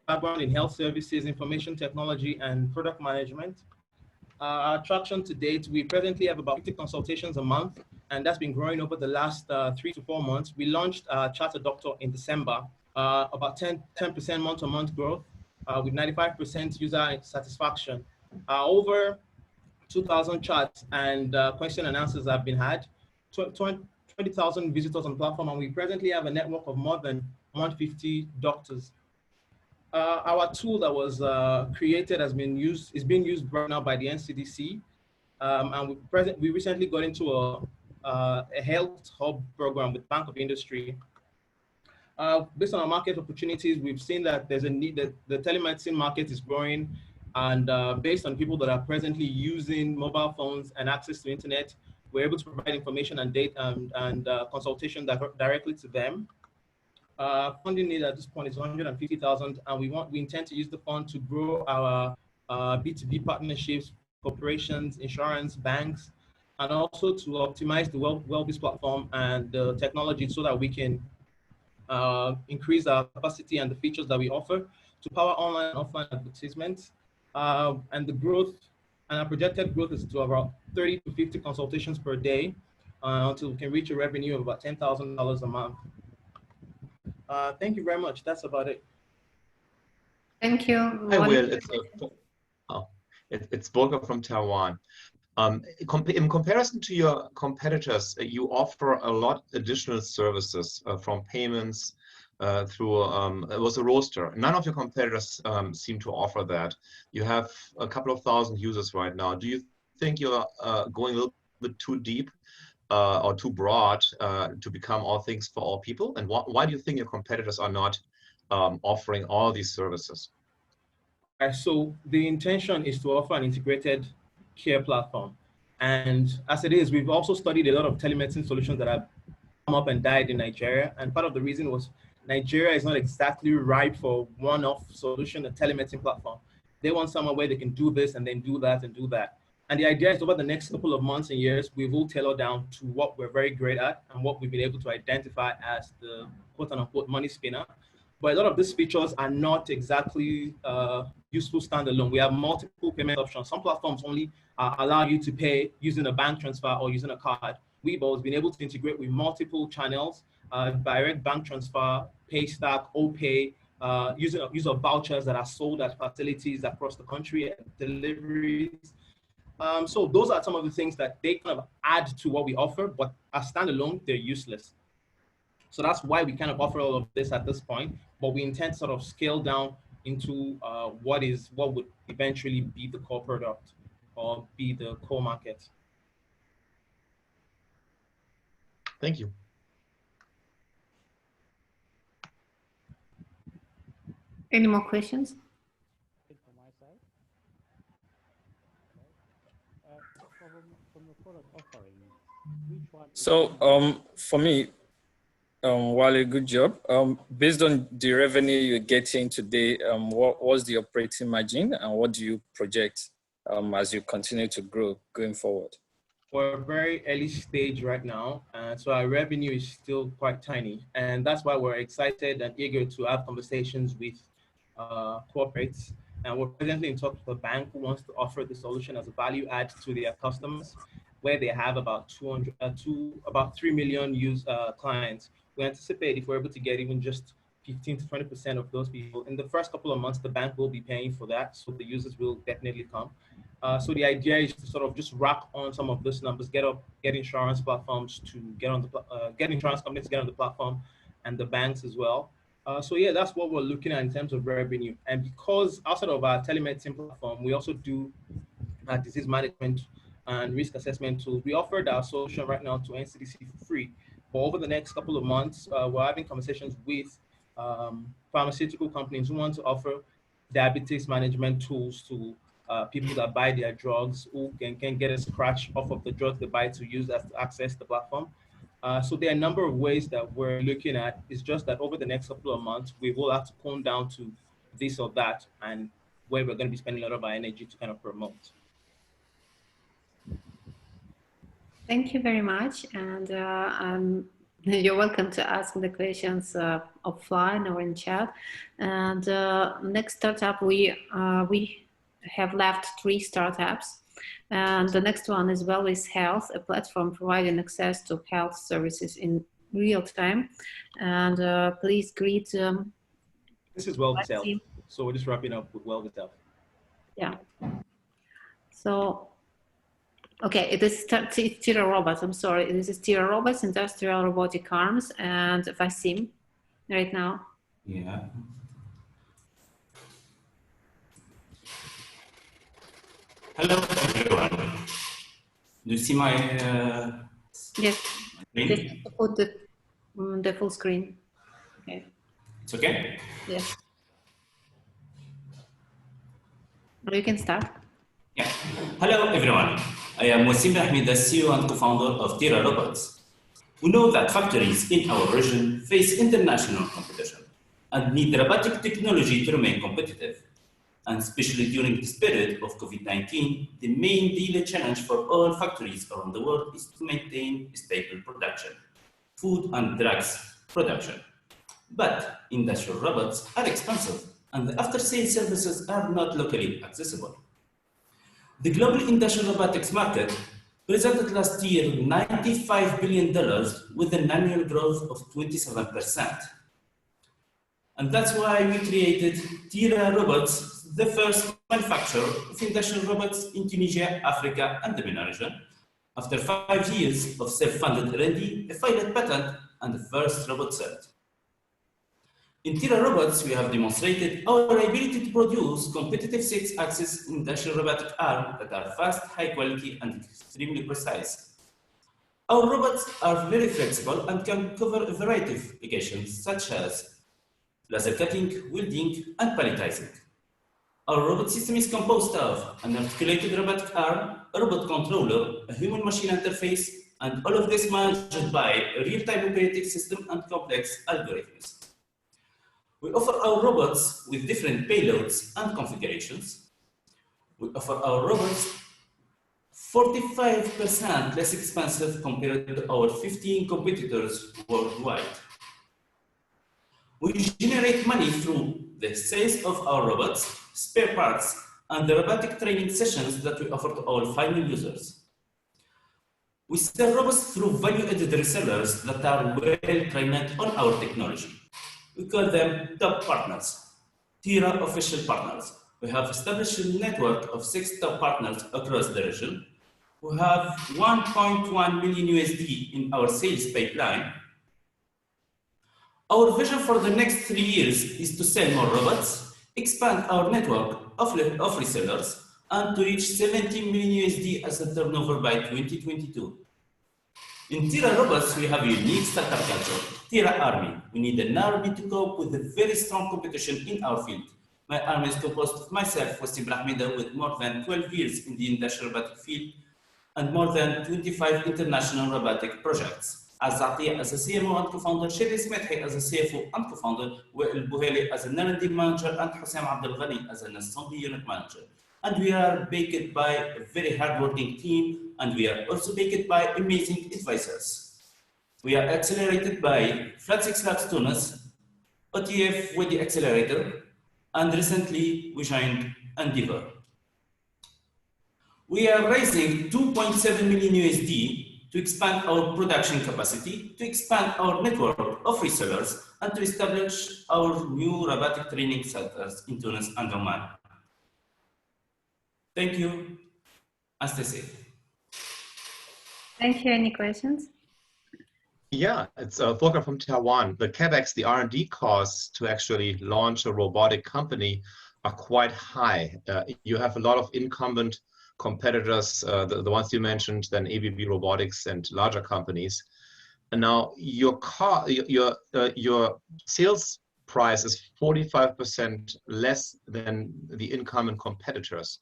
background in health services, information technology, and product management. Our traction to date, we presently have about 50 consultations a month, and that's been growing over the last 3 to 4 months. We launched Charter Doctor in December, about 10% month-to-month growth with 95% user satisfaction. Over 2,000 chats and question and answers have been had, 20,000 visitors on the platform, and we presently have a network of more than 150 doctors. Our tool that was created is being used right now by the NCDC, and we recently got into a health hub program with Bank of Industry. Based on our market opportunities, we've seen that there's a need that the telemedicine market is growing, and based on people that are presently using mobile phones and access to internet, we're able to provide information and data and consultation directly to them. Funding need at this point is 150,000, and we intend to use the fund to grow our B2B partnerships, corporations, insurance, banks, and also to optimize the Wellvis platform and the technology so that we can increase our capacity and the features that we offer to power online and offline advertisements. And the growth, and our projected growth is to about 30 to 50 consultations per day until we can reach a revenue of about $10,000 a month. Thank you very much. That's about it. Thank you. Hi, Will. It's Volker from Taiwan. In comparison to your competitors, you offer a lot additional services from payments through it was a roster. None of your competitors seem to offer that. You have a couple of thousand users right now. Do you think you're going a little bit too deep or too broad to become all things for all people? And why do you think your competitors are not offering all these services? So the intention is to offer an integrated care platform. And as it is, we've also studied a lot of telemedicine solutions that have come up and died in Nigeria. And part of the reason was Nigeria is not exactly ripe for one-off solution, a telemedicine platform. They want somewhere where they can do this and then do that and do that. And the idea is over the next couple of months and years, we will tailor down to what we're very great at and what we've been able to identify as the quote unquote money spinner. but a lot of these features are not exactly useful standalone. We have multiple payment options. Some platforms only allow you to pay using a bank transfer or using a card. We've always been able to integrate with multiple channels, direct bank transfer, Paystack, OPay, use of vouchers that are sold at facilities across the country and deliveries. So those are some of the things that they kind of add to what we offer, but as standalone, they're useless. So that's why we kind of offer all of this at this point, but we intend to sort of scale down into what would eventually be the core product or be the core market. Thank you. Any more questions? So for me, Wale, good job. Based on the revenue you're getting today, what's the operating margin and what do you project as you continue to grow going forward? We're a very early stage right now, so our revenue is still quite tiny, and that's why we're excited and eager to have conversations with corporates. And we're presently in talks with a bank who wants to offer the solution as a value add to their customers, where they have about 3 million clients. We anticipate if we're able to get even just 15 to 20% of those people, in the first couple of months, the bank will be paying for that, so the users will definitely come. So the idea is to sort of just rack on some of those numbers, get insurance platforms to get on the get insurance companies to get on the platform, and the banks as well. So yeah, that's what we're looking at in terms of revenue. And because outside of our telemedicine platform, we also do disease management and risk assessment tools. We offered our solution right now to NCDC for free. But over the next couple of months, we're having conversations with pharmaceutical companies who want to offer diabetes management tools to people that buy their drugs, who can get a scratch off of the drugs they buy to use as to access the platform. So there are a number of ways that we're looking at. It's just that over the next couple of months, we will have to come down to this or that and where we're going to be spending a lot of our energy to kind of promote. Thank you very much. And you're welcome to ask the questions offline or in chat. And next startup, we have left 3 startups. And the next one is Wellness Health, a platform providing access to health services in real time. And please greet. This is Wellness Health. So we're just wrapping up with Wellness Health. Yeah. So, okay, it is Tira Robots. I'm sorry. This is Tira Robots, Industrial Robotic Arms, and Vasim right now. Yeah. Hello, everyone. Do you see my yes. screen? Just put the full screen. Okay. It's okay? Yes. You can start. Yeah. Hello, everyone. I am Wasim Ahmed, the CEO and co-founder of Tira Robots. We know that factories in our region face international competition and need robotic technology to remain competitive. And especially during this period of COVID-19, the main daily challenge for all factories around the world is to maintain stable production, food and drugs production. But industrial robots are expensive and the after-sales services are not locally accessible. The global industrial robotics market presented last year $95 billion with an annual growth of 27%. And that's why we created Tira Robots, the first manufacturer of industrial robots in Tunisia, Africa, and the MENA region, after 5 years of self-funded R&D, a filed patent, and the first robot sold. In Tira Robots, we have demonstrated our ability to produce competitive 6-axis industrial robotic arms that are fast, high quality, and extremely precise. Our robots are very flexible and can cover a variety of applications, such as laser cutting, welding, and palletizing. Our robot system is composed of an articulated robotic arm, a robot controller, a human-machine interface, and all of this managed by a real-time operating system and complex algorithms. We offer our robots with different payloads and configurations. We offer our robots 45% less expensive compared to our 15 competitors worldwide. We generate money through the sales of our robots, spare parts, and the robotic training sessions that we offer to our final users. We sell robots through value-added resellers that are well-trained on our technology. We call them top partners, TIRA official partners. We have established a network of 6 top partners across the region who have 1.1 million USD in our sales pipeline. Our vision for the next 3 years is to sell more robots, expand our network of resellers, and to reach 17 million USD as a turnover by 2022. In TIRA Robots, we have a unique startup culture, TIRA Army. We need an army to cope with the very strong competition in our field. My army is composed of myself, Wassim Rahmida, with more than 12 years in the industrial robotic field and more than 25 international robotic projects. Azati as a CMO and co-founder, Shiris Medhi as a CFO and co-founder, Wael Bouheli as an R&D manager, and Hussein Abdel Ghani as an assembly unit manager. And we are backed by a very hardworking team, and we are also backed by amazing advisors. We are accelerated by Flat 6 Labs Tunis, OTF with the accelerator, and recently we joined Endeavor. We are raising 2.7 million USD to expand our production capacity, to expand our network of resellers, and to establish our new robotic training centers in Tunis and Oman. Thank you. And stay safe. Thank you. Any questions? Yeah, it's Volker from Taiwan. The CapEx, the R&D costs to actually launch a robotic company are quite high. You have a lot of incumbent competitors, the ones you mentioned, then ABB Robotics and larger companies. And now your sales price is 45% less than the incumbent competitors.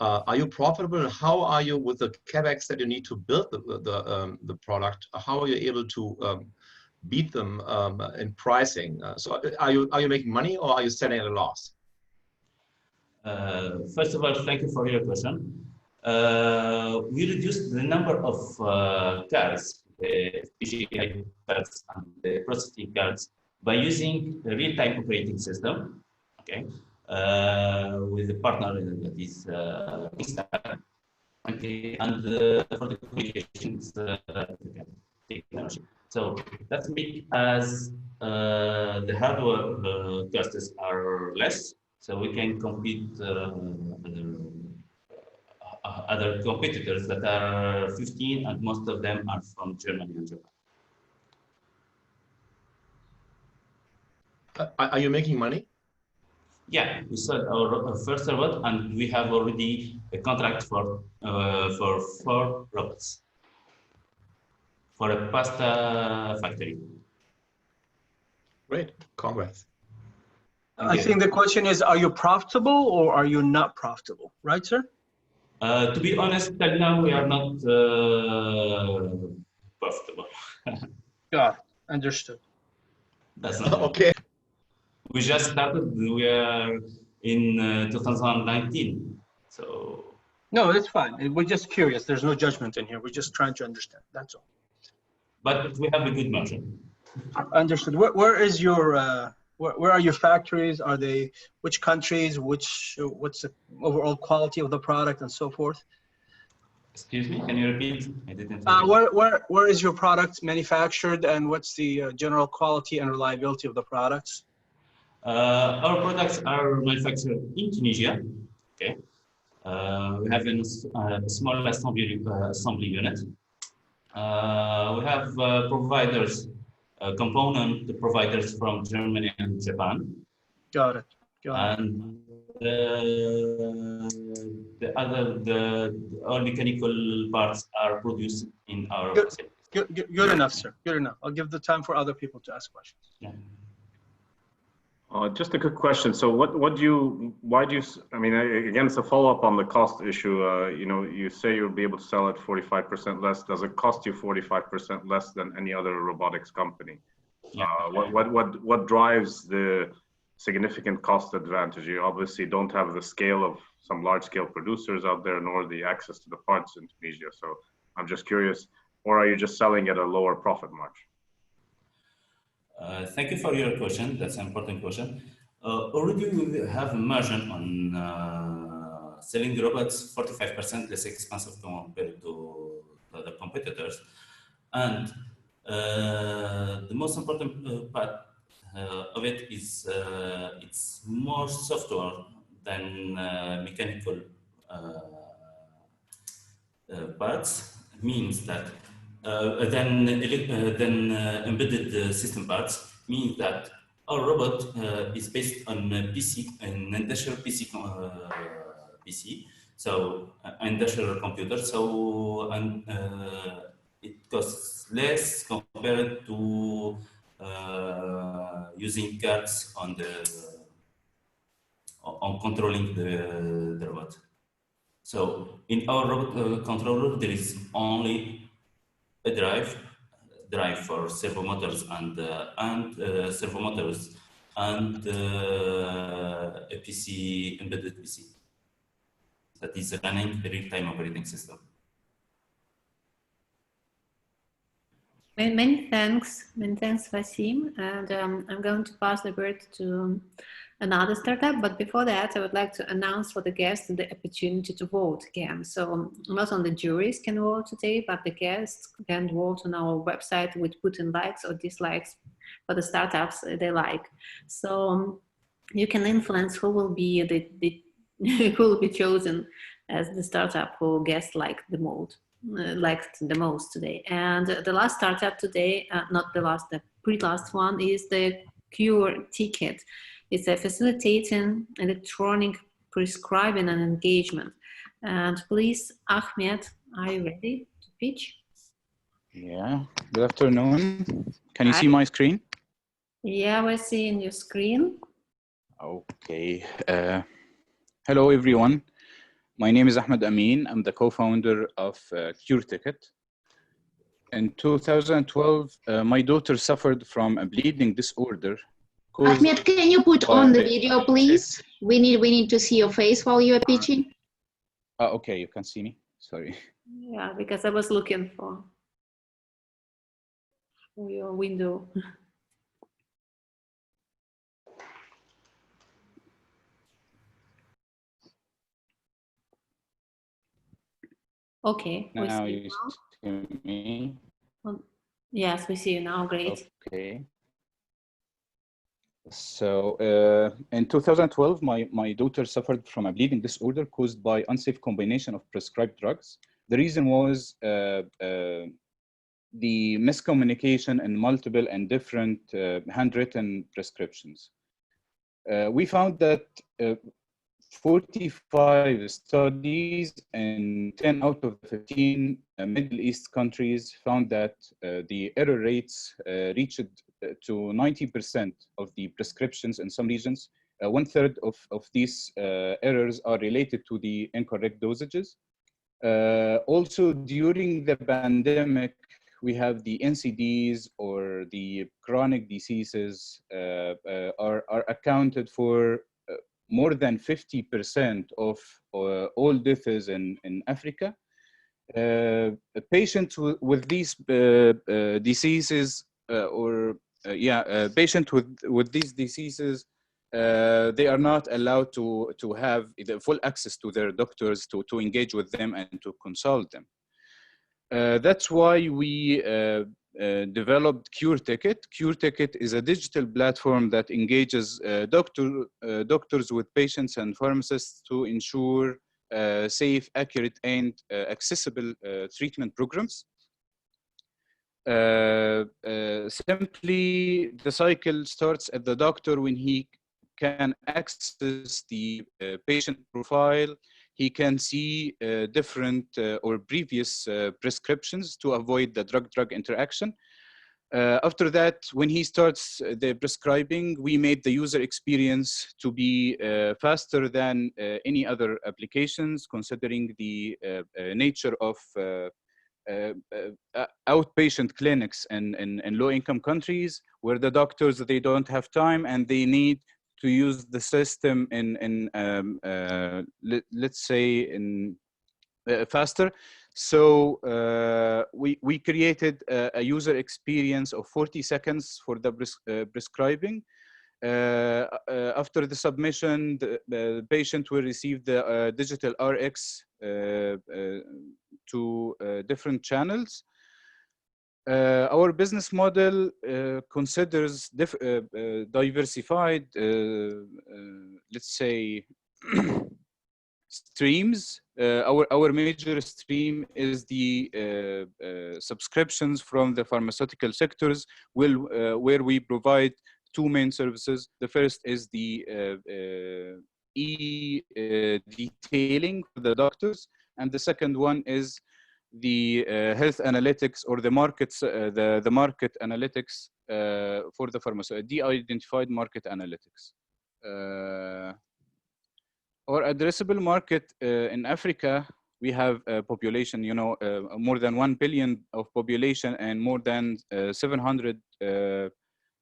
Are you profitable? How are you with the CapEx that you need to build the product? How are you able to beat them in pricing? So are you making money, or are you selling at a loss? First of all, thank you for your question. We reduced the number of cards, the PGI cards and the processing cards, by using a real-time operating system, okay, with a partner that is Instagram, okay, and for the communications technology. So that makes as the hardware costs are less, so we can compete other competitors that are 15, and most of them are from Germany and Japan. Are you making money? Yeah, we sold our first robot, and we have already a contract for 4 robots for a pasta factory. Great, congrats. I think the question is, are you profitable or are you not profitable? Right, sir? To be honest, till now we are not profitable. Yeah, understood. That's not okay. We just started. We are in 2019, so. No, it's fine. We're just curious. There's no judgment in here. We're just trying to understand. That's all. But we have a good margin. Understood. Where is your? Where are your factories? Are they which countries? What's the overall quality of the product and so forth? Excuse me, can you repeat? I didn't. Where is your product manufactured, and what's the general quality and reliability of the products? Our products are manufactured in Tunisia. Okay, we have a small assembly unit. We have providers. Component providers from Germany and Japan. Got it. And all mechanical parts are produced in our facilities. Good enough, sir. Good enough. I'll give the time for other people to ask questions. Yeah. Just a quick question. So why do you, I mean, again, it's a follow-up on the cost issue. You know, you say you'll be able to sell at 45% less. Does it cost you 45% less than any other robotics company? Yeah. What drives the significant cost advantage? You obviously don't have the scale of some large-scale producers out there, nor the access to the parts in Tunisia. So I'm just curious, or are you just selling at a lower profit margin? Thank you for your question. That's an important question. Already we have a margin on selling robots 45% less expensive compared to other competitors. And the most important part of it is it's more software than mechanical parts, means that then embedded system parts, means that our robot is based on a PC, an industrial PC, so industrial computer. So and it costs less compared to using cards on controlling the robot. So in our robot controller, there is only a drive for servo motors and servo motors and a PC, embedded PC that is running a real-time operating system. Many thanks, Wasim. And I'm going to pass the word to another startup. But before that, I would like to announce for the guests the opportunity to vote again. So not only juries can vote today, but the guests can vote on our website with putting likes or dislikes for the startups they like. So you can influence who will be who will be chosen as the startup who guests like the most. Liked the most today. And the last startup today, not the last, the pre-last one, is the Cure Ticket. It's a facilitating electronic prescribing and engagement. And please, Ahmed, are you ready to pitch? Yeah, good afternoon. Can you see my screen? Yeah, we're seeing your screen. Okay. Hello, everyone. My name is Ahmed Amin. I'm the co-founder of Cure Ticket. In 2012, my daughter suffered from a bleeding disorder. Ahmed, can you put on the video, please? We need to see your face while you are pitching. Okay, you can see me. Sorry. Yeah, because I was looking for your window. Okay. Now you see me. Yes, we see you now. Great. Okay. So in 2012, my daughter suffered from a bleeding disorder caused by unsafe combination of prescribed drugs. The reason was the miscommunication in multiple and different handwritten prescriptions. We found that 45 studies in 10 out of 15 Middle East countries found that the error rates reached to 90% of the prescriptions in some regions. 1/3 of these errors are related to the incorrect dosages. Also, during the pandemic, we have the NCDs or the chronic diseases are accounted for more than 50% of all deaths in Africa. Patients with these diseases patients with these diseases, they are not allowed to have the full access to their doctors to engage with them and to consult them. That's why we developed Cure Ticket. Cure Ticket is a digital platform that engages doctors with patients and pharmacists to ensure safe, accurate, and accessible treatment programs. Simply, the cycle starts at the doctor when he can access the patient profile. He can see different or previous prescriptions to avoid the drug-drug interaction. After that, when he starts the prescribing, we made the user experience to be faster than any other applications, considering the nature of outpatient clinics in low-income countries, where the doctors, they don't have time and they need to use the system in let's say in faster. So we created a user experience of 40 seconds for the prescribing. After the submission, the patient will receive the digital RX to different channels. Our business model considers diversified, let's say, streams. Our major stream is the subscriptions from the pharmaceutical sectors, where we provide two main services. The first is the e-detailing for the doctors, and the second one is the health analytics or the markets, the market analytics for the pharmaceutical, de-identified market analytics. Our addressable market in Africa, we have a population, you know, more than 1 billion of population and more than 700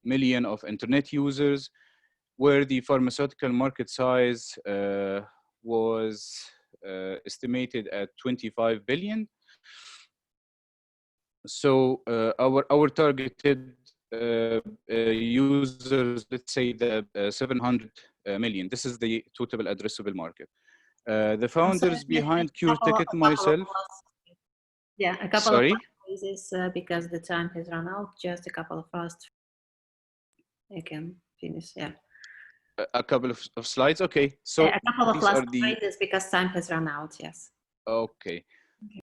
million of internet users, where the pharmaceutical market size was estimated at 25 billion. So our targeted users, let's say the 700 million. This is the total addressable market. The founders behind CureTicket, myself. Yeah, a couple Sorry? of phrases because the time has run out. Just a couple of fast. I can finish. Yeah. A couple of slides. Okay. So a couple of these last are the phrases because time has run out. Yes. Okay.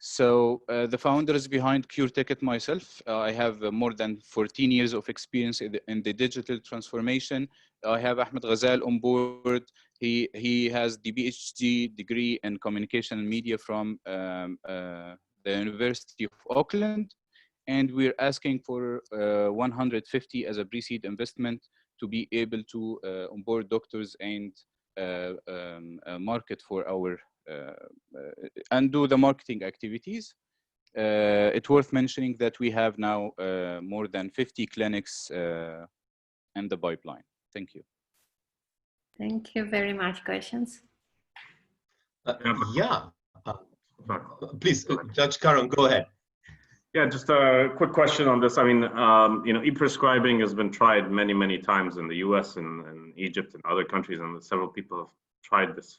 So the founders behind CureTicket, myself, I have more than 14 years of experience in the digital transformation. I have Ahmed Ghazal on board. He has the PhD degree in communication and media from the University of Auckland. And we're asking for 150 as a pre-seed investment to be able to onboard doctors and market for our and do the marketing activities. It's worth mentioning that we have now more than 50 clinics in the pipeline. Thank you. Thank you very much. Questions? Please, Judge Karan, go ahead. Yeah, just a quick question on this. I mean, you know, e-prescribing has been tried many, many times in the US and Egypt and other countries, and several people have tried this.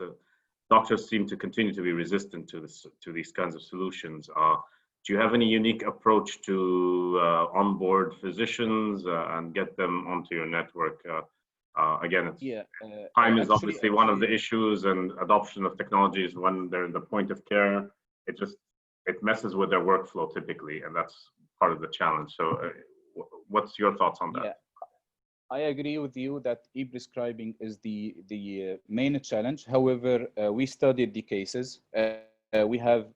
Doctors seem to continue to be resistant to this, to these kinds of solutions. Do you have any unique approach to onboard physicians and get them onto your network? Again, time is obviously one of the issues, and adoption of technologies when they're in the point of care, it messes with their workflow typically, and that's part of the challenge. So what's your thoughts on that? Yeah. I agree with you that e-prescribing is the main challenge. However, we studied the cases. We have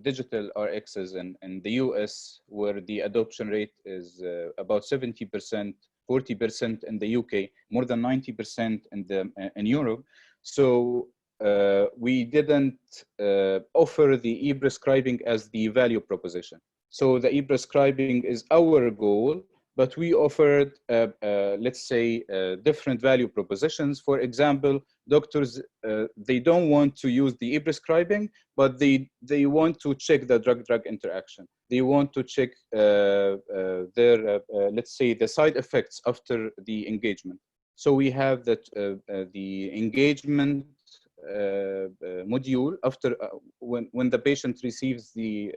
digital RXs in the US, where the adoption rate is about 70%, 40% in the UK, more than 90% in Europe. So we didn't offer the e-prescribing as the value proposition. So the e-prescribing is our goal, but we offered, let's say, different value propositions. For example, doctors, they don't want to use the e-prescribing, but they want to check the drug-drug interaction. They want to check their, let's say, the side effects after the engagement. So we have that the engagement module after when the patient receives the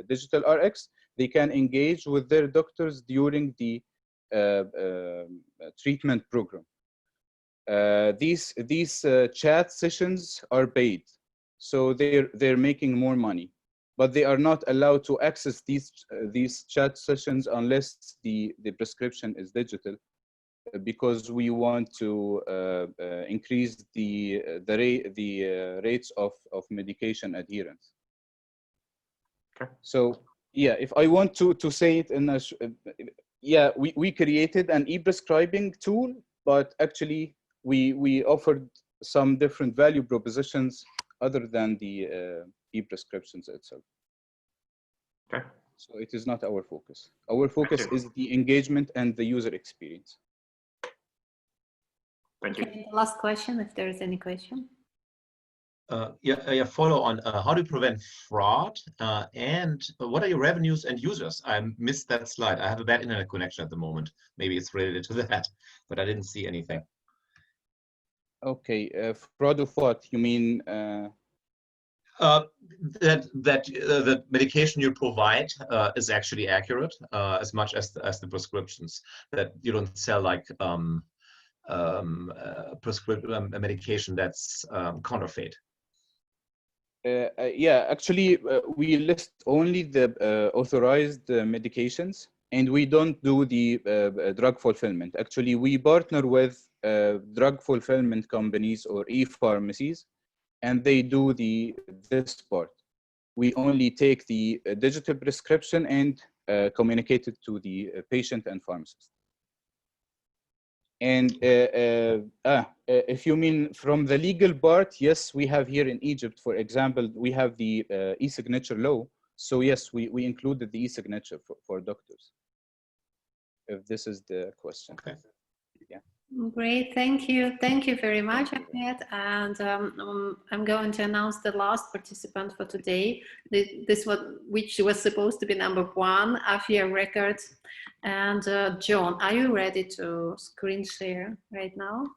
digital RX, they can engage with their doctors during the treatment program. These chat sessions are paid, so they're making more money, but they are not allowed to access these chat sessions unless the prescription is digital, because we want to increase the rates of medication adherence. Okay. So yeah, if I want to say it in a, yeah, we created an e-prescribing tool, but actually we offered some different value propositions other than the e-prescriptions itself. Okay. So it is not our focus. Our focus is the engagement and the user experience. Thank you. Okay, last question, if there is any question. Follow on how to prevent fraud and what are your revenues and users? I missed that slide. I have a bad internet connection at the moment. Maybe it's related to that, but I didn't see anything. Okay, fraud of what? You mean? The medication you provide is actually accurate as much as the prescriptions. That you don't sell like prescription medication that's counterfeit. Yeah, actually, we list only the authorized medications, and we don't do the drug fulfillment. Actually, we partner with drug fulfillment companies or e-pharmacies, and they do this part. We only take the digital prescription and communicate it to the patient and pharmacist. And if you mean from the legal part, yes, we have here in Egypt, for example, we have the e-signature law. So yes, we included the e-signature for doctors, if this is the question. Okay. Yeah. Great, thank you. Thank you very much, Ahmed. And I'm going to announce the last participant for today. This one, which was supposed to be number 1, Afia Records. And John, are you ready to screen share right now?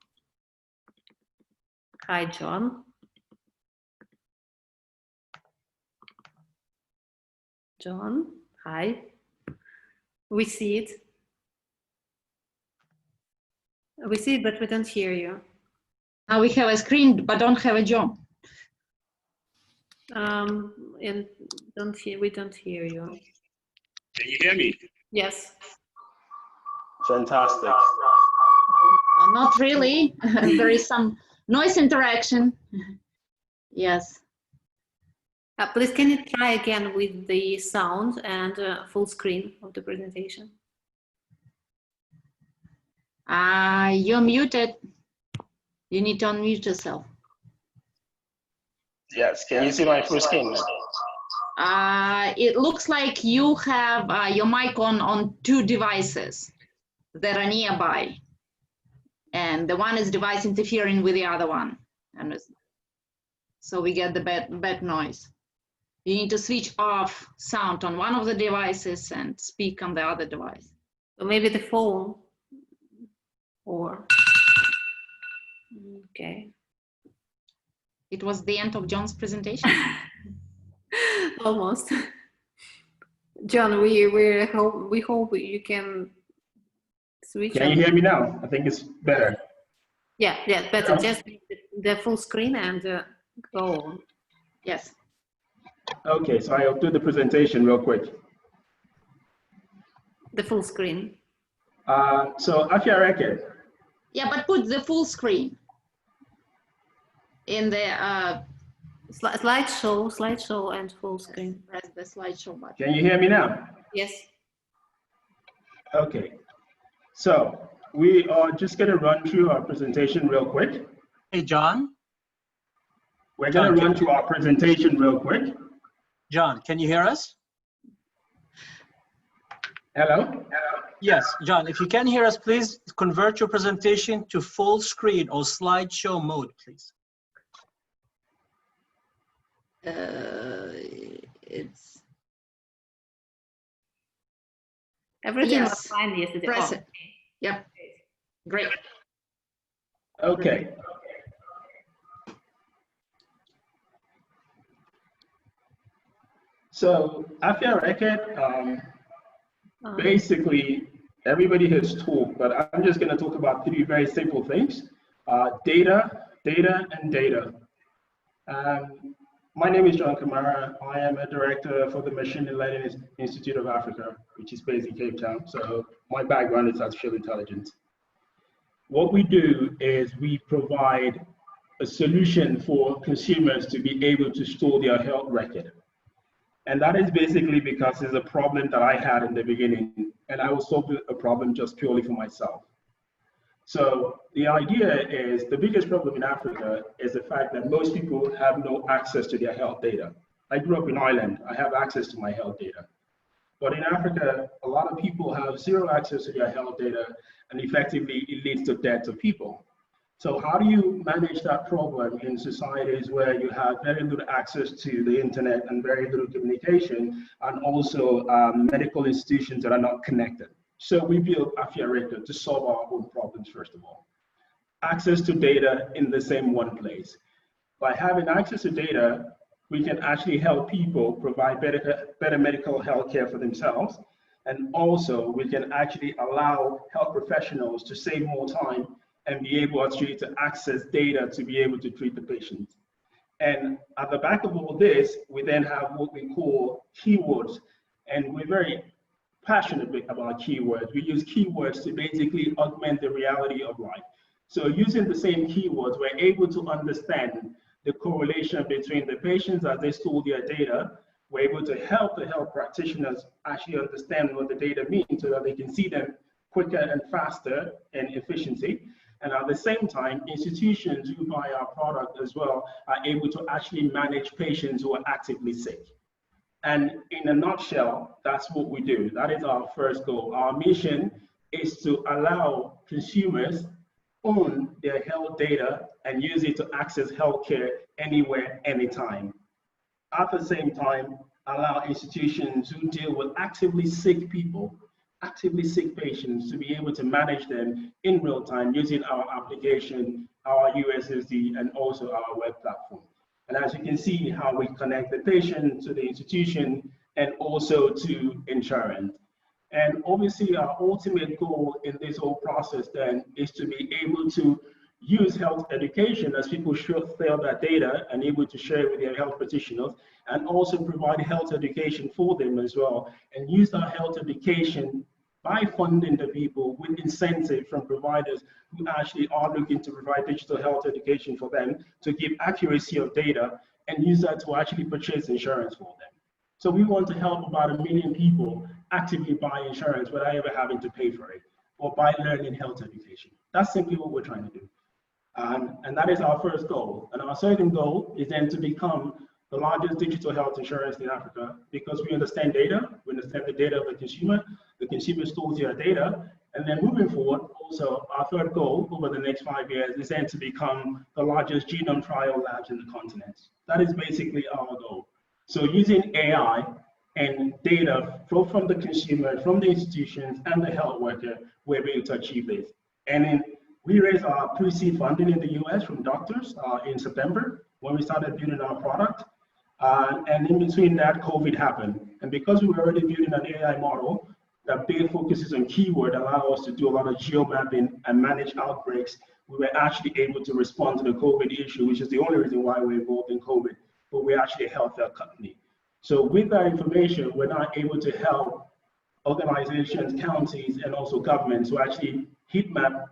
Hi, John. John, hi. We see it. We see it, but we don't hear you. We have a screen, but don't have a John. And we don't hear you. Can you hear me? Yes. Fantastic. Not really. There is some noise interaction. Yes. Please, can you try again with the sound and full screen of the presentation? You're muted. You need to unmute yourself. Yes, can you see my full screen now? It looks like you have your mic on 2 devices that are nearby. And the one is device interfering with the other one. And so we get the bad noise. You need to switch off sound on one of the devices and speak on the other device. So maybe the phone or, okay. It was the end of John's presentation. Almost. John, we hope you can switch. Can you hear me now? I think it's better. Yeah, better. Just the full screen and go on. Yes. Okay, so I'll do the presentation real quick. The full screen. So Afia Record. Yeah, but put the full screen in the slideshow and full screen. Press the slideshow button. Can you hear me now? Yes. Okay. So we are just going to run through our presentation real quick. Hey, John. We're going to run through our presentation real quick. John, can you hear us? Hello? Yes, John, if you can hear us, please convert your presentation to full screen or slideshow mode, please. It's everything was fine yesterday. Press it. Yep. Great. Okay. So Afia Record, basically everybody has talked, but I'm just going to talk about 3 very simple things: data, and data. My name is John Kamara. I am a director for the Machine Learning Institute of Africa, which is based in Cape Town. So my background is artificial intelligence. What we do is we provide a solution for consumers to be able to store their health record. And that is basically because it's a problem that I had in the beginning, and I was solving a problem just purely for myself. So the idea is the biggest problem in Africa is the fact that most people have no access to their health data. I grew up in Ireland. I have access to my health data. But in Africa, a lot of people have 0 access to their health data, and effectively it leads to death of people. So how do you manage that problem in societies where you have very little access to the internet and very little communication, and also medical institutions that are not connected? So we built Afiareka to solve our own problems, first of all. Access to data in the same one place. By having access to data, we can actually help people provide better medical health care for themselves. And also we can actually allow health professionals to save more time and be able actually to access data to be able to treat the patient. And at the back of all this, we then have what we call keywords. And we're very passionate about keywords. We use keywords to basically augment the reality of life. So using the same keywords, we're able to understand the correlation between the patients as they store their data. We're able to help the health practitioners actually understand what the data means so that they can see them quicker and faster in efficiency. And at the same time, institutions who buy our product as well are able to actually manage patients who are actively sick. And in a nutshell, that's what we do. That is our first goal. Our mission is to allow consumers own their health data and use it to access healthcare anywhere, anytime. At the same time, allow institutions who deal with actively sick people, actively sick patients, to be able to manage them in real time using our application, our USSD, and also our web platform. And as you can see how we connect the patient to the institution and also to insurance. And obviously our ultimate goal in this whole process then is to be able to use health education as people share that data and able to share it with their health practitioners, and also provide health education for them as well, and use that health education by funding the people with incentive from providers who actually are looking to provide digital health education for them to give accuracy of data and use that to actually purchase insurance for them. So we want to help about 1 million people actively buy insurance without ever having to pay for it, or by learning health education. That's simply what we're trying to do. And that is our first goal. And our second goal is then to become the largest digital health insurance in Africa, because we understand data, we understand the data of the consumer stores their data, and then moving forward, also our third goal over the next 5 years is then to become the largest genome trial labs in the continent. That is basically our goal. So using AI and data from the consumer, from the institutions, and the health worker, we're able to achieve this. And then we raised our pre-seed funding in the US from doctors in September when we started building our product. And in between that, COVID happened. And because we were already building an AI model that big focuses on keyword, allow us to do a lot of geo-mapping and manage outbreaks, we were actually able to respond to the COVID issue, which is the only reason why we're involved in COVID, but we're actually a healthcare company. So with that information, we're now able to help organizations, counties, and also governments to actually heat map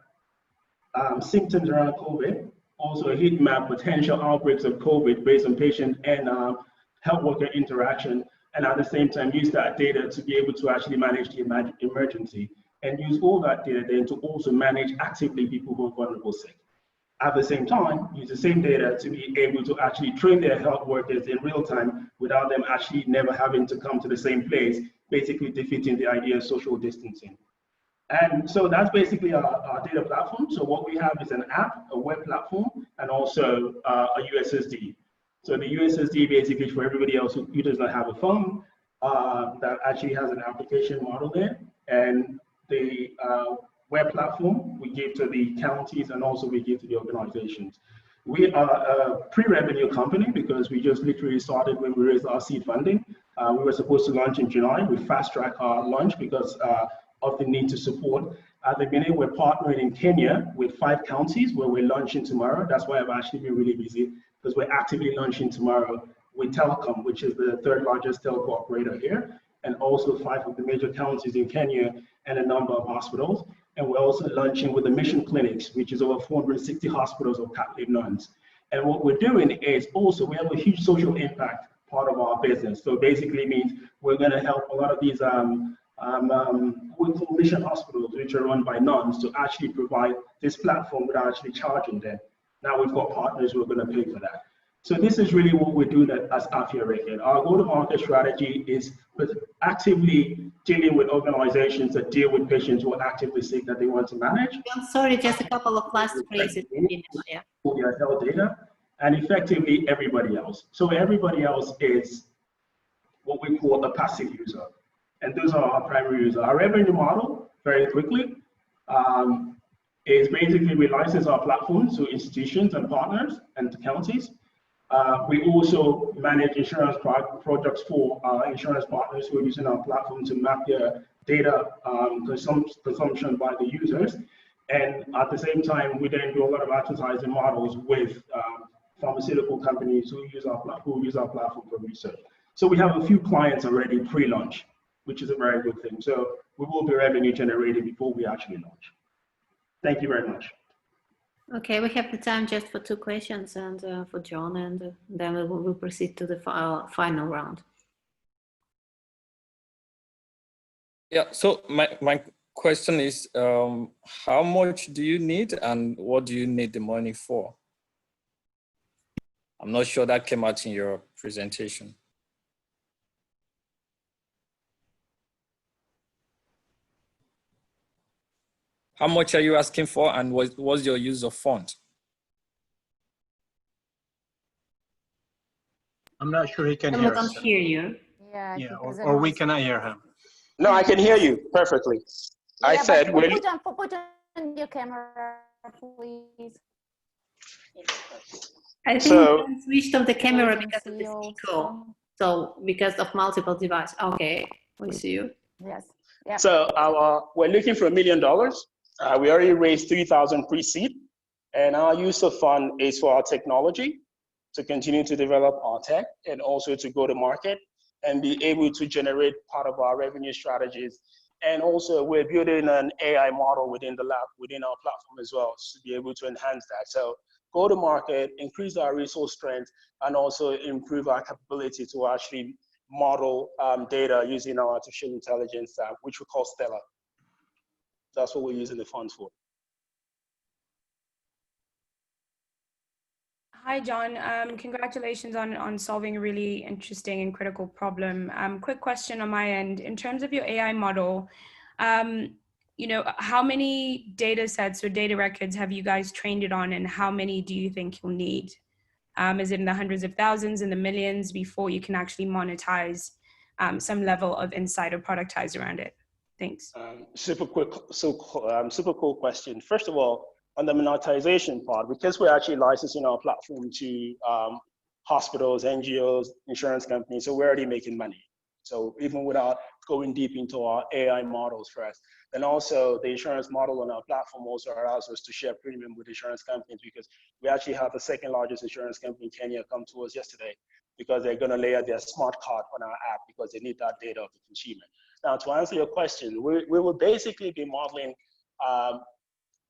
symptoms around COVID, also heat map potential outbreaks of COVID based on patient and health worker interaction, and at the same time use that data to be able to actually manage the emergency, and use all that data then to also manage actively people who are vulnerable sick. At the same time, use the same data to be able to actually train their health workers in real time without them actually never having to come to the same place, basically defeating the idea of social distancing. And so that's basically our data platform. So what we have is an app, a web platform, and also a USSD. So the USSD basically for everybody else who does not have a phone, that actually has an application model there. And the web platform we give to the counties, and also we give to the organizations. We are a pre-revenue company because we just literally started when we raised our seed funding. We were supposed to launch in July. We fast-tracked our launch because of the need to support. At the minute, we're partnering in Kenya with 5 counties where we're launching tomorrow. That's why I've actually been really busy, because we're actively launching tomorrow with Telecom, which is the 3rd largest telco operator here, and also 5 of the major counties in Kenya and a number of hospitals. And we're also launching with the Mission Clinics, which is over 460 hospitals of Catholic nuns. And what we're doing is also, we have a huge social impact part of our business. So basically means we're gonna help a lot of these we call mission hospitals, which are run by nuns, to actually provide this platform without actually charging them. Now we've got partners who are going to pay for that. So this is really what we do as Afia Record. Our go-to-market strategy is actively dealing with organizations that deal with patients who are actively sick that they want to manage. I'm sorry, just a couple of last phrases. Yeah. Their health data, and effectively everybody else. So everybody else is what we call a passive user. And those are our primary users. Our revenue model, very quickly, is basically we license our platform to institutions and partners and to counties. We also manage insurance projects for our insurance partners who are using our platform to map their data consumption by the users. And at the same time, we then do a lot of advertising models with pharmaceutical companies who use our platform for research. So we have a few clients already pre-launch, which is a very good thing. So we will be revenue generating before we actually launch. Thank you very much. Okay, we have the time just for 2 questions and for John, and then we will proceed to the final round. Yeah, so my question is, how much do you need and what do you need the money for? I'm not sure that came out in your presentation. How much are you asking for and what's your use of fund? I'm not sure he can hear us. I can't hear you. Yeah, or we cannot hear him. No, I can hear you perfectly. Yeah, I said, put on your camera, please. I think So- we switched on the camera because of the echo. So because of multiple devices. Okay, we see you. Yes. Yeah. So we're looking for $1 million. We already raised 3,000 pre-seed, and our use of fund is for our technology to continue to develop our tech and also to go to market and be able to generate part of our revenue strategies. And also we're building an AI model within the lab, within our platform as well, to be able to enhance that. So go to market, increase our resource strength, and also improve our capability to actually model data using our artificial intelligence, which we call Stella. That's what we're using the funds for. Hi, John. Congratulations on solving a really interesting and critical problem. Quick question on my end. In terms of your AI model, you know, how many data sets or data records have you guys trained it on, and how many do you think you'll need? Is it in the hundreds of thousands, in the millions, before you can actually monetize some level of insight or productize around it? Thanks. Super cool question. First of all, on the monetization part, because we're actually licensing our platform to hospitals, NGOs, insurance companies, so we're already making money. So even without going deep into our AI models first, and also the insurance model on our platform also allows us to share premium with insurance companies, because we actually have the second largest insurance company in Kenya come to us yesterday because they're going to layer their smart card on our app because they need that data of the consumer. Now, to answer your question, we will basically be modeling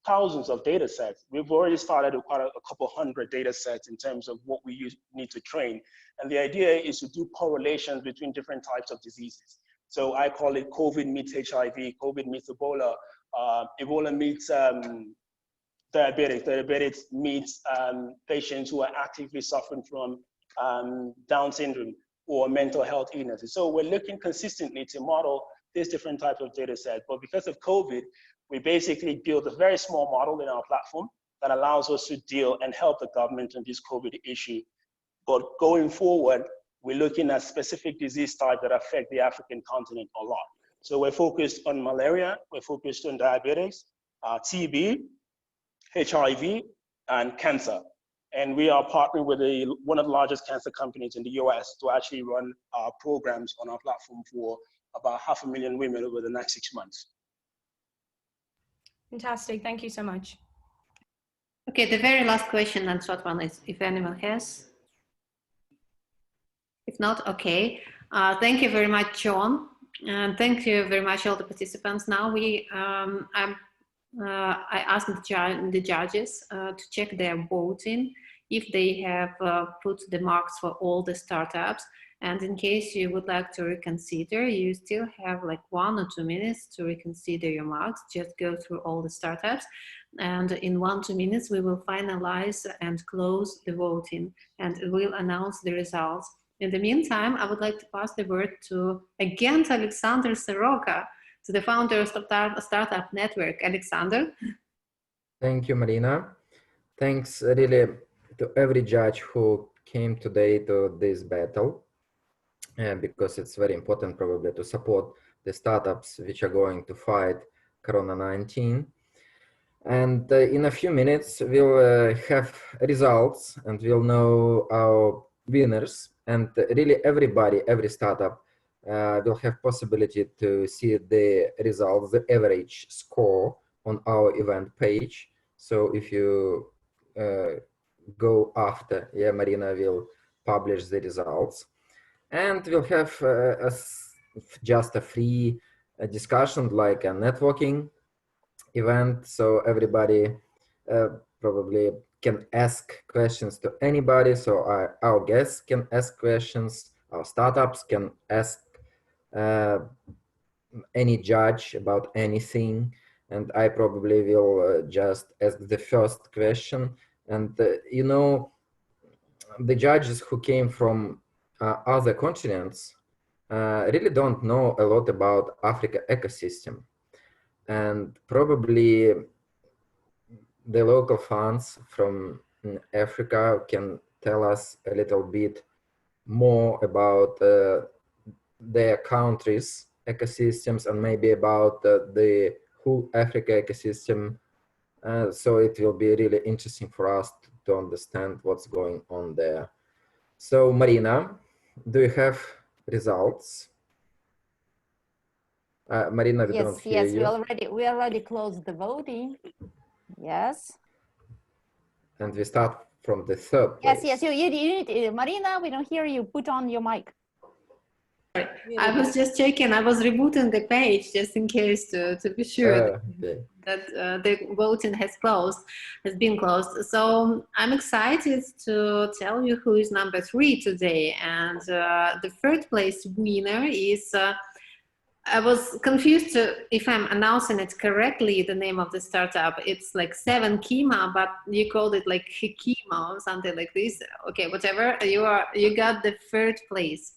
thousands of data sets. We've already started with quite a couple hundred data sets in terms of what we need to train. And the idea is to do correlations between different types of diseases. So I call it COVID meets HIV, COVID meets Ebola, Ebola meets diabetics, diabetics meets patients who are actively suffering from Down syndrome or mental health illnesses. So we're looking consistently to model these different types of data sets. But because of COVID, we basically built a very small model in our platform that allows us to deal and help the government on this COVID issue. But going forward, we're looking at specific disease types that affect the African continent a lot. So we're focused on malaria, we're focused on diabetics, TB, HIV, and cancer. And we are partnering with one of the largest cancer companies in the US to actually run programs on our platform for about 500,000 women over the next 6 months. Fantastic. Thank you so much. Okay, the very last question and short one is if anyone has. If not, okay. Thank you very much, John. And thank you very much, all the participants. Now I asked the judges to check their voting if they have put the marks for all the startups. And in case you would like to reconsider, you still have like 1 or 2 minutes to reconsider your marks. Just go through all the startups. And in 1-2 minutes, we will finalize and close the voting, and we'll announce the results. In the meantime, I would like to pass the word to, again, to Alexander Soroka, to the founder of Startup.Network. Alexander. Thank you, Marina. Thanks really to every judge who came today to this battle, because it's very important probably to support the startups which are going to fight Corona-19. And in a few minutes, we'll have results and we'll know our winners. And really everybody, every startup will have possibility to see the results, the average score on our event page. So if you go after, yeah, Marina will publish the results. And we'll have just a free discussion, like a networking event. So everybody probably can ask questions to anybody. So our guests can ask questions, our startups can ask any judge about anything. And I probably will just ask the first question. And you know, the judges who came from other continents really don't know a lot about Africa ecosystem. And probably the local funds from Africa can tell us a little bit more about their countries' ecosystems and maybe about the whole Africa ecosystem. So it will be really interesting for us to understand what's going on there. So Marina, do you have results? Marina, we don't hear you. We already closed the voting. Yes. And we start from the third place. Yes, you need, Marina, we don't hear you. Put on your mic. I was just checking. I was rebooting the page just in case to be sure that the voting has been closed. So I'm excited to tell you who is number 3 today. And the third place winner is, I was confused if I'm announcing it correctly, the name of the startup. It's like 7Kima, but you called it like Hikima or something like this. Okay, whatever. You got the third place.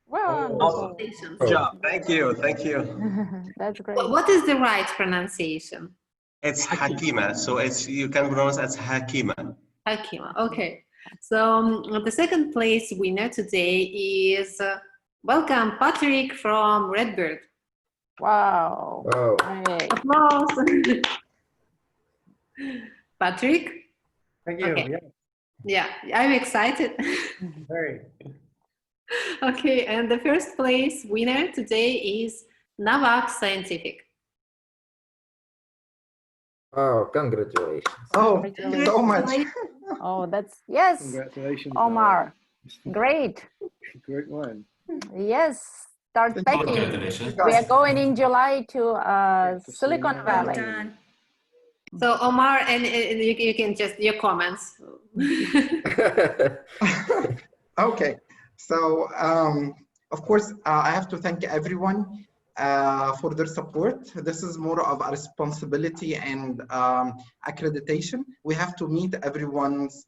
Well, awesome. Good job. Thank you. Thank you. That's great. What is the right pronunciation? It's Hakima. So you can pronounce as Hakima. Hakima. Okay. So the second place winner today is welcome, Patrick from Redbird. Wow. Wow. Great. Applause. Patrick. Thank you. Okay. Yeah, I'm excited. Very. Okay, and the first place winner today is Navak Scientific. Oh, congratulations. Oh, so much. Oh, yes. Congratulations, Omar. Great. Great one. Yes. Start packing. Congratulations. We are going in July to Silicon Valley. So Omar, and you can just, your comments. Okay. So, of course, I have to thank everyone for their support. This is more of a responsibility and accreditation. We have to meet everyone's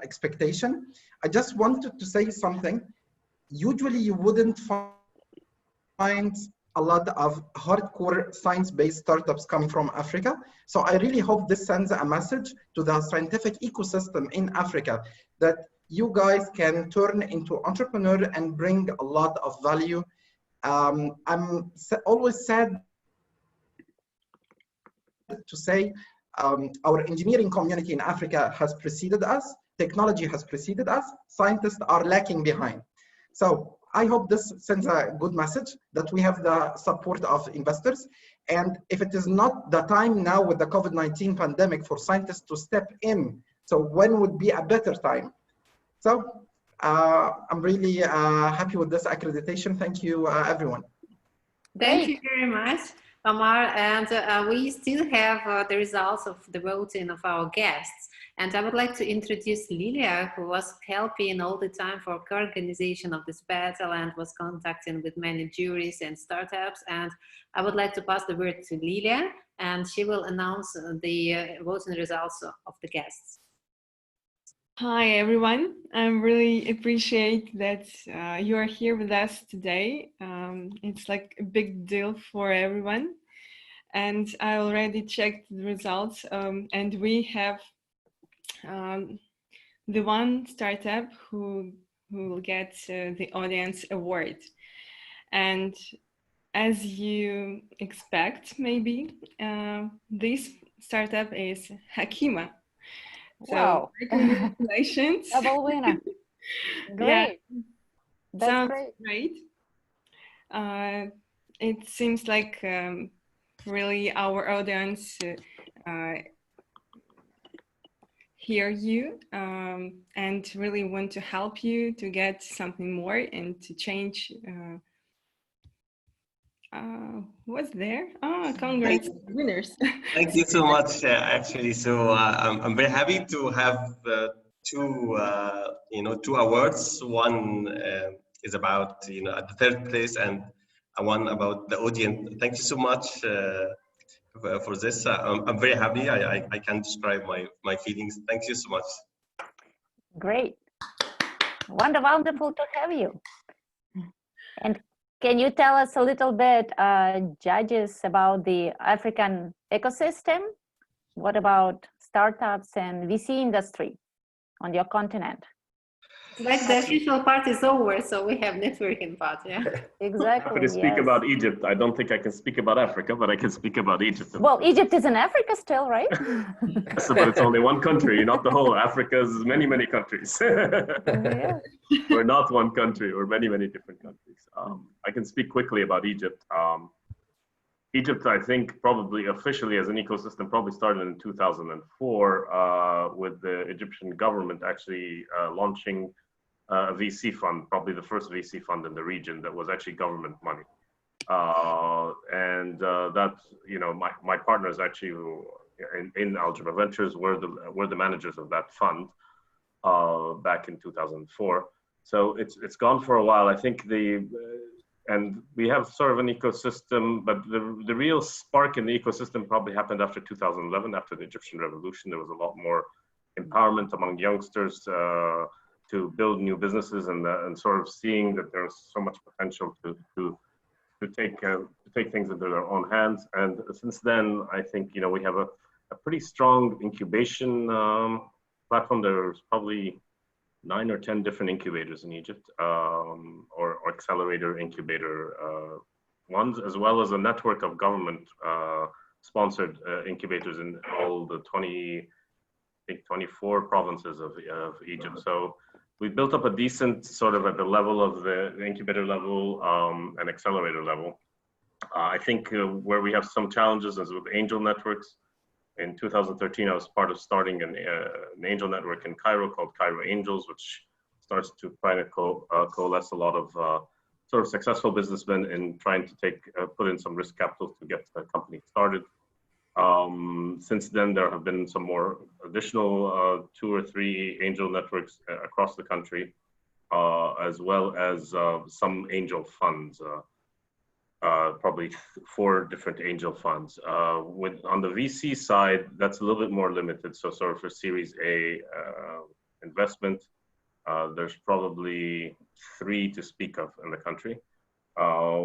expectation. I just wanted to say something. Usually you wouldn't find a lot of hardcore science-based startups coming from Africa. So I really hope this sends a message to the scientific ecosystem in Africa that you guys can turn into entrepreneur and bring a lot of value. I'm always sad to say our engineering community in Africa has preceded us, technology has preceded us, scientists are lacking behind. So I hope this sends a good message that we have the support of investors. And if it is not the time now with the COVID-19 pandemic for scientists to step in, so when would be a better time? So I'm really happy with this accreditation. Thank you, everyone. Thank you very much, Omar. And we still have the results of the voting of our guests. And I would like to introduce Lilia, who was helping all the time for co-organization of this battle and was contacting with many juries and startups. And I would like to pass the word to Lilia, and she will announce the voting results of the guests. Hi, everyone. I really appreciate that you are here with us today. It's like a big deal for everyone. And I already checked the results, and we have the one startup who will get the audience award. And as you expect, maybe, this startup is Hakima. Wow. So congratulations. Double winner. Great. Yeah. That's Sounds great. great. It seems like really our audience hear you and really want to help you to get something more and to change. What's there? Oh, congrats, winners. Thank you so much, actually. So I'm very happy to have two awards. One is about at the third place, and one about the audience. Thank you so much for this. I'm very happy. I can't describe my feelings. Thank you so much. Great. Wonderful to have you. And can you tell us a little bit, judges, about the African ecosystem? What about startups and VC industry on your continent? Like the official part is over, so we have networking part, yeah. Exactly. Happy to speak about Egypt. I don't think I can speak about Africa, but I can speak about Egypt. Well, Egypt is in Africa still, right? Yes, but it's only one country, not the whole. Africa is many, many countries. Yeah. We're not one country, we're many, many different countries. I can speak quickly about Egypt. Egypt, I think, probably officially as an ecosystem, probably started in 2004 with the Egyptian government actually launching a VC fund, probably the first VC fund in the region that was actually government money. That, my partners actually in Algebra Ventures were the managers of that fund back in 2004. So it's gone for a while. I think and we have sort of an ecosystem, but the real spark in the ecosystem probably happened after 2011, after the Egyptian revolution. There was a lot more empowerment among youngsters to build new businesses and sort of seeing that there's so much potential to take things into their own hands. And since then, I think we have a pretty strong incubation platform. There's probably 9 or 10 different incubators in Egypt, or accelerator incubator ones, as well as a network of government sponsored incubators in all the 24 provinces of Egypt. So we built up a decent sort of at the level of the incubator level and accelerator level. I think where we have some challenges is with angel networks. In 2013, I was part of starting an angel network in Cairo called Cairo Angels, which starts to try to coalesce a lot of sort of successful businessmen in trying to put in some risk capital to get the company started. Since then, there have been some more additional 2 or 3 angel networks across the country, as well as some angel funds. Probably 4 different angel funds. On the VC side, that's a little bit more limited. So sort of for Series A investment, there's probably 3 to speak of in the country.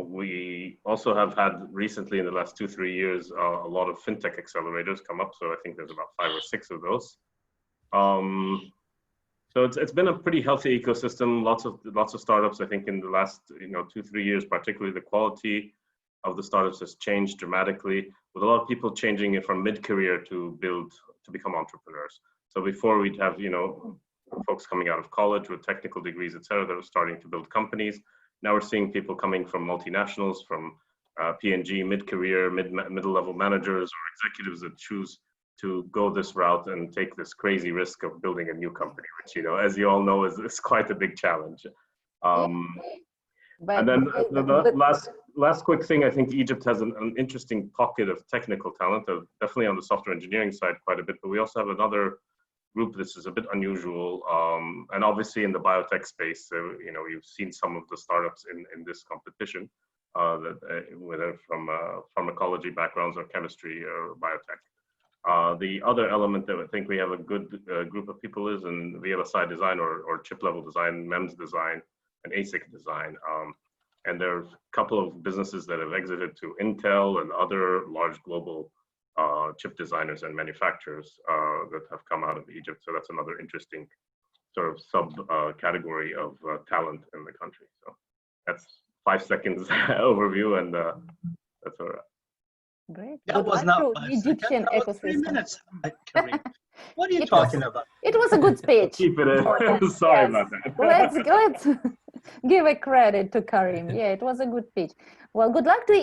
We also have had recently in the last 2-3 years, a lot of fintech accelerators come up. So I think there's about 5 or 6 of those. So it's been a pretty healthy ecosystem. Lots of startups. I think in the last 2-3 years, particularly the quality of the startups has changed dramatically, with a lot of people changing it from mid-career to become entrepreneurs. So before we'd have folks coming out of college with technical degrees, etc., that were starting to build companies. Now we're seeing people coming from multinationals, from P&G, mid-career, middle-level managers or executives that choose to go this route and take this crazy risk of building a new company, which, as you all know, is quite a big challenge. And then the last quick thing, I think Egypt has an interesting pocket of technical talent, definitely on the software engineering side quite a bit, but we also have another group, this is a bit unusual. And obviously in the biotech space, you know, you've seen some of the startups in this competition, whether from pharmacology backgrounds or chemistry or biotech. The other element that I think we have a good group of people is in VLSI design or chip level design, MEMS design, and ASIC design. And there's a couple of businesses that have exited to Intel and other large global chip designers and manufacturers that have come out of Egypt. So that's another interesting sort of sub category of talent in the country. So that's 5 seconds overview, and that's all right. Great. That Good was luck not to 5 Egyptian seconds, that was 3 ecosystem. minutes. Kareem. What are you It talking was, about? it was a good speech. Keep it in. Jordan. Sorry Yes. about that. Let's give a credit to Karim. Yeah, it was a good speech. Well, good luck to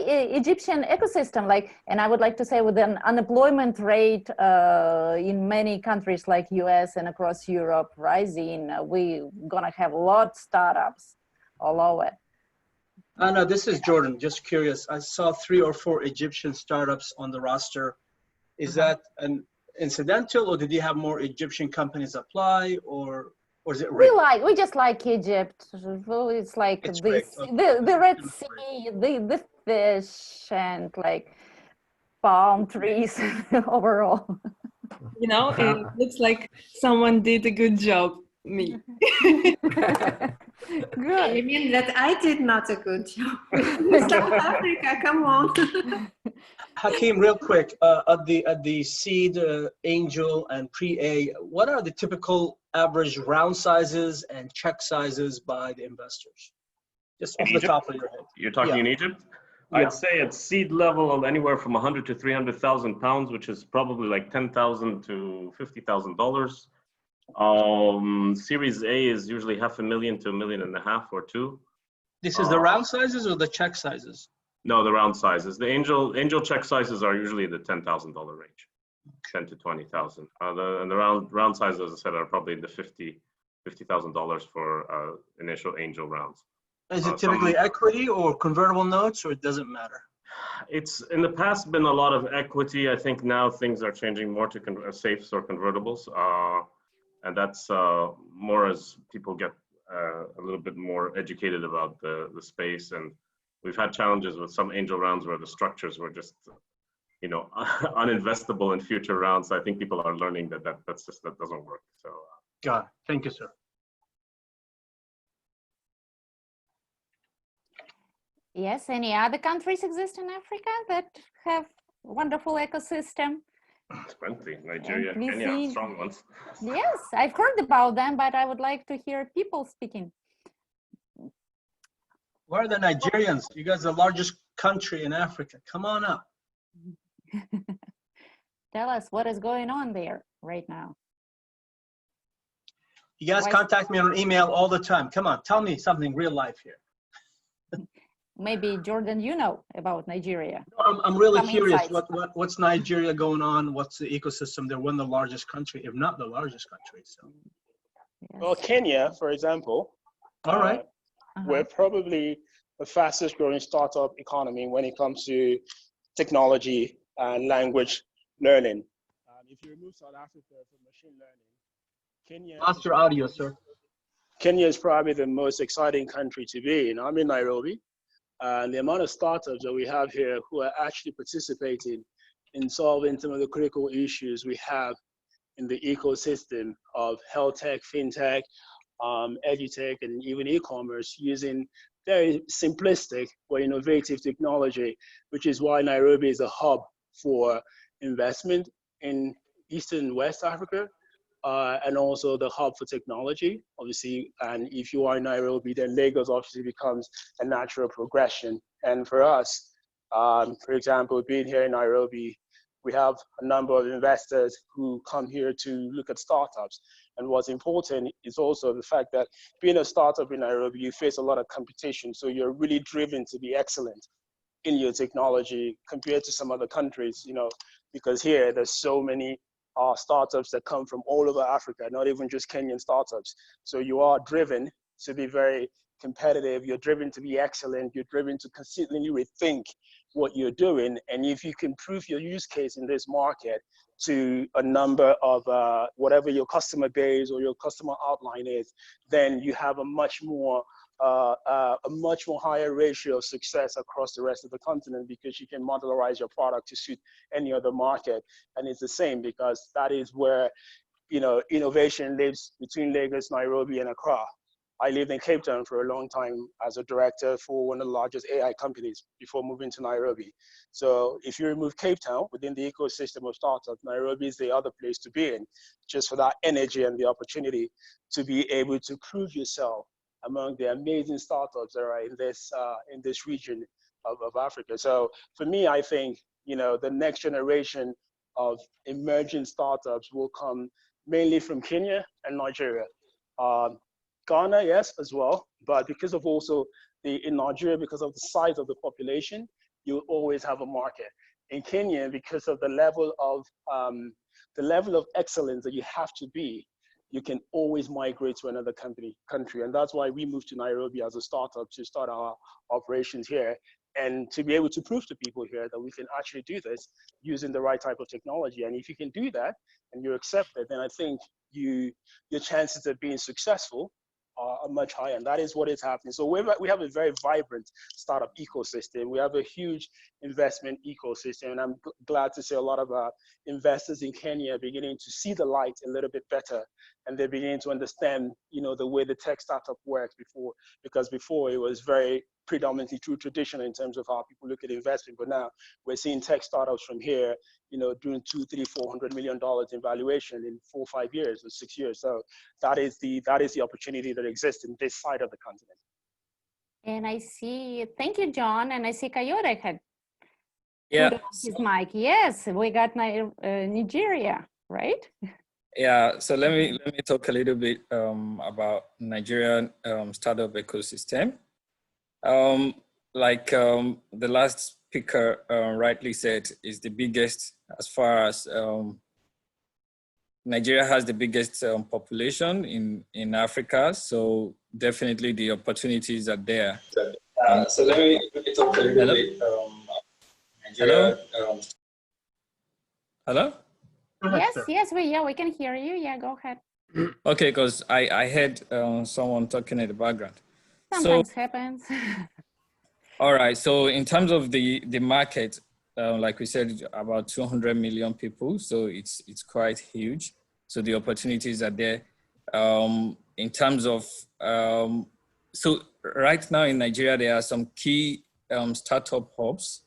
Egyptian ecosystem. And I would like to say, with an unemployment rate in many countries like US and across Europe rising, we're gonna have a lot of startups all over. Anna, this is Jordan. Just curious. I saw 3 or 4 Egyptian startups on the roster. Is that an incidental, or did you have more Egyptian companies apply, or is it rigged? We just like Egypt. It's like It's this, rigged. Okay. the Red Sea, the fish, and like palm trees overall. You know, it looks like someone did a good job. Me. Good. You mean that I did not a good job? South Africa, come on. Hakeem, real quick, at the seed, angel, and pre-A, what are the typical average round sizes and check sizes by the investors? Just off the top of your head. You're talking in Egypt? Yeah. I'd say at seed level, anywhere from 100 to 300,000 pounds, which is probably like $10,000 to $50,000. Series A is usually $500,000 to $1.5 million or 2. This is the round sizes or the check sizes? No, the round sizes. The angel check sizes are usually the $10,000 range, 10 to 20,000. And the round sizes, as I said, are probably the $50,000 for initial angel rounds. Is it typically equity or convertible notes, or it doesn't matter? It's in the past been a lot of equity. I think now things are changing more to safes or convertibles, and that's more as people get a little bit more educated about the space. And we've had challenges with some angel rounds where the structures were just, you know, uninvestable in future rounds. So I think people are learning that that doesn't work. So. Got it. Thank you, sir. Yes, any other countries exist in Africa that have wonderful ecosystem? It's plenty. Nigeria, we Kenya, see- strong ones. Yes, I've heard about them, but I would like to hear people speaking. Where are the Nigerians? You guys are the largest country in Africa. Come on up. Tell us what is going on there right now. You guys contact me on email all the time. Come on, tell me something real life here. Maybe Jordan, you know about Nigeria. I'm really Some curious. insights. What's Nigeria going on? What's the ecosystem? They're one of the largest country, if not the largest country. So. Well, Kenya, for example. All right. We're probably the fastest growing startup economy when it comes to technology and language learning. If you remove South Africa from machine learning, Kenya. Lost your audio, sir. Kenya is probably the most exciting country to be in. I'm in Nairobi, and the amount of startups that we have here who are actually participating in solving some of the critical issues we have in the ecosystem of health tech, fintech, edutech, and even e-commerce using very simplistic but innovative technology, which is why Nairobi is a hub for investment in Eastern and West Africa, and also the hub for technology, obviously. And if you are in Nairobi, then Lagos obviously becomes a natural progression. And for us, for example, being here in Nairobi, we have a number of investors who come here to look at startups. And what's important is also the fact that being a startup in Nairobi, you face a lot of competition. So you're really driven to be excellent in your technology compared to some other countries, you know, because here there's so many startups that come from all over Africa, not even just Kenyan startups. So you are driven to be very competitive. You're driven to be excellent. You're driven to consistently rethink what you're doing. And if you can prove your use case in this market to a number of whatever your customer base or your customer outline is, then you have a much more higher ratio of success across the rest of the continent, because you can modularize your product to suit any other market. And it's the same, because that is where, you know, innovation lives between Lagos, Nairobi, and Accra. I lived in Cape Town for a long time as a director for one of the largest AI companies before moving to Nairobi. So if you remove Cape Town within the ecosystem of startups, Nairobi is the other place to be in, just for that energy and the opportunity to be able to prove yourself among the amazing startups that are in this region of Africa. So for me, I think, you know, the next generation of emerging startups will come mainly from Kenya and Nigeria. Ghana, yes, as well, but because of also in Nigeria, because of the size of the population, you'll always have a market. In Kenya, because of the level of excellence that you have to be, you can always migrate to another country. And that's why we moved to Nairobi as a startup to start our operations here, and to be able to prove to people here that we can actually do this using the right type of technology. And if you can do that and you're accepted, then I think your chances of being successful are much higher, and that is what is happening. So we have a very vibrant startup ecosystem. We have a huge investment ecosystem, and I'm glad to see a lot of investors in Kenya are beginning to see the light a little bit better, and they're beginning to understand, you know, the way the tech startup works because before it was very predominantly through tradition in terms of how people look at investment. But now we're seeing tech startups from here, you know, doing $200, $300, $400 million in valuation in 4 or 5 years or 6 years. So that is the opportunity that exists in this side of the continent. And I see, thank you, John. And I see Coyote had put on his mic. Yes, we got Nigeria, right? Yeah, so let me talk a little bit about Nigerian startup ecosystem. Like the last speaker rightly said, is the biggest as far as Nigeria has the biggest population in Africa, so definitely the opportunities are there. So let me talk a little bit Nigeria. Hello? Yes, we can hear you. Yeah, go ahead. Okay, because I heard someone talking in the background. Sometimes happens. All right, so in terms of the market, like we said, about 200 million people, so it's quite huge. So the opportunities are there. In terms of, so right now in Nigeria, there are some key startup hubs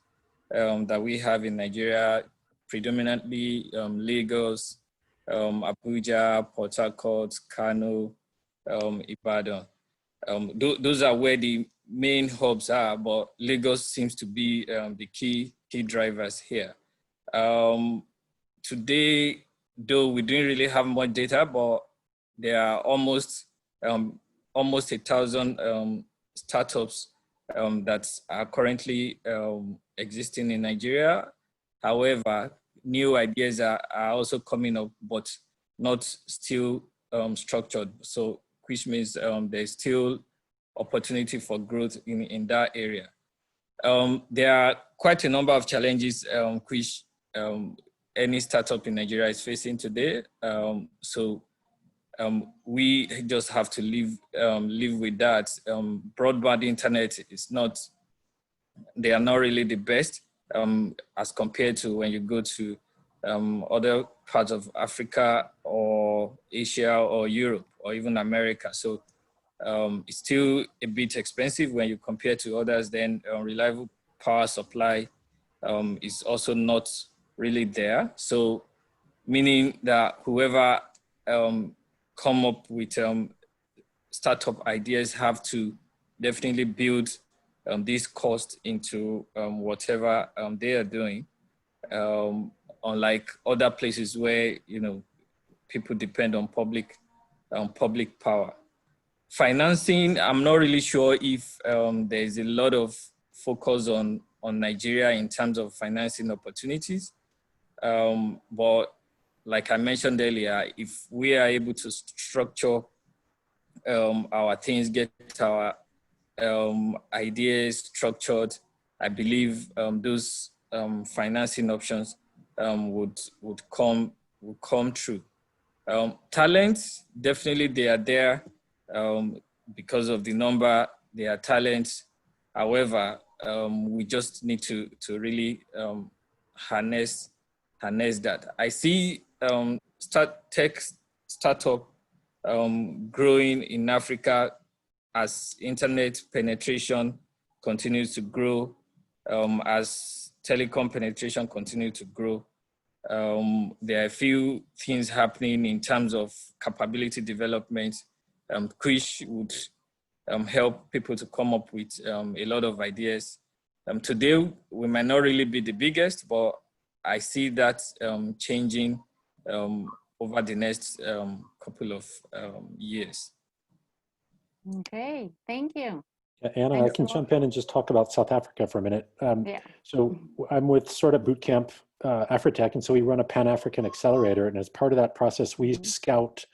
that we have in Nigeria, predominantly Lagos, Abuja, Port Harcourt, Kano, Ibadan. Those are where the main hubs are, but Lagos seems to be the key drivers here. Today, though we didn't really have much data, but there are almost 1,000 startups that are currently existing in Nigeria. However, new ideas are also coming up, but not still structured. So, which means there's still opportunity for growth in that area. There are quite a number of challenges which any startup in Nigeria is facing today. So we just have to live with that. Broadband internet is not, they are not really the best as compared to when you go to other parts of Africa or Asia or Europe or even America. So it's still a bit expensive when you compare to others. Then reliable power supply is also not really there. So meaning that whoever come up with startup ideas have to definitely build this cost into whatever they are doing. Unlike other places where, you know, people depend on public power. Financing, I'm not really sure if there's a lot of focus on Nigeria in terms of financing opportunities. But like I mentioned earlier, if we are able to structure our things, get our ideas structured, I believe those financing options would come true. Talents, definitely they are there because of the number, they are talents. However, we just need to really harness that. I see tech startup growing in Africa as internet penetration continues to grow, as telecom penetration continues to grow. There are a few things happening in terms of capability development, which would help people to come up with a lot of ideas. Today, we might not really be the biggest, but I see that changing over the next couple of years. Okay, thank you. Anna, Thanks I can a lot. jump in and just talk about South Africa for a minute. Yeah. So I'm with Startup Bootcamp Afritech, and so we run a Pan-African accelerator, and as part of that process, we scout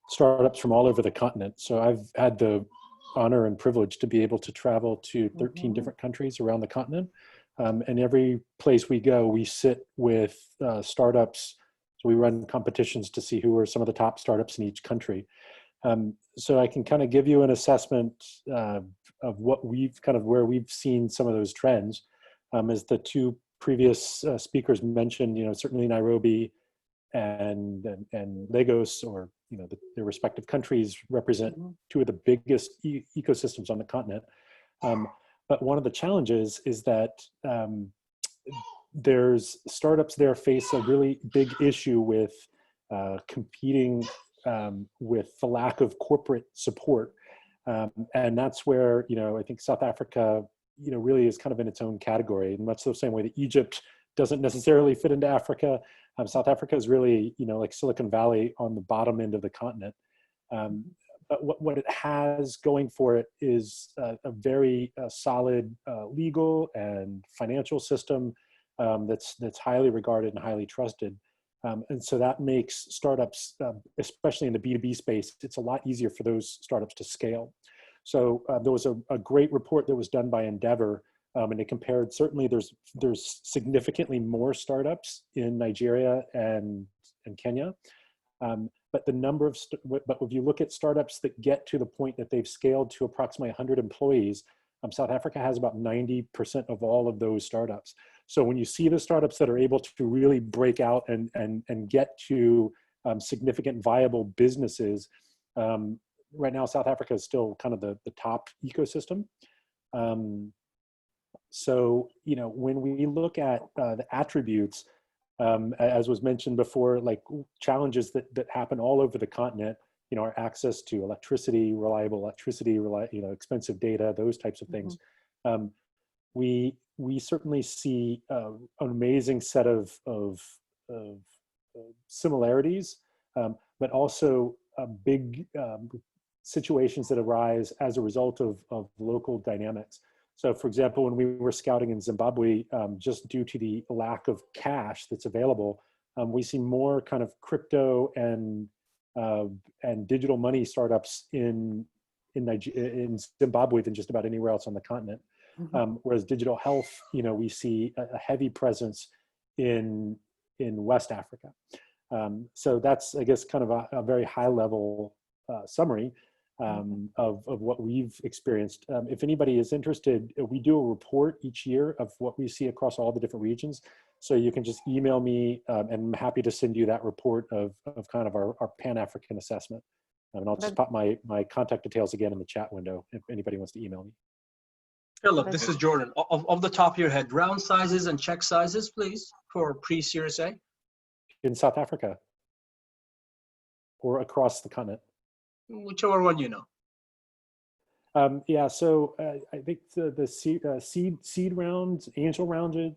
startups from all over the continent. So I've had the honor and privilege to be able to travel to 13 different countries around the continent. And every place we go, we sit with startups. So we run competitions to see who are some of the top startups in each country. So I can kind of give you an assessment of what we've where we've seen some of those trends. As the two previous speakers mentioned, certainly Nairobi and Lagos, or their respective countries, represent two of the biggest ecosystems on the continent. But one of the challenges is that there's startups there face a really big issue with competing with the lack of corporate support. And that's where, I think South Africa, really is kind of in its own category, in much the same way that Egypt doesn't necessarily fit into Africa. South Africa is really, like Silicon Valley on the bottom end of the continent. But what it has going for it is a very solid legal and financial system that's highly regarded and highly trusted. And so that makes startups, especially in the B2B space, it's a lot easier for those startups to scale. So there was a great report that was done by Endeavor, and it compared, certainly there's significantly more startups in Nigeria and Kenya. But the number of, but if you look at startups that get to the point that they've scaled to approximately 100 employees, South Africa has about 90% of all of those startups. So when you see the startups that are able to really break out and get to significant viable businesses, right now South Africa is still kind of the top ecosystem. So, when we look at the attributes, as was mentioned before, like challenges that happen all over the continent, our access to electricity, reliable electricity, expensive data, those types of things. We certainly see an amazing set of similarities, but also big situations that arise as a result of local dynamics. So for example, when we were scouting in Zimbabwe, just due to the lack of cash that's available, we see more kind of crypto and digital money startups in Zimbabwe than just about anywhere else on the continent. Whereas digital health, we see a heavy presence in West Africa. So that's, I guess, kind of a very high level summary of what we've experienced. If anybody is interested, we do a report each year of what we see across all the different regions. So you can just email me, and I'm happy to send you that report of kind of our Pan-African assessment. And I'll just pop my contact details again in the chat window if anybody wants to email me. Hey, look, this is Jordan. Off the top of your head, round sizes and check sizes, please, for pre-Series A. In South Africa or across the continent? Whichever one you know. Yeah, so I think the seed rounds, angel rounds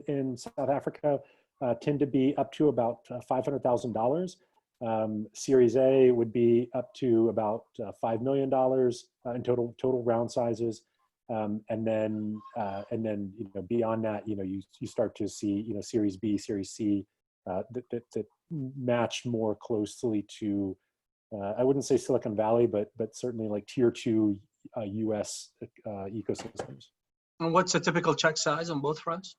in South Africa tend to be up to about $500,000. Series A would be up to about $5 million in total round sizes. And then beyond that, you start to see Series B, Series C that match more closely to I wouldn't say Silicon Valley, but certainly like tier 2 US ecosystems. And what's a typical check size on both fronts?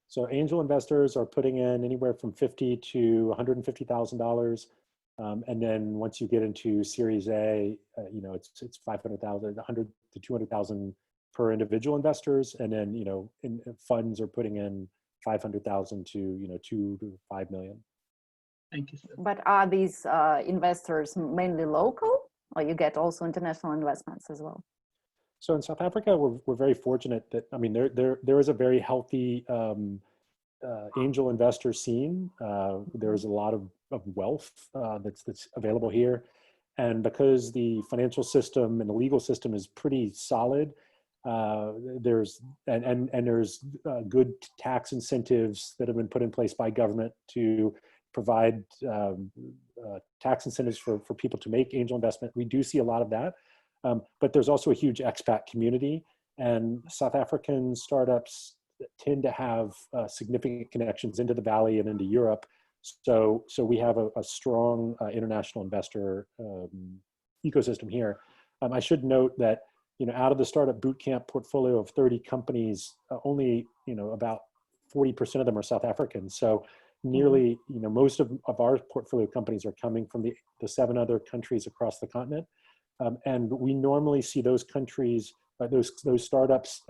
So angel investors are putting in anywhere from $50,000 to $150,000. And then once you get into Series A, you know, it's 500,000, 100 to 200,000 per individual investors. And then, you know, funds are putting in 500,000 to, you know, 2 to 5 million. Thank you, sir. But are these investors mainly local, or you get also international investments as well? So in South Africa, we're very fortunate that, I mean, there is a very healthy angel investor scene. There is a lot of wealth that's available here. And because the financial system and the legal system is pretty solid, there's good tax incentives that have been put in place by government to provide tax incentives for people to make angel investment. We do see a lot of that. But there's also a huge expat community, and South African startups tend to have significant connections into the Valley and into Europe. So we have a strong international investor ecosystem here. I should note that, you know, out of the Startup Bootcamp portfolio of 30 companies, only, you know, about 40% of them are South African. So nearly, you know, most of our portfolio companies are coming from the 7 other countries across the continent. And we normally see those countries, those startups,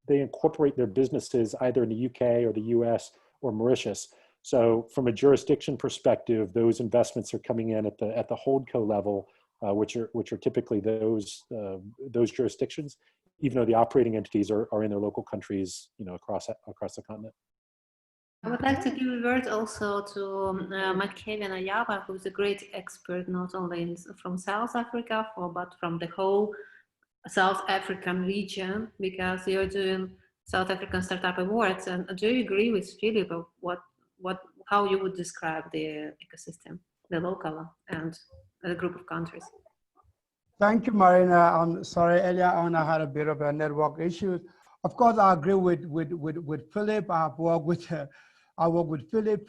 they incorporate their businesses either in the UK or the US or Mauritius. So from a jurisdiction perspective, those investments are coming in at the holdco level, which are typically those jurisdictions, even though the operating entities are in their local countries, you know, across the continent. I would like to give a word also to Kevin Ayaba, who is a great expert, not only from South Africa, but from the whole South African region, because you're doing South African Startup Awards. And do you agree with Philip of how you would describe the ecosystem, the local and a group of countries? Thank you, Marina. I'm sorry, earlier on I had a bit of a network issue. Of course, I agree with Philip. I work with Philip.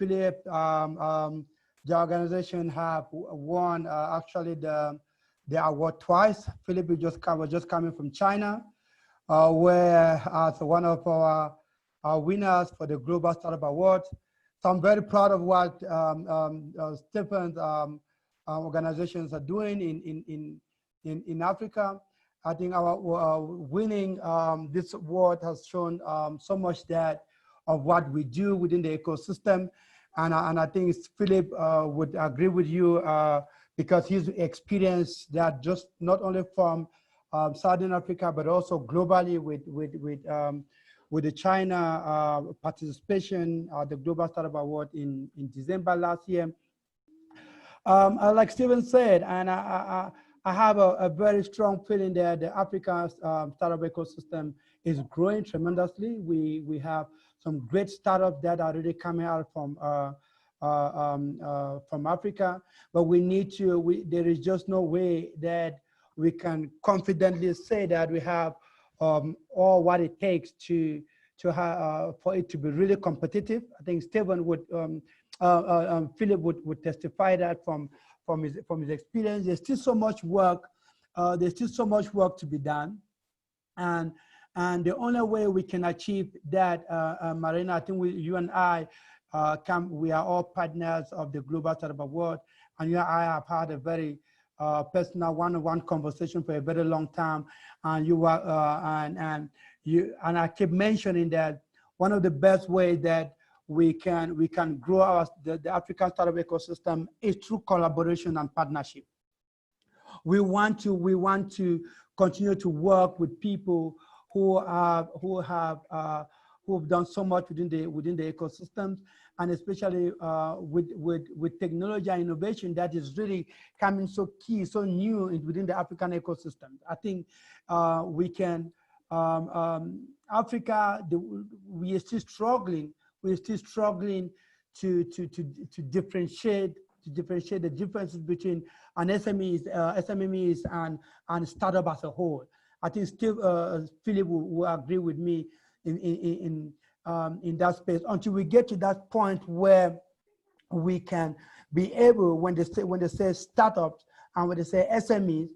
The organization have won actually the award twice. Philip was just coming from China, where as one of our winners for the Global Startup Award. So I'm very proud of what Stephen's organizations are doing in Africa. I think our winning this award has shown so much that of what we do within the ecosystem. And I think Philip would agree with you because he's experienced that just not only from Southern Africa, but also globally with the China participation at the Global Startup Award in December last year. Like Stephen said, and I have a very strong feeling that the African startup ecosystem is growing tremendously. We have some great startups that are really coming out from Africa, but we need to. There is just no way that we can confidently say that we have all what it takes to have for it to be really competitive. I think Stephen would, Philip would testify that from his experience. There's still so much work. There's still so much work to be done, and the only way we can achieve that, Marina, I think you and I, we are all partners of the Global Startup Award, and you and I have had a very personal one-on-one conversation for a very long time, and you were and I keep mentioning that one of the best ways that we can grow the African startup ecosystem is through collaboration and partnership. We want to continue to work with people who have done so much within the ecosystems, and especially with technology and innovation that is really coming so key, so new within the African ecosystem. I think we can, Africa, we are still struggling. We're still struggling to differentiate the differences between an SMEs and startup as a whole. I think Philip will agree with me in that space until we get to that point where we can be able, when they say startups and when they say SMEs,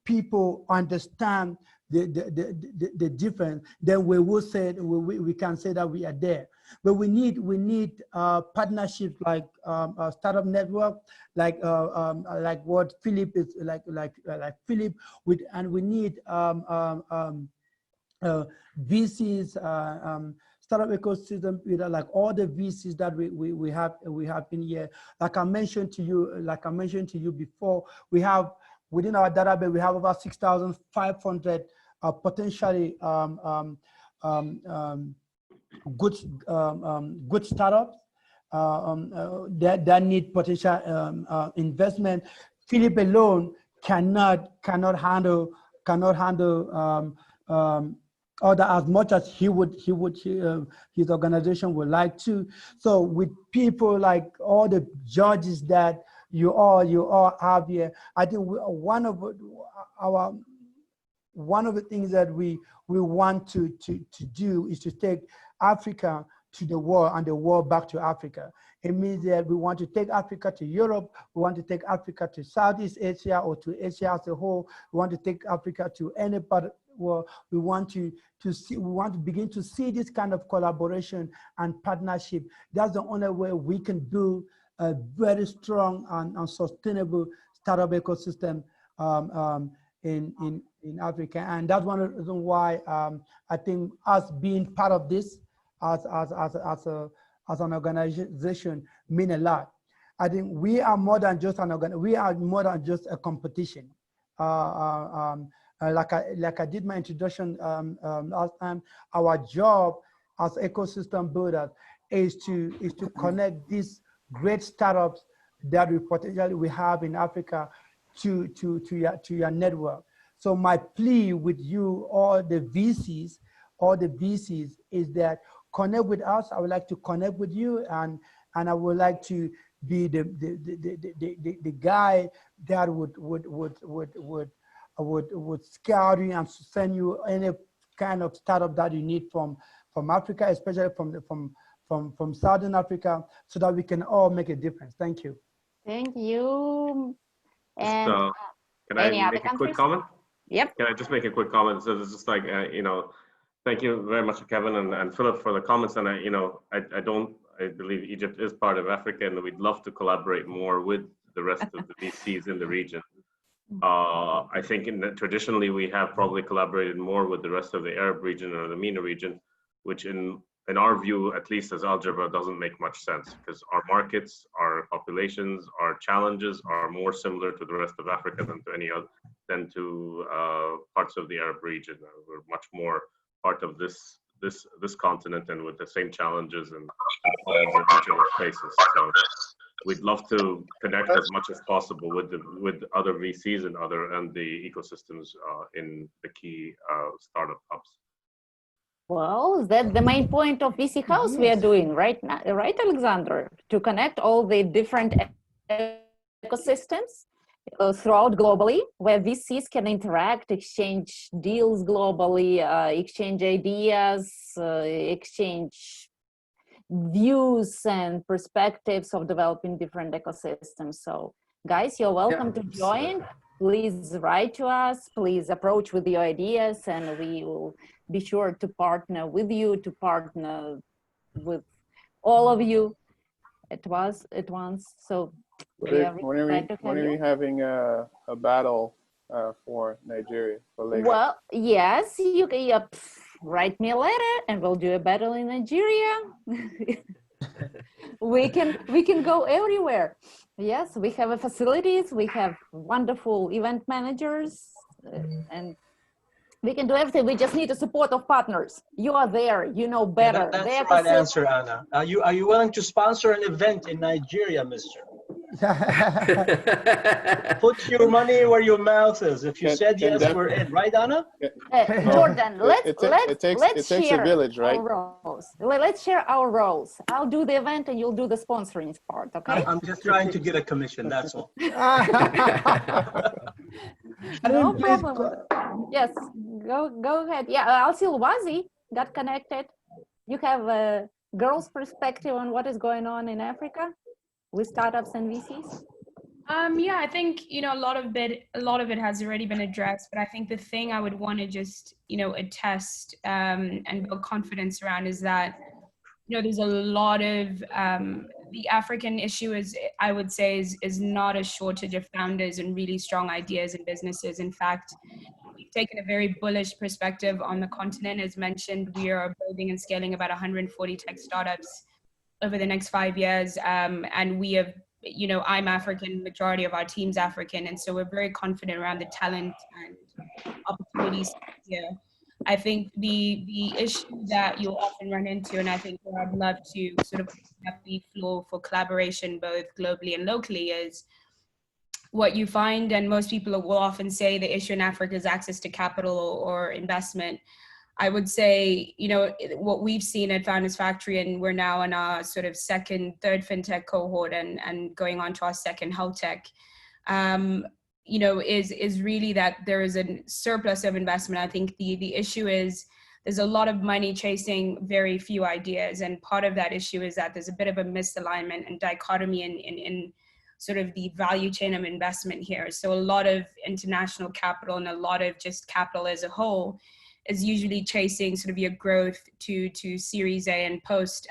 people understand the difference, then we will say we can say that we are there. But we need partnerships like Startup.Network, like what Philip is like Philip with, and we need VCs, startup ecosystem, like all the VCs that we have in here. Like I mentioned to you before, we have within our database, we have over 6,500 potentially good startups that need potential investment. Philip alone cannot handle order as much as his organization would like to. So with people like all the judges that you all have here, I think one of the things that we want to do is to take Africa to the world and the world back to Africa. It means that we want to take Africa to Europe, we want to take Africa to Southeast Asia or to Asia as a whole, we want to take Africa to any part. Well, we want to begin to see this kind of collaboration and partnership. That's the only way we can build a very strong and sustainable startup ecosystem in Africa. And that's one of the reasons why I think us being part of this as an organization mean a lot. I think we are more than just we are more than just a competition. Like I did my introduction last time, our job as ecosystem builders is to connect these great startups that we have in Africa to your network. So my plea with you, all the VCs, is that connect with us. I would like to connect with you, and I would like to be the guy that would scout you and send you any kind of startup that you need from Africa, especially from Southern Africa, so that we can all make a difference. Thank you. Thank you. And can I make a quick comment? Yep. Can I just make a quick comment? So it's just like thank you very much, Kevin and Philip, for the comments. And I believe Egypt is part of Africa, and we'd love to collaborate more with the rest of the VCs in the region. I think traditionally we have probably collaborated more with the rest of the Arab region or the MENA region, which in our view, at least as Algebra, doesn't make much sense, because our markets, our populations, our challenges are more similar to the rest of Africa than to parts of the Arab region. We're much more part of this continent, and with the same challenges and problems in each of those places. So we'd love to connect as much as possible with other VCs and the ecosystems in the key startup hubs. Well, that's the main point of VC House we are doing right now, right, Alexander? To connect all the different ecosystems throughout globally, where VCs can interact, exchange deals globally, exchange ideas, exchange views and perspectives of developing different ecosystems. So guys, you're welcome to join. Please write to us, please approach with your ideas, and we will be sure to partner with you, to partner with all of you at once. So when are we having a battle for Nigeria? For Lagos? Well, yes, you can write me a letter and we'll do a battle in Nigeria. we can go everywhere. Yes, we have facilities, we have wonderful event managers, and we can do everything. We just need the support of partners. You are there, you know better. Yeah, that's the right answer, Anna. Are you willing to sponsor an event in Nigeria, mister? Put your money where your mouth is. If you said yes, we're in. Right, Anna? Jordan, let's share a village, right? our roles. Let's share our roles. I'll do the event and you'll do the sponsoring part, okay? I'm just trying to get a commission, that's all. No problem. Yes, go ahead. Yeah, Alcil Wazi got connected. You have a girl's perspective on what is going on in Africa with startups and VCs? Yeah, I think, a lot of it has already been addressed, but I think the thing I would want to just, attest and build confidence around is that, there's a lot of the African issue is, I would say, is not a shortage of founders and really strong ideas and businesses. In fact, we've taken a very bullish perspective on the continent. As mentioned, we are building and scaling about 140 tech startups over the next 5 years. And we have, I'm African, majority of our team's African. And so we're very confident around the talent and opportunities here. I think the issue that you'll often run into, and I think where I'd love to sort of have the floor for collaboration, both globally and locally, is what you find, and most people will often say the issue in Africa is access to capital or investment. I would say, what we've seen at Founders Factory, and we're now in our sort of third fintech cohort and going on to our second health tech, is really that there is a surplus of investment. I think the issue is there's a lot of money chasing very few ideas. And part of that issue is that there's a bit of a misalignment and dichotomy in sort of the value chain of investment here. So a lot of international capital and a lot of just capital as a whole is usually chasing sort of your growth to Series A and post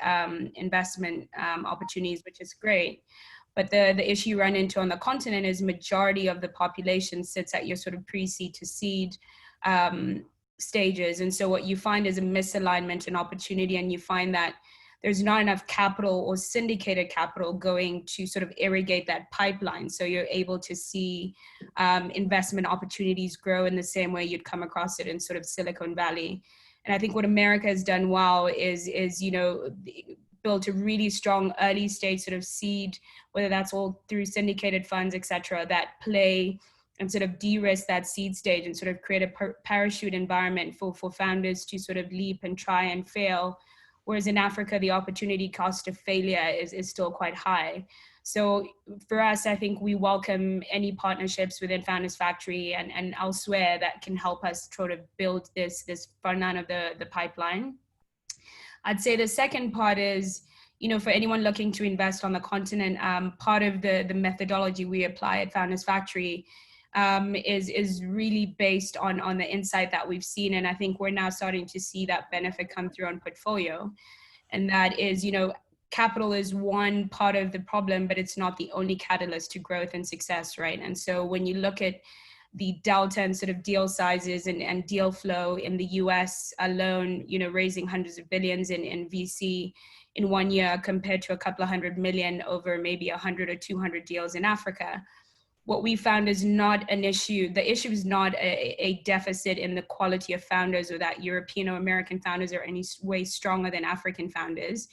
investment opportunities, which is great. But the issue you run into on the continent is majority of the population sits at your sort of pre-seed to seed stages. And so what you find is a misalignment in opportunity, and you find that there's not enough capital or syndicated capital going to sort of irrigate that pipeline. So you're able to see investment opportunities grow in the same way you'd come across it in sort of Silicon Valley. And I think what America has done well is built a really strong early stage sort of seed, whether that's all through syndicated funds, et cetera, that play and sort of de-risk that seed stage and sort of create a parachute environment for founders to sort of leap and try and fail. Whereas in Africa, the opportunity cost of failure is still quite high. So for us, I think we welcome any partnerships within Founders Factory and elsewhere that can help us sort of build this front end of the pipeline. I'd say the second part is, for anyone looking to invest on the continent, part of the methodology we apply at Founders Factory is really based on the insight that we've seen. And I think we're now starting to see that benefit come through on portfolio. And that is, capital is one part of the problem, but it's not the only catalyst to growth and success, right? And so when you look at the delta and sort of deal sizes and deal flow in the US alone, raising hundreds of billions in VC in 1 year compared to a couple of 100 million over maybe 100 or 200 deals in Africa. What we found is not an issue. The issue is not a deficit in the quality of founders, or that European or American founders are any way stronger than African founders.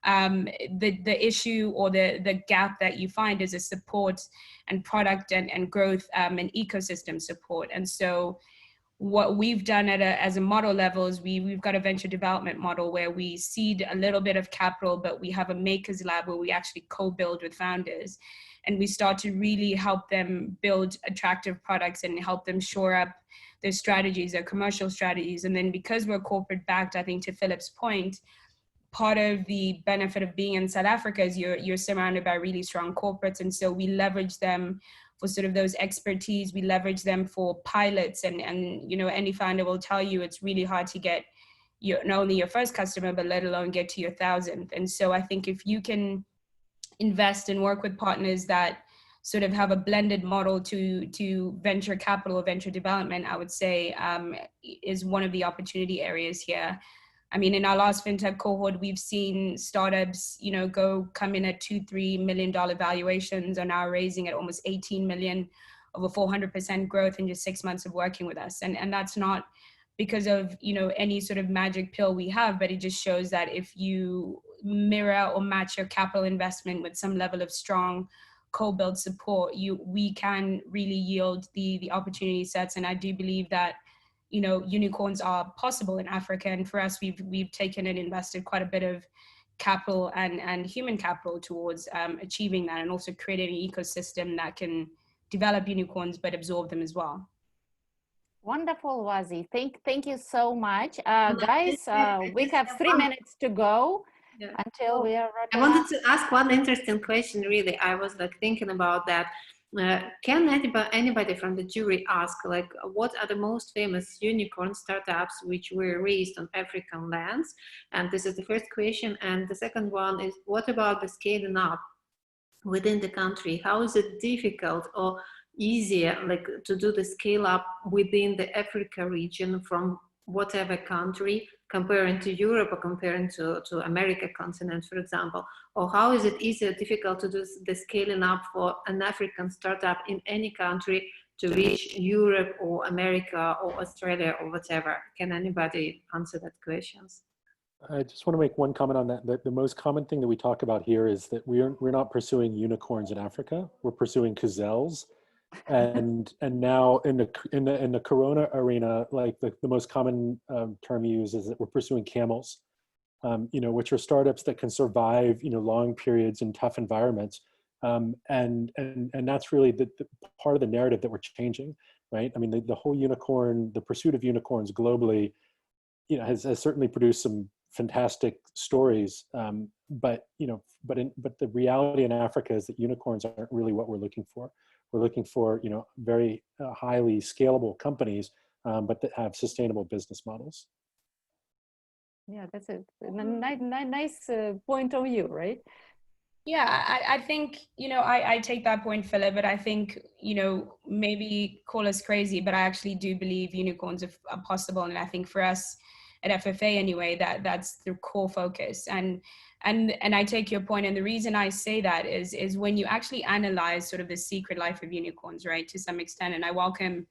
The issue or the gap that you find is a support and product and growth and ecosystem support. And so what we've done as a model level is we've got a venture development model where we seed a little bit of capital, but we have a makers lab where we actually co-build with founders. And we start to really help them build attractive products and help them shore up their strategies, their commercial strategies. And then because we're corporate backed, I think to Philip's point, part of the benefit of being in South Africa is you're surrounded by really strong corporates. And so we leverage them for sort of those expertise. We leverage them for pilots, and any founder will tell you it's really hard to get not only your first customer, but let alone get to your 1,000th. And so I think if you can invest and work with partners that sort of have a blended model to venture capital or venture development, I would say is one of the opportunity areas here. I mean, in our last fintech cohort, we've seen startups, come in at $2-3 million valuations, are now raising at almost 18 million, over 400% growth in just 6 months of working with us. And that's not because of, any sort of magic pill we have, but it just shows that if you mirror or match your capital investment with some level of strong co-build support, we can really yield the opportunity sets. And I do believe that unicorns are possible in Africa. And for us, we've taken and invested quite a bit of capital and human capital towards achieving that, and also creating an ecosystem that can develop unicorns, but absorb them as well. Wonderful, Wazi. Thank you so much. Guys, we have 3 minutes to go until we are running. I wanted to ask one interesting question, really. I was thinking about that. Can anybody from the jury ask, like, what are the most famous unicorn startups which were raised on African lands? And this is the first question. And the second one is, what about the scaling up within the country? How is it difficult or easier, like, to do the scale up within the Africa region from whatever country, comparing to Europe or comparing to America continent, for example? Or how is it easier, difficult to do the scaling up for an African startup in any country to reach Europe or America or Australia or whatever? Can anybody answer that questions? I just want to make one comment on that. The most common thing that we talk about here is that we're not pursuing unicorns in Africa. We're pursuing gazelles. And now in the Corona arena, like the most common term used is that we're pursuing camels, which are startups that can survive long periods in tough environments, and that's really the part of the narrative that we're changing, right? I mean, the whole unicorn, the pursuit of unicorns globally, has certainly produced some fantastic stories, but the reality in Africa is that unicorns aren't really what we're looking for. We're looking for, very highly scalable companies, but that have sustainable business models. Yeah, that's a nice point of view, right? Yeah, I think, I take that point, Philip, but I think, maybe call us crazy, but I actually do believe unicorns are possible. And I think for us at FFA anyway, that's the core focus. And I take your point. And the reason I say that is when you actually analyze sort of the secret life of unicorns, right, to some extent, and I welcome,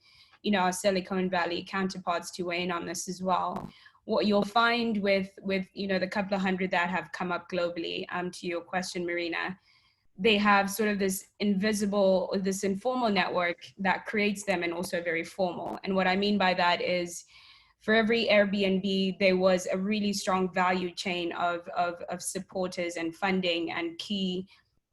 our Silicon Valley counterparts to weigh in on this as well. What you'll find with the couple of hundred that have come up globally, to your question, Marina, they have sort of this informal network that creates them, and also very formal. And what I mean by that is, for every Airbnb, there was a really strong value chain of supporters and funding and key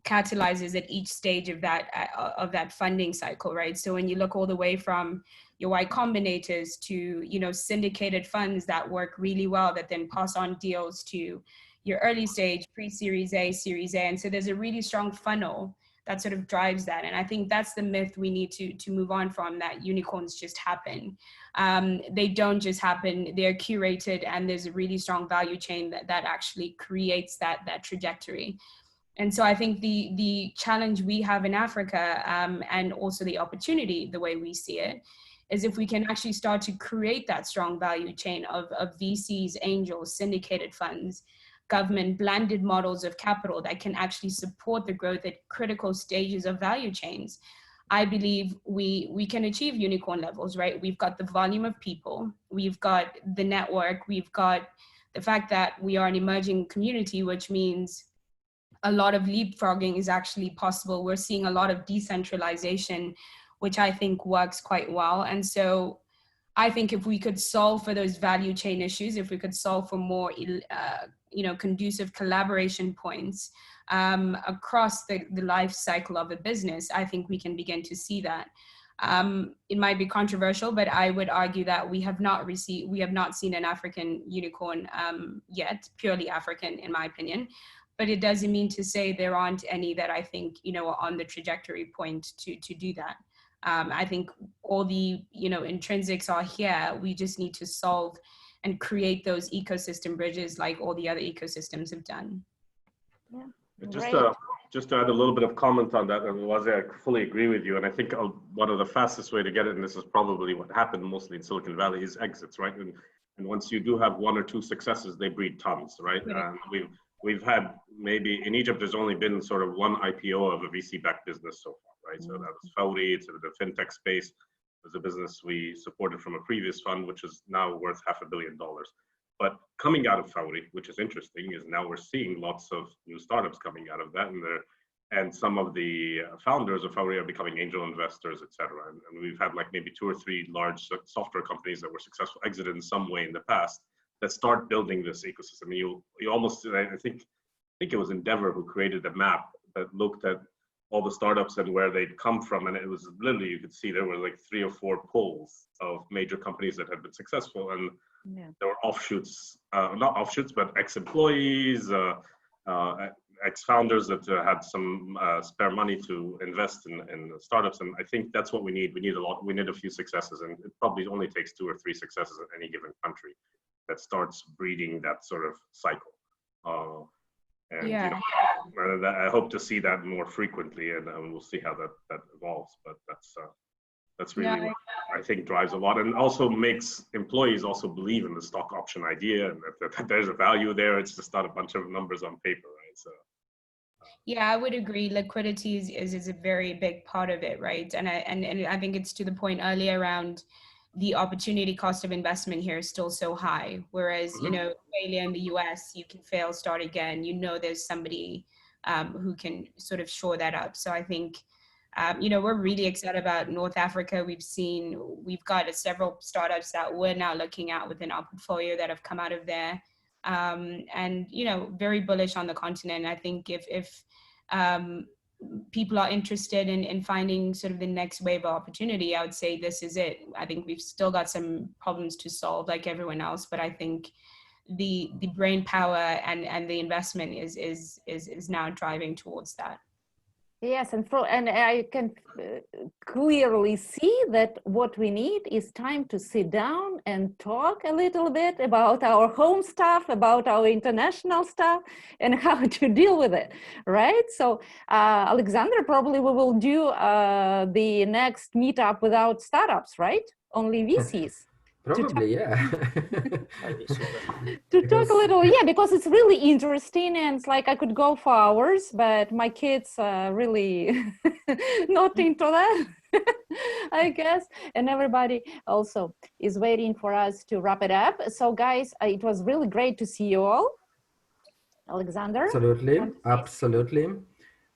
catalyzers at each stage of that funding cycle, right? So when you look all the way from your Y Combinators to, syndicated funds that work really well, that then pass on deals to your early stage, pre-Series A, Series A. And so there's a really strong funnel that sort of drives that. And I think that's the myth we need to move on from, that unicorns just happen. They don't just happen, they're curated, and there's a really strong value chain that actually creates that trajectory. And so I think the challenge we have in Africa, and also the opportunity, the way we see it, is if we can actually start to create that strong value chain of VCs, angels, syndicated funds, government blended models of capital that can actually support the growth at critical stages of value chains. I believe we can achieve unicorn levels, right? We've got the volume of people, we've got the network, we've got the fact that we are an emerging community, which means a lot of leapfrogging is actually possible. We're seeing a lot of decentralization, which I think works quite well. And so I think if we could solve for those value chain issues, if we could solve for more, conducive collaboration points across the life cycle of a business, I think we can begin to see that. It might be controversial, but I would argue that we have not seen an African unicorn yet, purely African, in my opinion. But it doesn't mean to say there aren't any that I think, are on the trajectory point to do that. I think all the, intrinsics are here. We just need to solve and create those ecosystem bridges like all the other ecosystems have done. Yeah. Just to add a little bit of comment on that, I fully agree with you. And I think one of the fastest way to get it, and this is probably what happened mostly in Silicon Valley, is exits, right? And once you do have one or two successes, they breed tons, right? We've had, maybe in Egypt, there's only been sort of one IPO of a VC-backed business so far, right? So that was Fawri. It's the fintech space. It was a business we supported from a previous fund, which is now worth $500 million. But coming out of Fawri, which is interesting, is now we're seeing lots of new startups coming out of that, and some of the founders of Fawri are becoming angel investors, et cetera. And we've had like maybe 2 or 3 large software companies that were successful exited in some way in the past that start building this ecosystem. You almost, I think it was Endeavor who created a map that looked at all the startups and where they'd come from, and it was literally, you could see there were like 3 or 4 poles of major companies that had been successful, and there were offshoots, not offshoots, but ex-employees, ex-founders that had some spare money to invest in startups, and I think that's what we need. We need a few successes, and it probably only takes 2 or 3 successes in any given country that starts breeding that sort of cycle. And Yeah. You know, I hope to see that more frequently, and we'll see how that evolves. But that's really what I think drives a lot, and also makes employees also believe in the stock option idea, and that there's a value there. It's just not a bunch of numbers on paper, right? So. Yeah, I would agree. Liquidity is a very big part of it, right? And I think it's to the point earlier around the opportunity cost of investment here is still so high. Whereas, you know, failure in the US, you can fail, start again. You know, there's somebody who can sort of shore that up. So I think, you know, we're really excited about North Africa. We've got several startups that we're now looking at within our portfolio that have come out of there. And, you know, very bullish on the continent. I think if people are interested in finding sort of the next wave of opportunity, I would say this is it. I think we've still got some problems to solve like everyone else, but I think the brain power and the investment is now driving towards that. Yes, and I can clearly see that what we need is time to sit down and talk a little bit about our home stuff, about our international stuff, and how to deal with it, right? So, Alexander, probably we will do the next meetup without startups, right? Only VCs. Probably, yeah. To talk a little, yeah, because it's really interesting, and it's like I could go for hours, but my kids are really not into that, I guess, and everybody also is waiting for us to wrap it up. So guys, it was really great to see you all. Alexander? Absolutely, absolutely.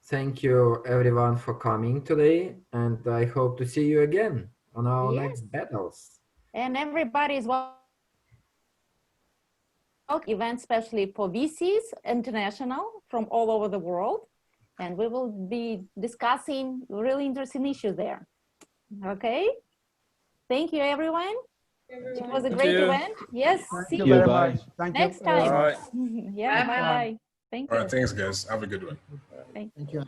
Thank you everyone for coming today, and I hope to see you again on our next battles. And everybody is welcome. Event especially for VCs international from all over the world, and we will be discussing really interesting issues there. Okay, thank you everyone. It was a great event. Yes, see you very much. Thank next you. time. Right. Yeah, bye. Thank you. All right, thanks guys, have a good one. Thank you.